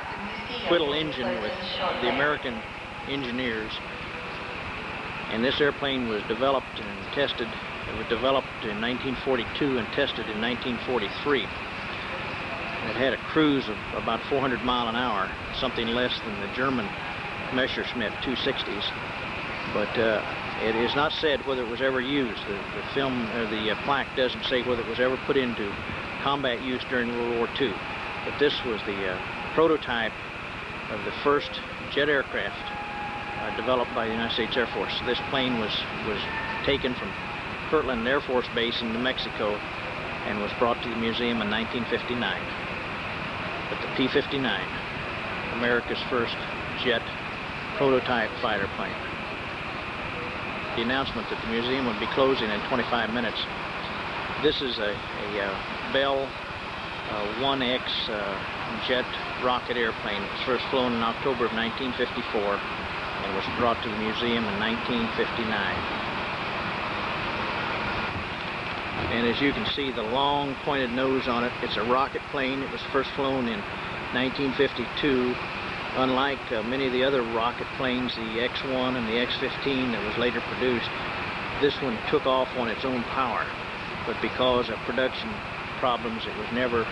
museum Whittle will be engine with closing shortly. the American engineers. And this airplane was developed and tested. It was developed in 1942 and tested in 1943. It had a cruise of about 400 miles an hour, something less than the German Messerschmitt 260s. But it is not said whether it was ever used. The film, or the plaque doesn't say whether it was ever put into combat use during World War II. But this was the prototype of the first jet aircraft developed by the United States Air Force. This plane was taken from Kirtland Air Force Base in New Mexico and was brought to the museum in 1959. But the P-59, America's first jet prototype fighter plane. The announcement that the museum would be closing in 25 minutes. This is a Bell 1X jet rocket airplane. It was first flown in October of 1954 and was brought to the museum in 1959. And as you can see, the long pointed nose on it, it's a rocket plane. It was first flown in 1952. Unlike many of the other rocket planes, the X-1 and the X-15 that was later produced, this one took off on its own power. But because of production problems, it was never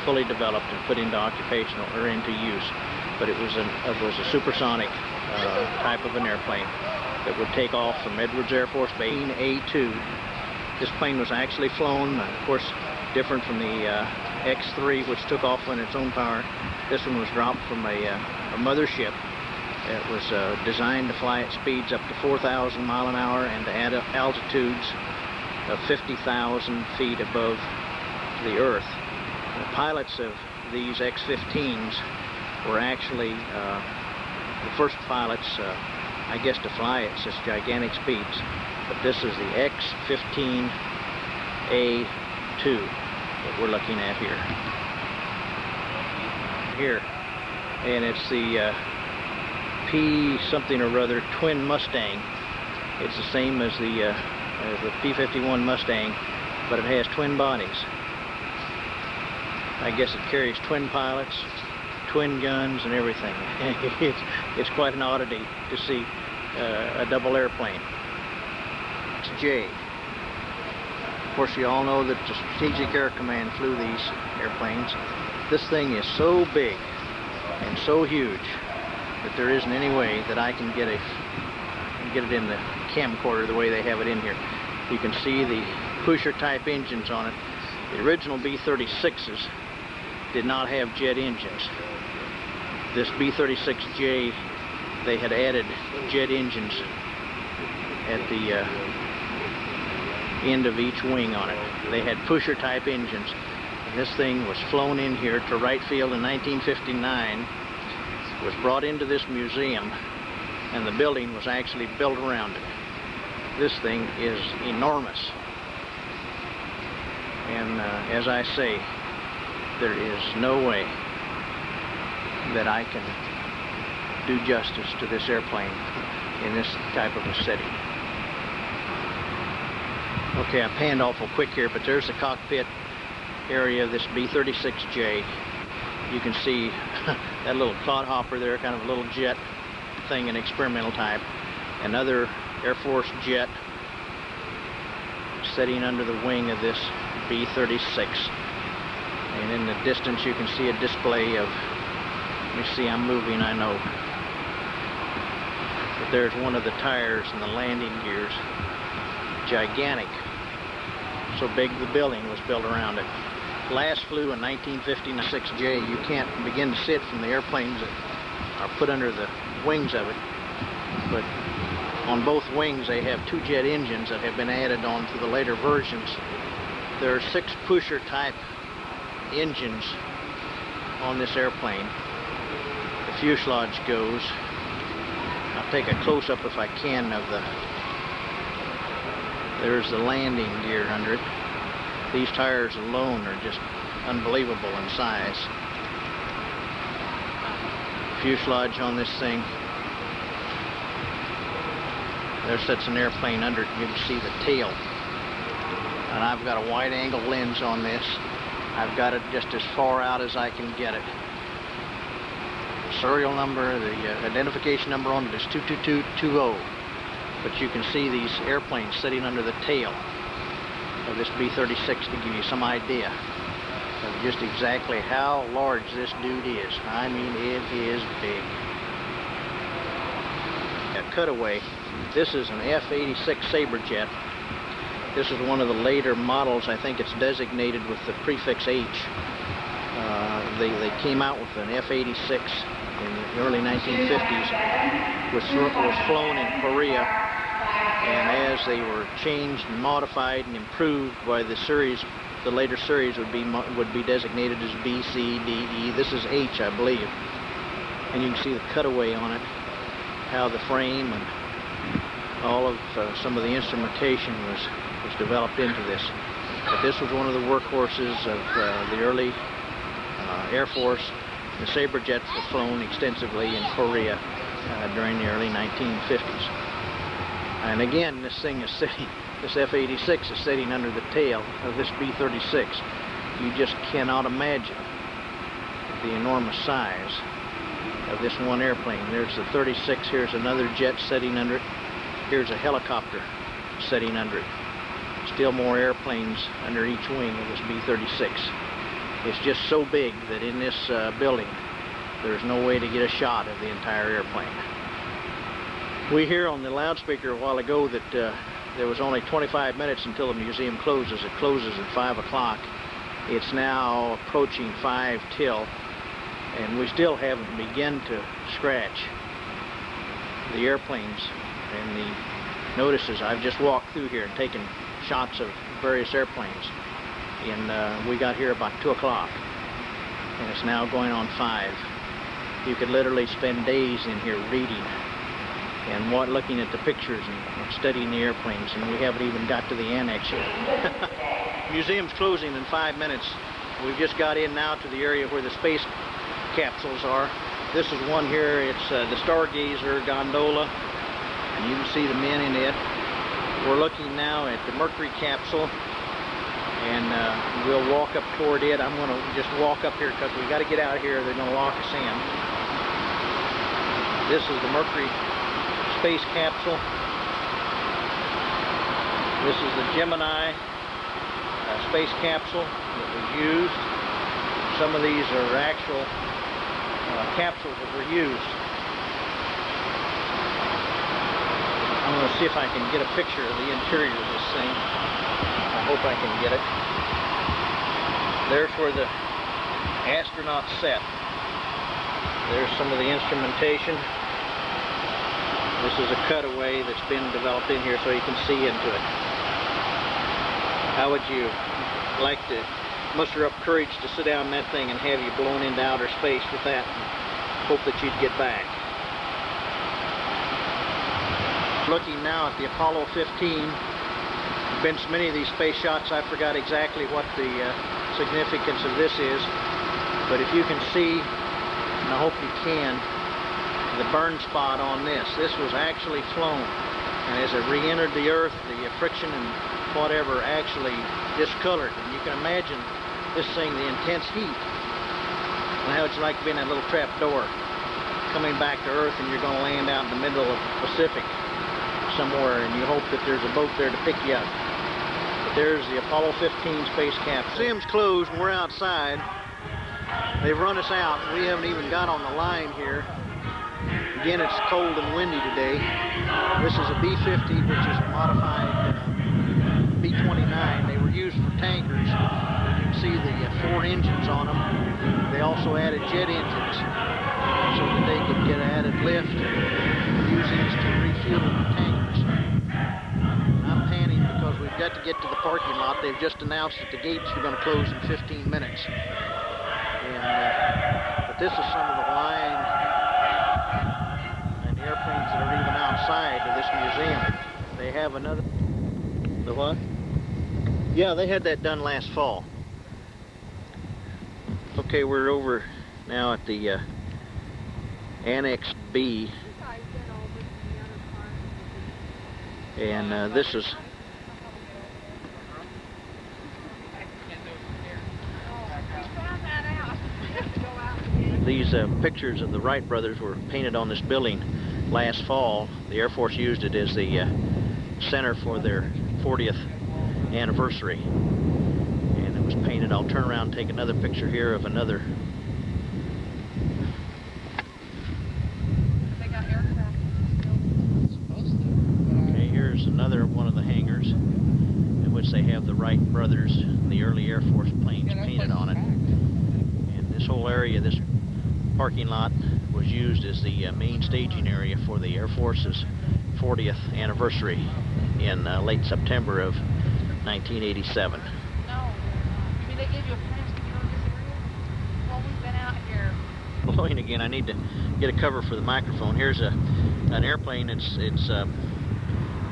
fully developed and put into occupational or into use. But it was a supersonic type of an airplane that would take off from Edwards Air Force Base A2. This plane was actually flown, of course, different from the X-3, which took off on its own power. This one was dropped from a mothership. It was designed to fly at speeds up to 4,000 miles an hour and at altitudes of 50,000 feet above the Earth. The pilots of these X-15s were actually the first pilots, I guess, to fly at such gigantic speeds. But this is the X-15A2 that we're looking at here, and it's the P something or other twin Mustang. It's the same as the P-51 Mustang, but it has twin bodies. I guess it carries twin pilots, twin guns, and everything. It's quite an oddity to see a double airplane. It's J. Of course, you all know that the Strategic Air Command flew these airplanes. This thing is so big and so huge that there isn't any way that I can get it in the camcorder the way they have it in here. You can see the pusher type engines on it. The original B-36s did not have jet engines. This B-36J, they had added jet engines at the end of each wing on it. They had pusher type engines. And this thing was flown in here to Wright Field in 1959, was brought into this museum, and the building was actually built around it. This thing is enormous. And as I say, there is no way that I can do justice to this airplane in this type of a setting. Okay, I panned awful quick here, but there's the cockpit area of this B-36J. You can see that little clodhopper there, kind of a little jet thing, an experimental type. Another Air Force jet sitting under the wing of this B-36. And in the distance you can see a display of, let me see, I'm moving, I know. But there's one of the tires and the landing gears. Gigantic. So big the building was built around it. last flew in 1956J. You can't begin to see it from the airplanes that are put under the wings of it. But on both wings they have two jet engines that have been added on to the later versions. There are 6 pusher type engines on this airplane. The fuselage goes. I'll take a close-up if I can of there's the landing gear under it. These tires alone are just unbelievable in size. Fuselage on this thing. There sits an airplane under it, and you can see the tail. And I've got a wide-angle lens on this. I've got it just as far out as I can get it. Serial number, the identification number on it is 22220. But you can see these airplanes sitting under the tail of this B-36 to give you some idea of just exactly how large this dude is. I mean, it is big. A cutaway. This is an F-86 Saberjet. This is one of the later models. I think it's designated with the prefix H. They came out with an F-86 in the early 1950s, which was flown in Korea, and as they were changed and modified and improved by the series, the later series would be designated as B, C, D, E. This is H, I believe, and you can see the cutaway on it, how the frame and all of some of the instrumentation was developed into this. But this was one of the workhorses of the early Air Force. The Saberjets were flown extensively in Korea during the early 1950s. And again, this thing is sitting, this F-86 is sitting under the tail of this B-36. You just cannot imagine the enormous size of this one airplane. There's the 36, here's another jet sitting under it. Here's a helicopter sitting under it. Still more airplanes under each wing of this B-36. It's just so big that in this building there's no way to get a shot of the entire airplane. We hear on the loudspeaker a while ago that there was only 25 minutes until the museum closes. It closes at 5 o'clock. It's now approaching 5 till, and we still haven't begun to scratch the airplanes and the notices. I've just walked through here and taken shots of various airplanes, and we got here about 2 o'clock, and it's now going on 5. You could literally spend days in here reading and looking at the pictures and studying the airplanes, and we haven't even got to the annex yet. Museum's closing in 5 minutes. We've just got in now to the area where the space capsules are. This is one here. It's the Stargazer gondola, and you can see the men in it. We're looking now at the Mercury capsule, and we'll walk up toward it. I'm going to just walk up here because we got to get out of here. They're going to lock us in. This is the Mercury space capsule. This is the Gemini space capsule that was used. Some of these are actual capsules that were used. I'm going to see if I can get a picture of the interior of this thing. I hope I can get it. There's where the astronauts sat. There's some of the instrumentation. This is a cutaway that's been developed in here so you can see into it. How would you like to muster up courage to sit down in that thing and have you blown into outer space with that and hope that you'd get back? Looking now at the Apollo 15. There's been so many of these space shots I forgot exactly what the significance of this is, but if you can see, and I hope you can, the burn spot on this. This was actually flown, and as it re-entered the Earth, the friction and whatever actually discolored. And you can imagine this thing, the intense heat, and how it's like being in a little trap door coming back to Earth, and you're going to land out in the middle of the Pacific somewhere, and you hope that there's a boat there to pick you up. But there's the Apollo 15 space capsule. Museum's closed, and we're outside. They've run us out. We haven't even got on the line here. Again, it's cold and windy today. This is a B-50, which is a modified B-29. They were used for tankers. You can see the more engines on them. They also added jet engines so that they could get added lift and use these to refuel the tankers. I'm panning because we've got to get to the parking lot. They've just announced that the gates are going to close in 15 minutes. But this is some of the line and airplanes that are even outside of this museum. They have another... The what? Yeah, they had that done last fall. Okay, we're over now at the Annex B. And this is... These pictures of the Wright brothers were painted on this building last fall. The Air Force used it as the center for their 40th anniversary. And it was painted. I'll turn around and take another picture here of another. Okay, here's another one of the hangars in which they have the Wright brothers, the early Air Force planes painted on it. And this whole area, this parking lot, was used as the main staging area for the Air Force's 40th anniversary in late September of 1987. No. You mean they gave you a pass to go to this area? Well, we've been out here. Blowing again. I need to get a cover for the microphone. Here's an airplane. It's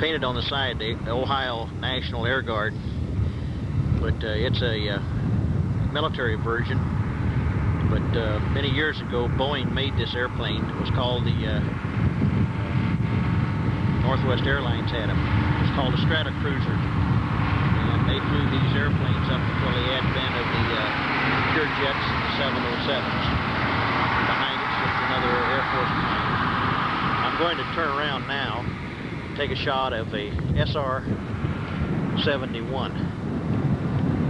painted on the side, the Ohio National Air Guard, but it's a military version. But many years ago, Boeing made this airplane. It was called the Northwest Airlines had them. It was called a Strata Cruiser. And they flew these airplanes up until the advent of the pure jets and the 707s. Behind it sits another Air Force plane. I'm going to turn around now and take a shot of a SR-71.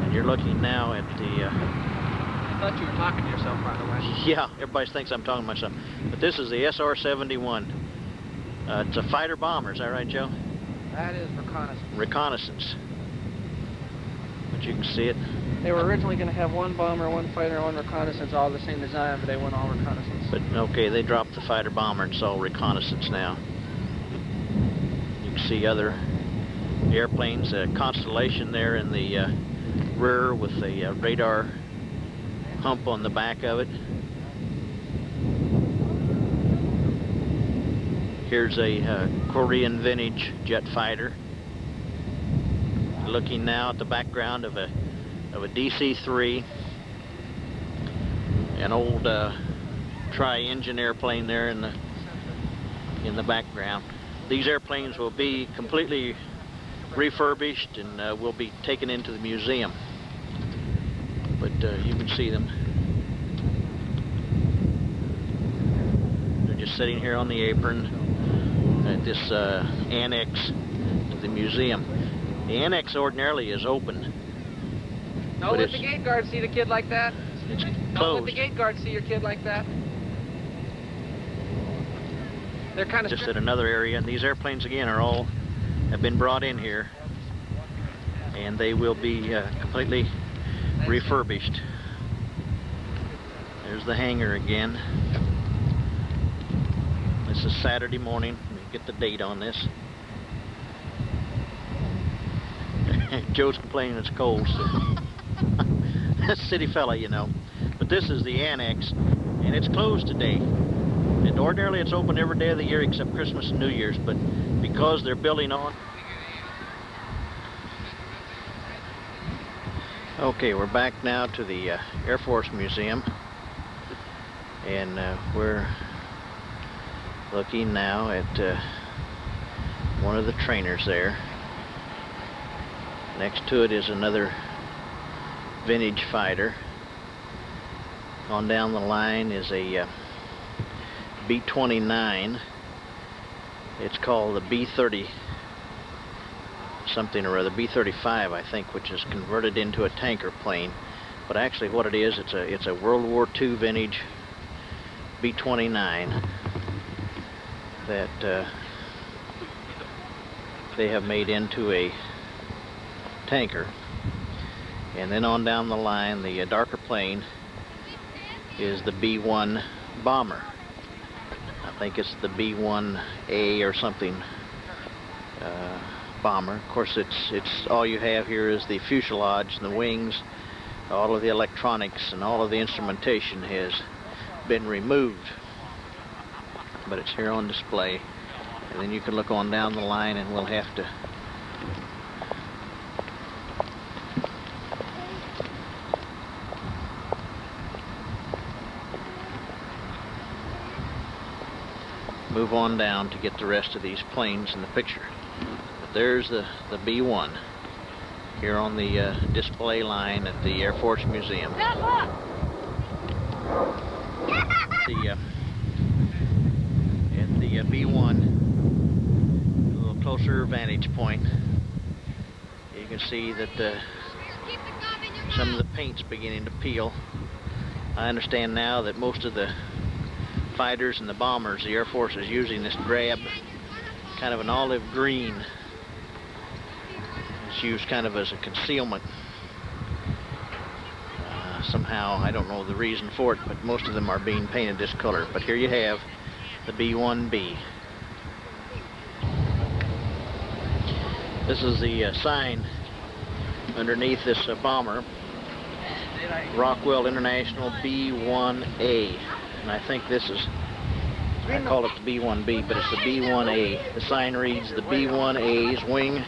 And you're looking now at the... I thought you were talking to yourself, by the way. Yeah, everybody thinks I'm talking to myself. But this is the SR-71. It's a fighter bomber, is that right, Joe? That is reconnaissance. Reconnaissance. But you can see it. They were originally going to have one bomber, one fighter, and one reconnaissance, all the same design, but they went all reconnaissance. But okay, they dropped the fighter bomber and it's all reconnaissance now. You can see other airplanes, a Constellation there in the rear with a radar hump on the back of it. Here's a Korean vintage jet fighter. Looking now at the background of a DC-3, an old tri-engine airplane there in the background. These airplanes will be completely refurbished and will be taken into the museum. But you can see them. They're just sitting here on the apron at this annex to the museum. The annex ordinarily is open. Don't let the gate guard see the kid like that. It's Don't let closed. the gate guard see your kid like that. They're kind of Just at another area. These airplanes again have been brought in here, and they will be completely refurbished. There's the hangar again. This is Saturday morning. Let me get the date on this. Joe's complaining it's cold, so city fella, you know. But this is the annex, and it's closed today. And ordinarily it's open every day of the year except Christmas and New Year's, but because they're building on. Okay, we're back now to the Air Force Museum, and we're looking now at one of the trainers there. Next to it is another vintage fighter. On down the line is a B-29. It's called the B-30 something or other, B-35 I think, which is converted into a tanker plane. But actually what it is, it's a World War II vintage B-29 that they have made into a tanker. And then on down the line, the darker plane is the B-1 bomber. I think it's the B-1A or something bomber. Of course, it's all you have here is the fuselage and the wings. All of the electronics and all of the instrumentation has been removed, but it's here on display. And then you can look on down the line, and we'll have to move on down to get the rest of these planes in the picture. But there's the B-1 here on the display line at the Air Force Museum. The B-1, a little closer vantage point, you can see that some of the paint's beginning to peel. I understand now that most of the fighters and the bombers, the Air Force is using this drab, kind of an olive green. It's used kind of as a concealment. Somehow, I don't know the reason for it, but most of them are being painted this color. But here you have the B-1B. This is the sign underneath this bomber, Rockwell International B-1A. And I think this is, I call it the B-1B, but it's the B-1A. The sign reads the B-1A's wing,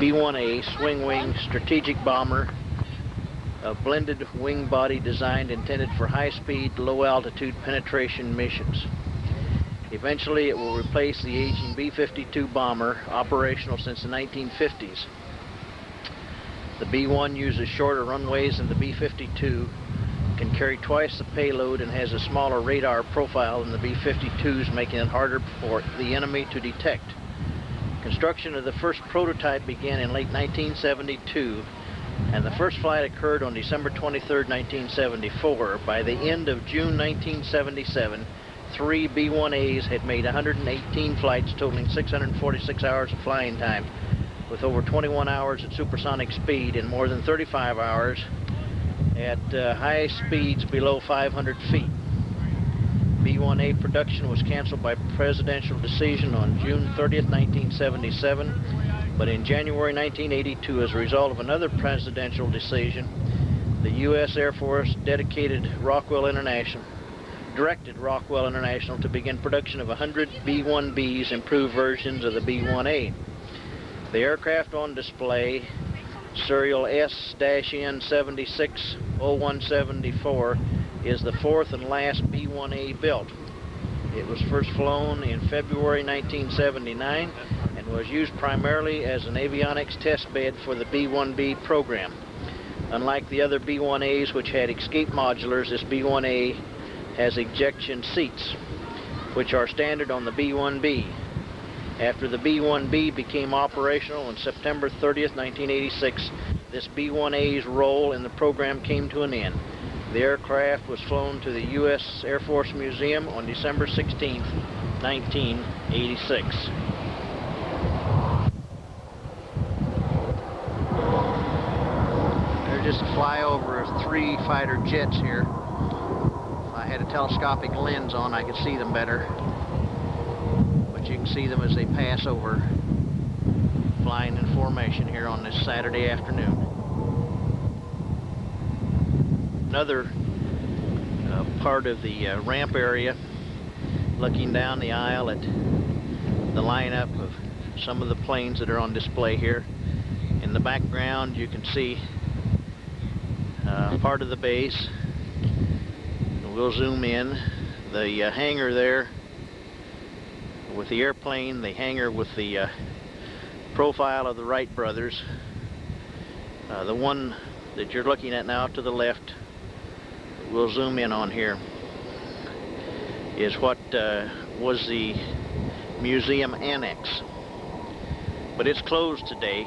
B-1A swing wing strategic bomber, a blended wing body designed intended for high-speed, low-altitude penetration missions. Eventually, it will replace the aging B-52 bomber, operational since the 1950s. The B-1 uses shorter runways than the B-52, can carry twice the payload, and has a smaller radar profile than the B-52s, making it harder for the enemy to detect. Construction of the first prototype began in late 1972, and the first flight occurred on December 23, 1974. By the end of June 1977, 3 B-1As had made 118 flights, totaling 646 hours of flying time, with over 21 hours at supersonic speed and more than 35 hours at high speeds below 500 feet. B-1A production was canceled by presidential decision on June 30th, 1977, but in January 1982, as a result of another presidential decision, the U.S. Air Force directed Rockwell International to begin production of 100 B-1Bs, improved versions of the B-1A. The aircraft on display, serial S-N760174, is the fourth and last B-1A built. It was first flown in February 1979 and was used primarily as an avionics test bed for the B-1B program. Unlike the other B-1As, which had escape modulars, this B-1A has ejection seats, which are standard on the B-1B. After the B-1B became operational on September 30th, 1986, this B-1A's role in the program came to an end. The aircraft was flown to the U.S. Air Force Museum on December 16th, 1986. There's just a flyover of 3 fighter jets here. If I had a telescopic lens on, I could see them better. But you can see them as they pass over, flying in formation here on this Saturday afternoon. Another part of the ramp area, looking down the aisle at the lineup of some of the planes that are on display here. In the background, you can see part of the base. We'll zoom in. The hangar there with the airplane, the hangar with the profile of the Wright brothers. The one that you're looking at now to the left, we'll zoom in on here, is what was the museum annex. But it's closed today.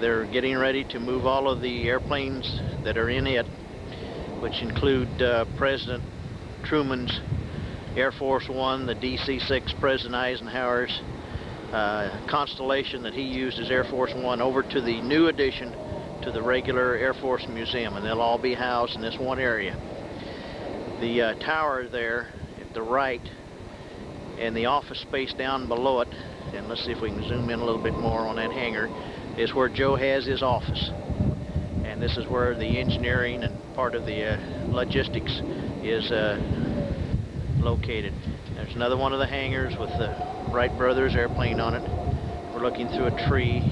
They're getting ready to move all of the airplanes that are in it, which include President Truman's Air Force One, the DC-6, President Eisenhower's Constellation that he used as Air Force One, over to the new addition to the regular Air Force Museum, and they'll all be housed in this one area. The tower there at the right and the office space down below it, and let's see if we can zoom in a little bit more on that hangar, is where Joe has his office. And this is where the engineering and part of the logistics is located. There's another one of the hangars with the Wright brothers airplane on it. We're looking through a tree.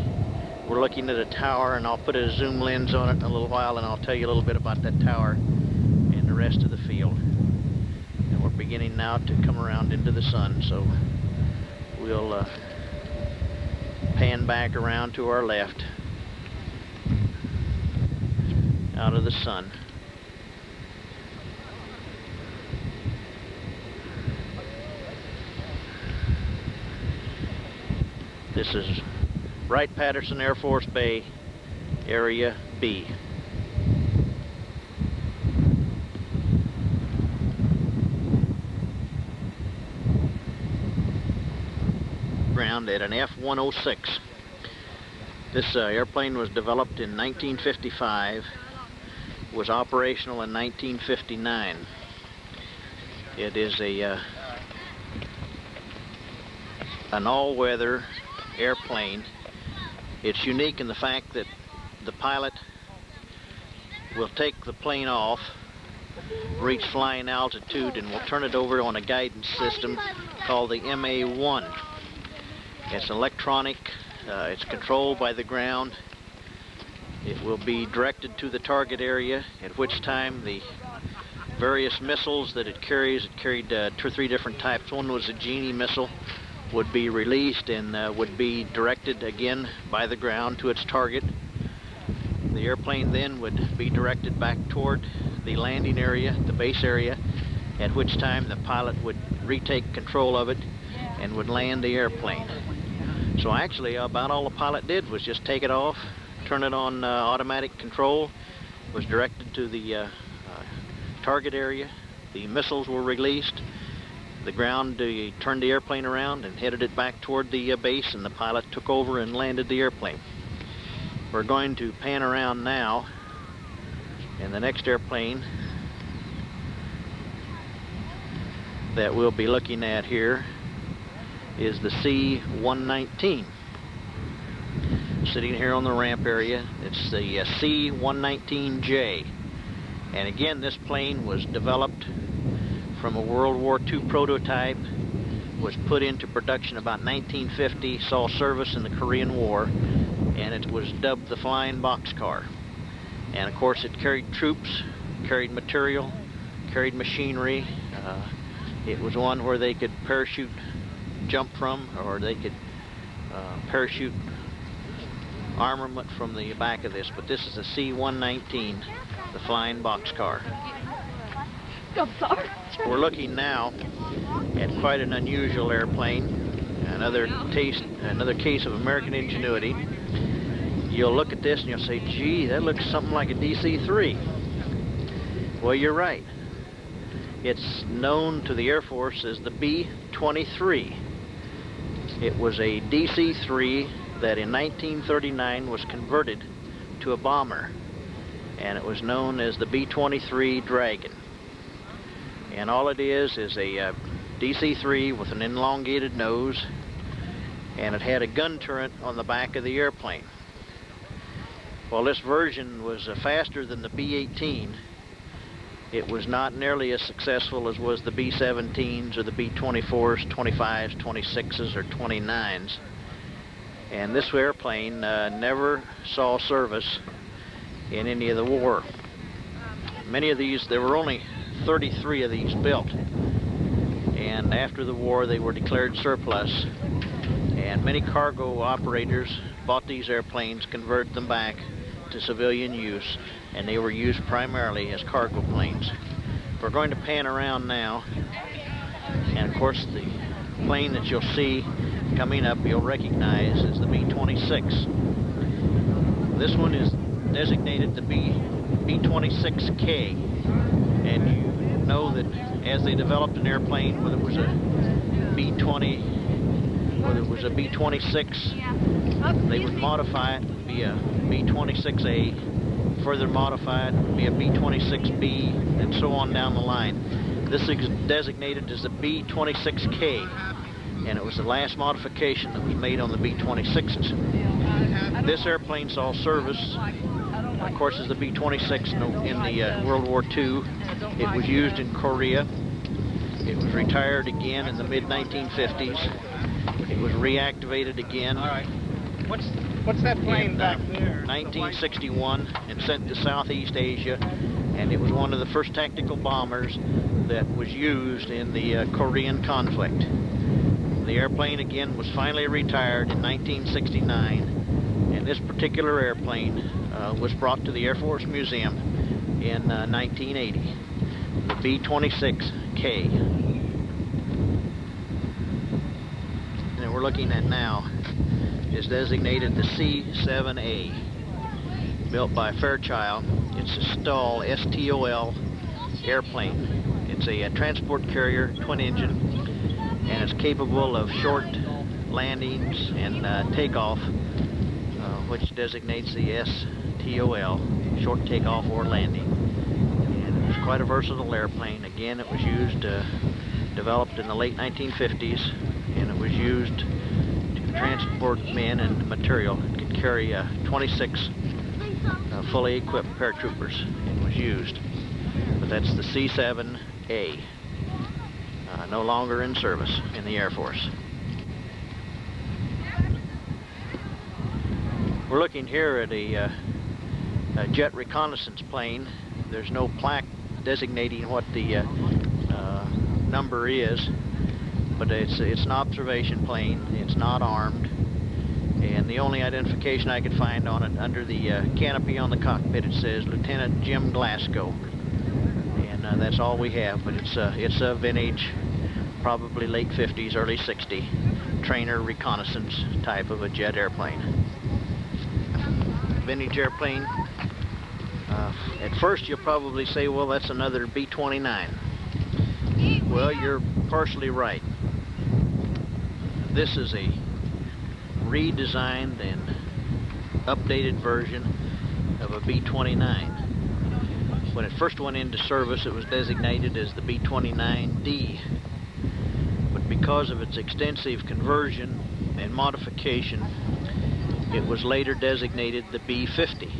We're looking at a tower, and I'll put a zoom lens on it in a little while, and I'll tell you a little bit about that tower and the rest of the field. And we're beginning now to come around into the sun, so we'll pan back around to our left out of the sun. This is Wright-Patterson Air Force Bay, Area B. Ground at an F-106. This airplane was developed in 1955, was operational in 1959. It is an all-weather airplane. It's unique in the fact that the pilot will take the plane off, reach flying altitude, and will turn it over on a guidance system called the MA-1. It's electronic, it's controlled by the ground. It will be directed to the target area, at which time the various missiles that it carried 2 or 3 different types. One was a Genie missile, would be released and would be directed again by the ground to its target. The airplane then would be directed back toward the landing area, the base area, at which time the pilot would retake control of it and would land the airplane. So actually about all the pilot did was just take it off, turn it on automatic control, was directed to the target area, the missiles were released, the ground turned the airplane around and headed it back toward the base, and the pilot took over and landed the airplane. We're going to pan around now, and the next airplane that we'll be looking at here is the C-119. Sitting here on the ramp area, it's the C-119J. And again, this plane was developed from a World War II prototype, was put into production about 1950, saw service in the Korean War, and it was dubbed the Flying Boxcar. And of course it carried troops, carried material, carried machinery. It was one where they could parachute jump from, or they could parachute armament from the back of this. But this is the C-119, the Flying Boxcar. I'm sorry. We're looking now at quite an unusual airplane, another case of American ingenuity. You'll look at this and you'll say, gee, that looks something like a DC-3. Well, you're right. It's known to the Air Force as the B-23. It was a DC-3 that in 1939 was converted to a bomber, and it was known as the B-23 Dragon. And all it is a DC-3 with an elongated nose, and it had a gun turret on the back of the airplane. While this version was faster than the B-18, it was not nearly as successful as was the B-17s or the B-24s, 25s, 26s, or 29s. And this airplane never saw service in any of the war. Many of these, there were only 33 of these built, and after the war they were declared surplus, and many cargo operators bought these airplanes, converted them back to civilian use, and they were used primarily as cargo planes. We're going to pan around now, and of course the plane that you'll see coming up you'll recognize as the B-26. This one is designated the B-26K, and you know that as they developed an airplane, whether it was a B-20, whether it was a B-26, they would modify it to be a B-26A, further modified would be a B-26B, and so on down the line. This is designated as the B-26K, and it was the last modification that was made on the B-26s. This airplane saw service, of course, as the B-26 in the World War II. It was used in Korea. It was retired again in the mid-1950s. It was reactivated again. All right. What's that plane back there? 1961 and sent to Southeast Asia, and it was one of the first tactical bombers that was used in the Korean conflict. The airplane again was finally retired in 1969, and this particular airplane was brought to the Air Force Museum in 1980, the B-26K. And we're looking at now is designated the C-7A, built by Fairchild. It's a STOL, S-T-O-L airplane. It's a transport carrier, twin engine, and it's capable of short landings and takeoff, which designates the STOL, short takeoff or landing. And it's quite a versatile airplane. Again, it was used, developed in the late 1950s, and it was used transport men and material. It could carry 26 fully equipped paratroopers. It was used. But that's the C-7A, no longer in service in the Air Force. We're looking here at a jet reconnaissance plane. There's no plaque designating what the number is, but it's an observation plane. It's not armed, and the only identification I could find on it, under the canopy on the cockpit, it says Lieutenant Jim Glasgow, and that's all we have. But it's a vintage, probably late 50s, early 60s trainer reconnaissance type of a jet airplane. Vintage airplane. At first you'll probably say, well, that's another B-29. Well, you're partially right. This is a redesigned and updated version of a B-29. When it first went into service, it was designated as the B-29D. But because of its extensive conversion and modification, it was later designated the B-50.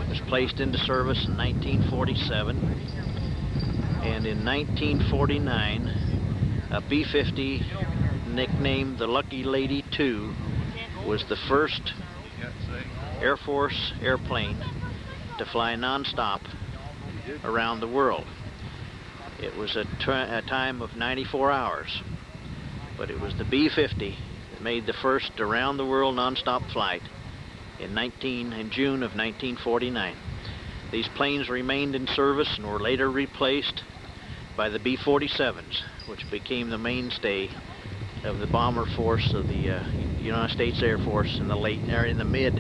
It was placed into service in 1947, and in 1949, a B-50 nicknamed the Lucky Lady II was the first Air Force airplane to fly non-stop around the world. It was a time of 94 hours, but it was the B-50 that made the first around the world non-stop flight in June of 1949. These planes remained in service and were later replaced by the B-47s, which became the mainstay of the bomber force of the United States Air Force in the mid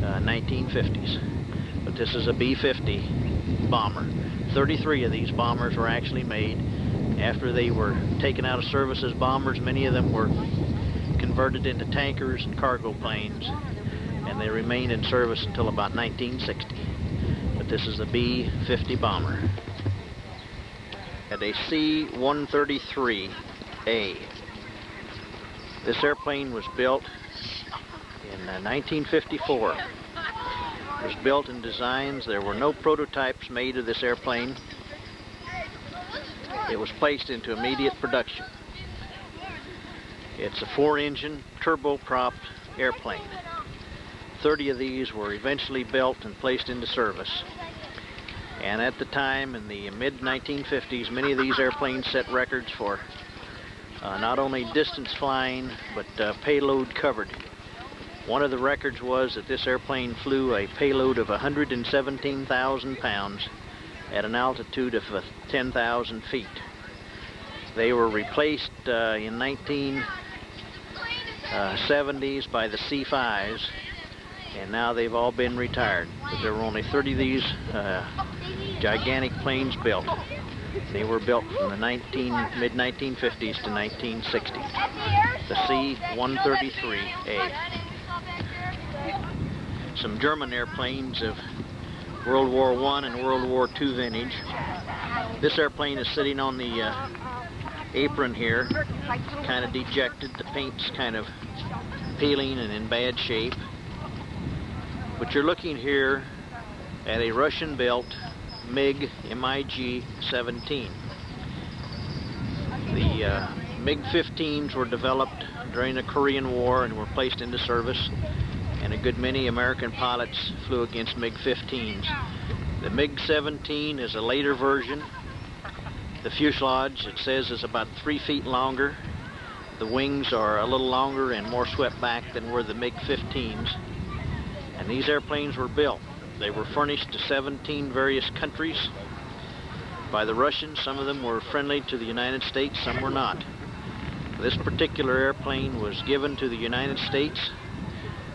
1950s. But this is a B-50 bomber. 33 of these bombers were actually made. After they were taken out of service as bombers, many of them were converted into tankers and cargo planes, and they remained in service until about 1960. But this is a B-50 bomber. At a C-133A. This airplane was built in 1954. It was built in designs. There were no prototypes made of this airplane. It was placed into immediate production. It's a 4-engine, turboprop airplane. 30 of these were eventually built and placed into service. And at the time, in the mid-1950s, many of these airplanes set records for not only distance flying, but payload covered. One of the records was that this airplane flew a payload of 117,000 pounds at an altitude of 10,000 feet. They were replaced in 1970s by the C-5s, and now they've all been retired. But there were only 30 of these gigantic planes built. They were built from the mid-1950s to 1960. The C-133A. some German airplanes of World War I and World War II vintage. This airplane is sitting on the apron here, kind of dejected. The paint's kind of peeling and in bad shape. But you're looking here at a Russian-built MiG-17. The MiG-15s were developed during the Korean War and were placed into service, and a good many American pilots flew against MiG-15s. The MiG-17 is a later version. The fuselage, it says, is about 3 feet longer. The wings are a little longer and more swept back than were the MiG-15s. And these airplanes were built. They were furnished to 17 various countries by the Russians. Some of them were friendly to the United States, some were not. This particular airplane was given to the United States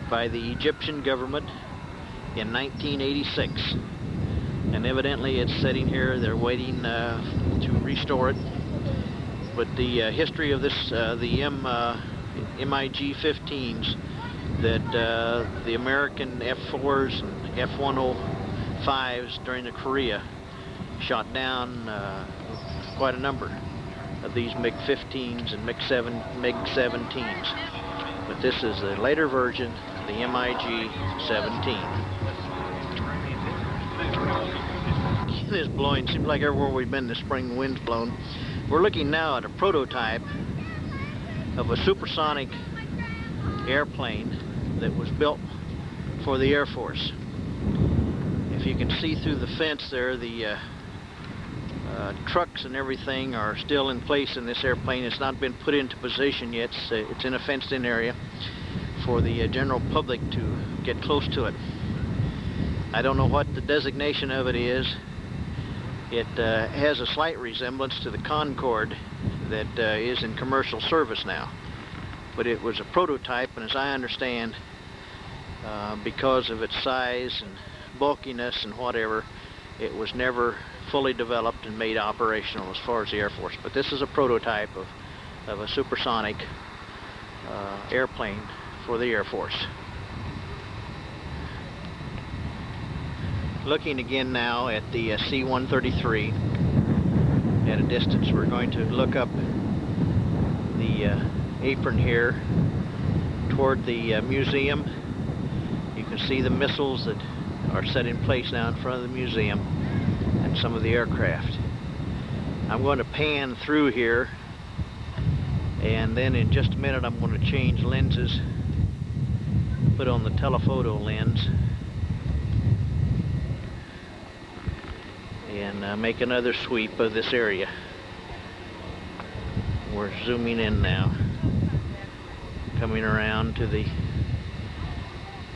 by the Egyptian government in 1986. And evidently it's sitting here, they're waiting to restore it. But the history of this, the MiG-15s, that the American F-4s and F-105s during the Korea shot down quite a number of these MiG-15s and MiG-17s. But this is a later version, the MiG-17. It is blowing. Seems like everywhere we've been this spring, the wind's blown. We're looking now at a prototype of a supersonic airplane that was built for the Air Force. If you can see through the fence there, the trucks and everything are still in place in this airplane. It's not been put into position yet. It's in a fenced-in area for the general public to get close to it. I don't know what the designation of it is. It has a slight resemblance to the Concorde that is in commercial service now. But it was a prototype, and as I understand, because of its size and bulkiness and whatever, it was never fully developed and made operational as far as the Air Force. But this is a prototype of a supersonic airplane for the Air Force. Looking again now at the C-133 at a distance. We're going to look up the apron here toward the museum. You can see the missiles that are set in place now in front of the museum and some of the aircraft. I'm going to pan through here, and then in just a minute I'm going to change lenses, put on the telephoto lens, and make another sweep of this area. We're zooming in now, coming around to the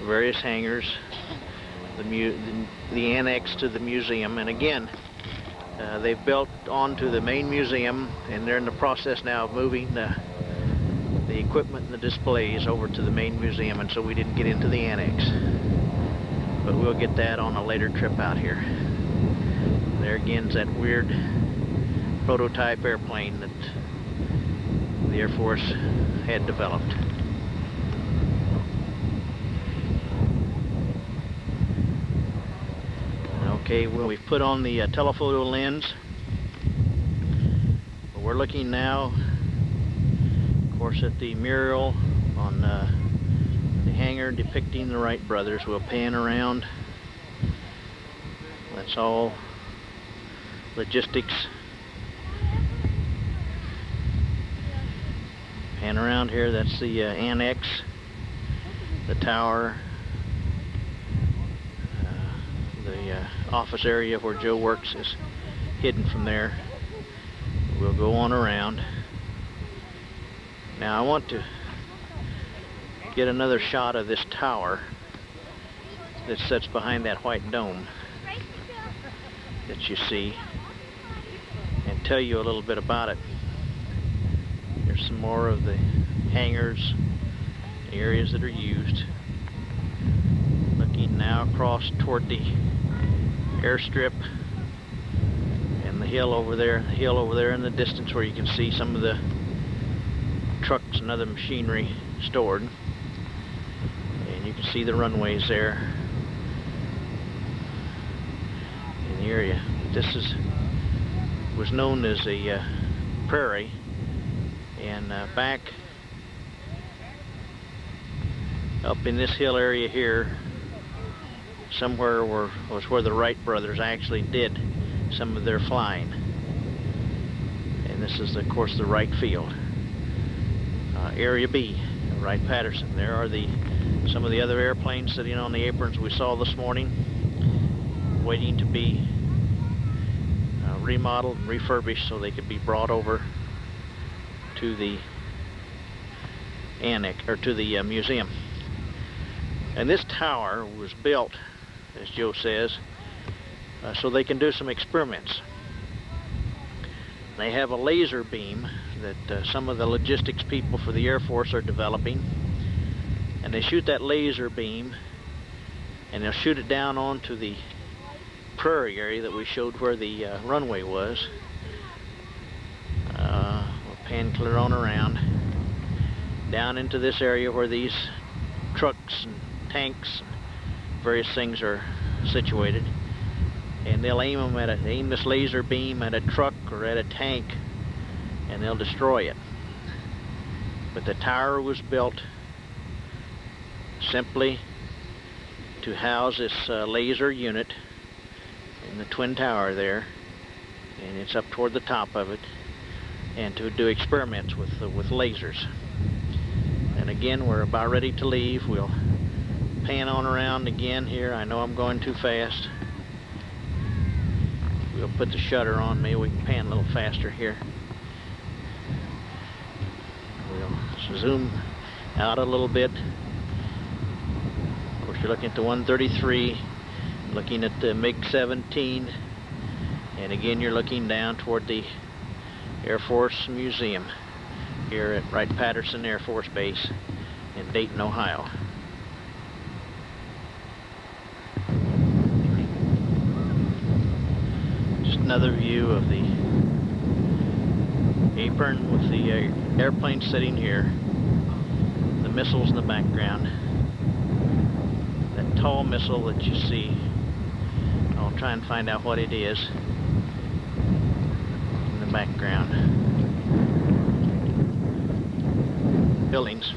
various hangars, the annex to the museum. And again, they've built onto the main museum, and they're in the process now of moving the equipment and the displays over to the main museum, and so we didn't get into the annex. But we'll get that on a later trip out here. There again is that weird prototype airplane that the Air Force had developed. Okay, well, we've put on the telephoto lens. We're looking now, of course, at the mural on the hangar depicting the Wright brothers. We'll pan around. That's all logistics. Pan around here, that's the annex, the tower, the office area where Joe works is hidden from there. We'll go on around. Now I want to get another shot of this tower that sits behind that white dome that you see, and tell you a little bit about it. There's some more of the hangars, the areas that are used. Looking now across toward the airstrip and the hill over there in the distance where you can see some of the trucks and other machinery stored. And you can see the runways there. the area. This was known as a prairie, and back up in this hill area here, somewhere was where the Wright brothers actually did some of their flying. And this is, of course, the Wright Field. Area B, Wright-Patterson. There are some of the other airplanes sitting on the aprons we saw this morning, waiting to be remodeled and refurbished so they could be brought over to the annex, or to the museum. And this tower was built, as Joe says, so they can do some experiments. They have a laser beam that some of the logistics people for the Air Force are developing, and they shoot that laser beam and they'll shoot it down onto the prairie area that we showed where the runway was. We'll pan clear on around down into this area where these trucks and tanks and various things are situated, and they'll aim this laser beam at a truck or at a tank, and they'll destroy it. But the tower was built simply to house this laser unit in the twin tower there, and it's up toward the top of it, and to do experiments with lasers. And again, we're about ready to leave. We'll pan on around again here. I know I'm going too fast. We'll put the shutter on. Maybe we can pan a little faster here. We'll zoom out a little bit. Of course, you're looking at the 133, looking at the MiG-17, and again you're looking down toward the Air Force Museum here at Wright-Patterson Air Force Base in Dayton, Ohio. Just another view of the apron with the airplane sitting here, the missiles in the background. That tall missile that you see, I'll try and find out what it is in the background. Buildings.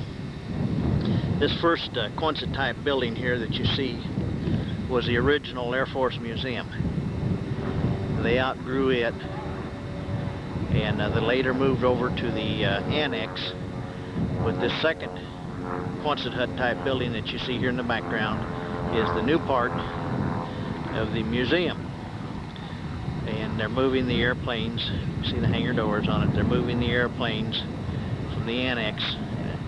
This first Quonset type building here that you see was the original Air Force Museum. They outgrew it, and they later moved over to the annex with this second Quonset hut type building that you see here in the background is the new part of the museum. And they're moving the airplanes. You see the hangar doors on it. They're moving the airplanes from the annex.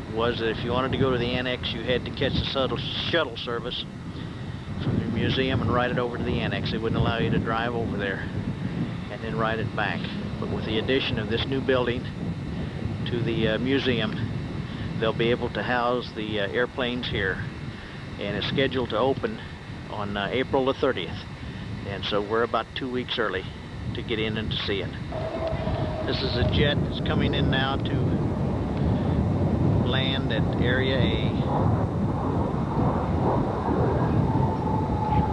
It was that if you wanted to go to the annex, you had to catch the shuttle service from the museum and ride it over to the annex. They wouldn't allow you to drive over there and then ride it back. But with the addition of this new building to the museum, they'll be able to house the airplanes here, and it's scheduled to open on April the 30th. And so we're about 2 weeks early to get in and to see it. This is a jet that's coming in now to land at Area A.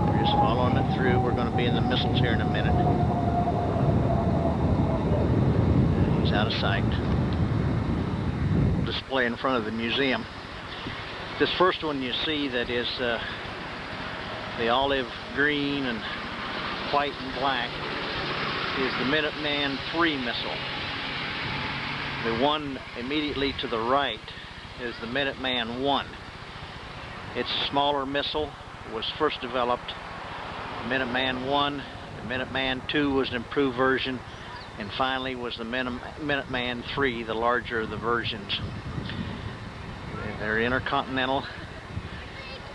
We're just following it through. We're going to be in the missiles here in a minute. He's out of sight. Display in front of the museum. This first one you see that is the olive green and white and black is the Minuteman III missile. The one immediately to the right is the Minuteman I. It's a smaller missile. It was first developed. The Minuteman I, the Minuteman II was an improved version, and finally was the Minuteman III, the larger of the versions. They're intercontinental.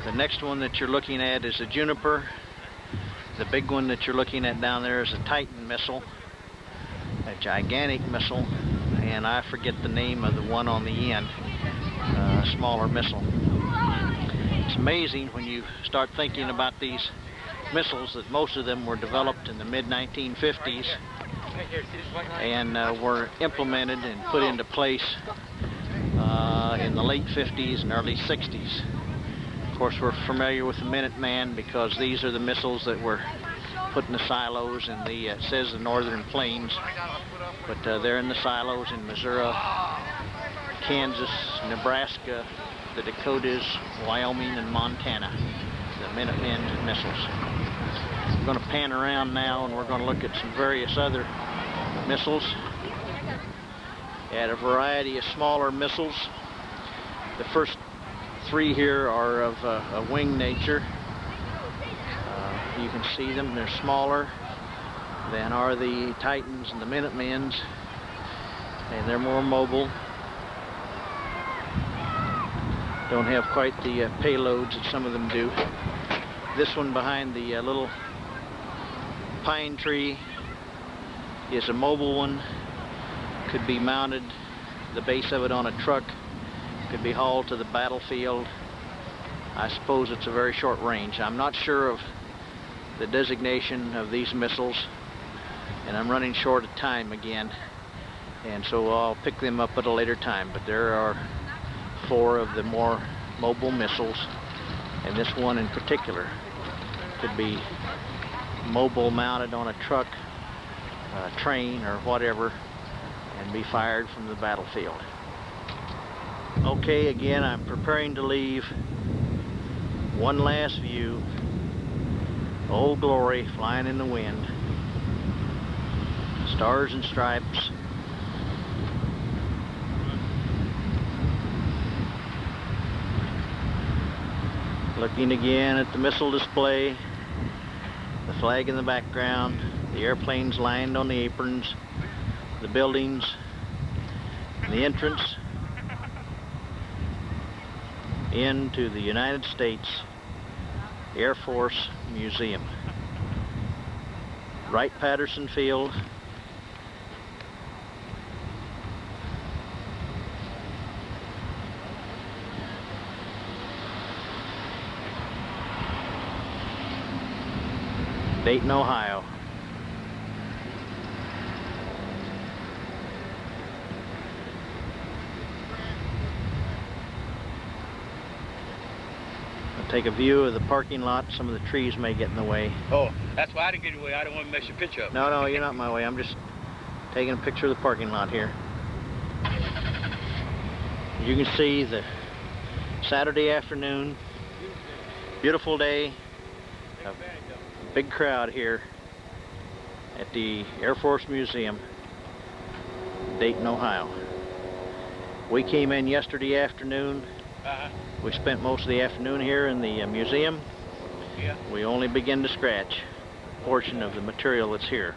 The next one that you're looking at is a Juniper. The big one that you're looking at down there is a Titan missile, a gigantic missile, and I forget the name of the one on the end, a smaller missile. It's amazing when you start thinking about these missiles that most of them were developed in the mid-1950s and were implemented and put into place in the late 50s and early 60s. Of course, we're familiar with the Minuteman because these are the missiles that were put in the silos in the, it says the northern plains, but they're in the silos in Missouri, Kansas, Nebraska, the Dakotas, Wyoming, and Montana, the Minuteman missiles. We're going to pan around now and we're going to look at some various other missiles. At a variety of smaller missiles. The first three here are of a wing nature. You can see them, they're smaller than are the Titans and the Minutemans, and they're more mobile. Don't have quite the payloads that some of them do. This one behind the little pine tree is a mobile one. Could be mounted, the base of it on a truck, could be hauled to the battlefield. I suppose it's a very short range. I'm not sure of the designation of these missiles, and I'm running short of time again, and so I'll pick them up at a later time. But there are 4 of the more mobile missiles, and this one in particular could be mobile, mounted on a truck, train, or whatever, and be fired from the battlefield. Okay, again, I'm preparing to leave. One last view. Old Glory flying in the wind. Stars and stripes. Looking again at the missile display. The flag in the background. The airplanes lined on the aprons. The buildings, the entrance into the United States Air Force Museum. Wright-Patterson Field. Dayton, Ohio. Take a view of the parking lot. Some of the trees may get in the way. Oh, that's why I didn't get in the way. I don't want to mess your picture up. No, you're not in my way. I'm just taking a picture of the parking lot here. You can see the Saturday afternoon, beautiful day, a big crowd here at the Air Force Museum, Dayton, Ohio. We came in yesterday afternoon. We spent most of the afternoon here in the museum. We only began to scratch a portion of the material that's here.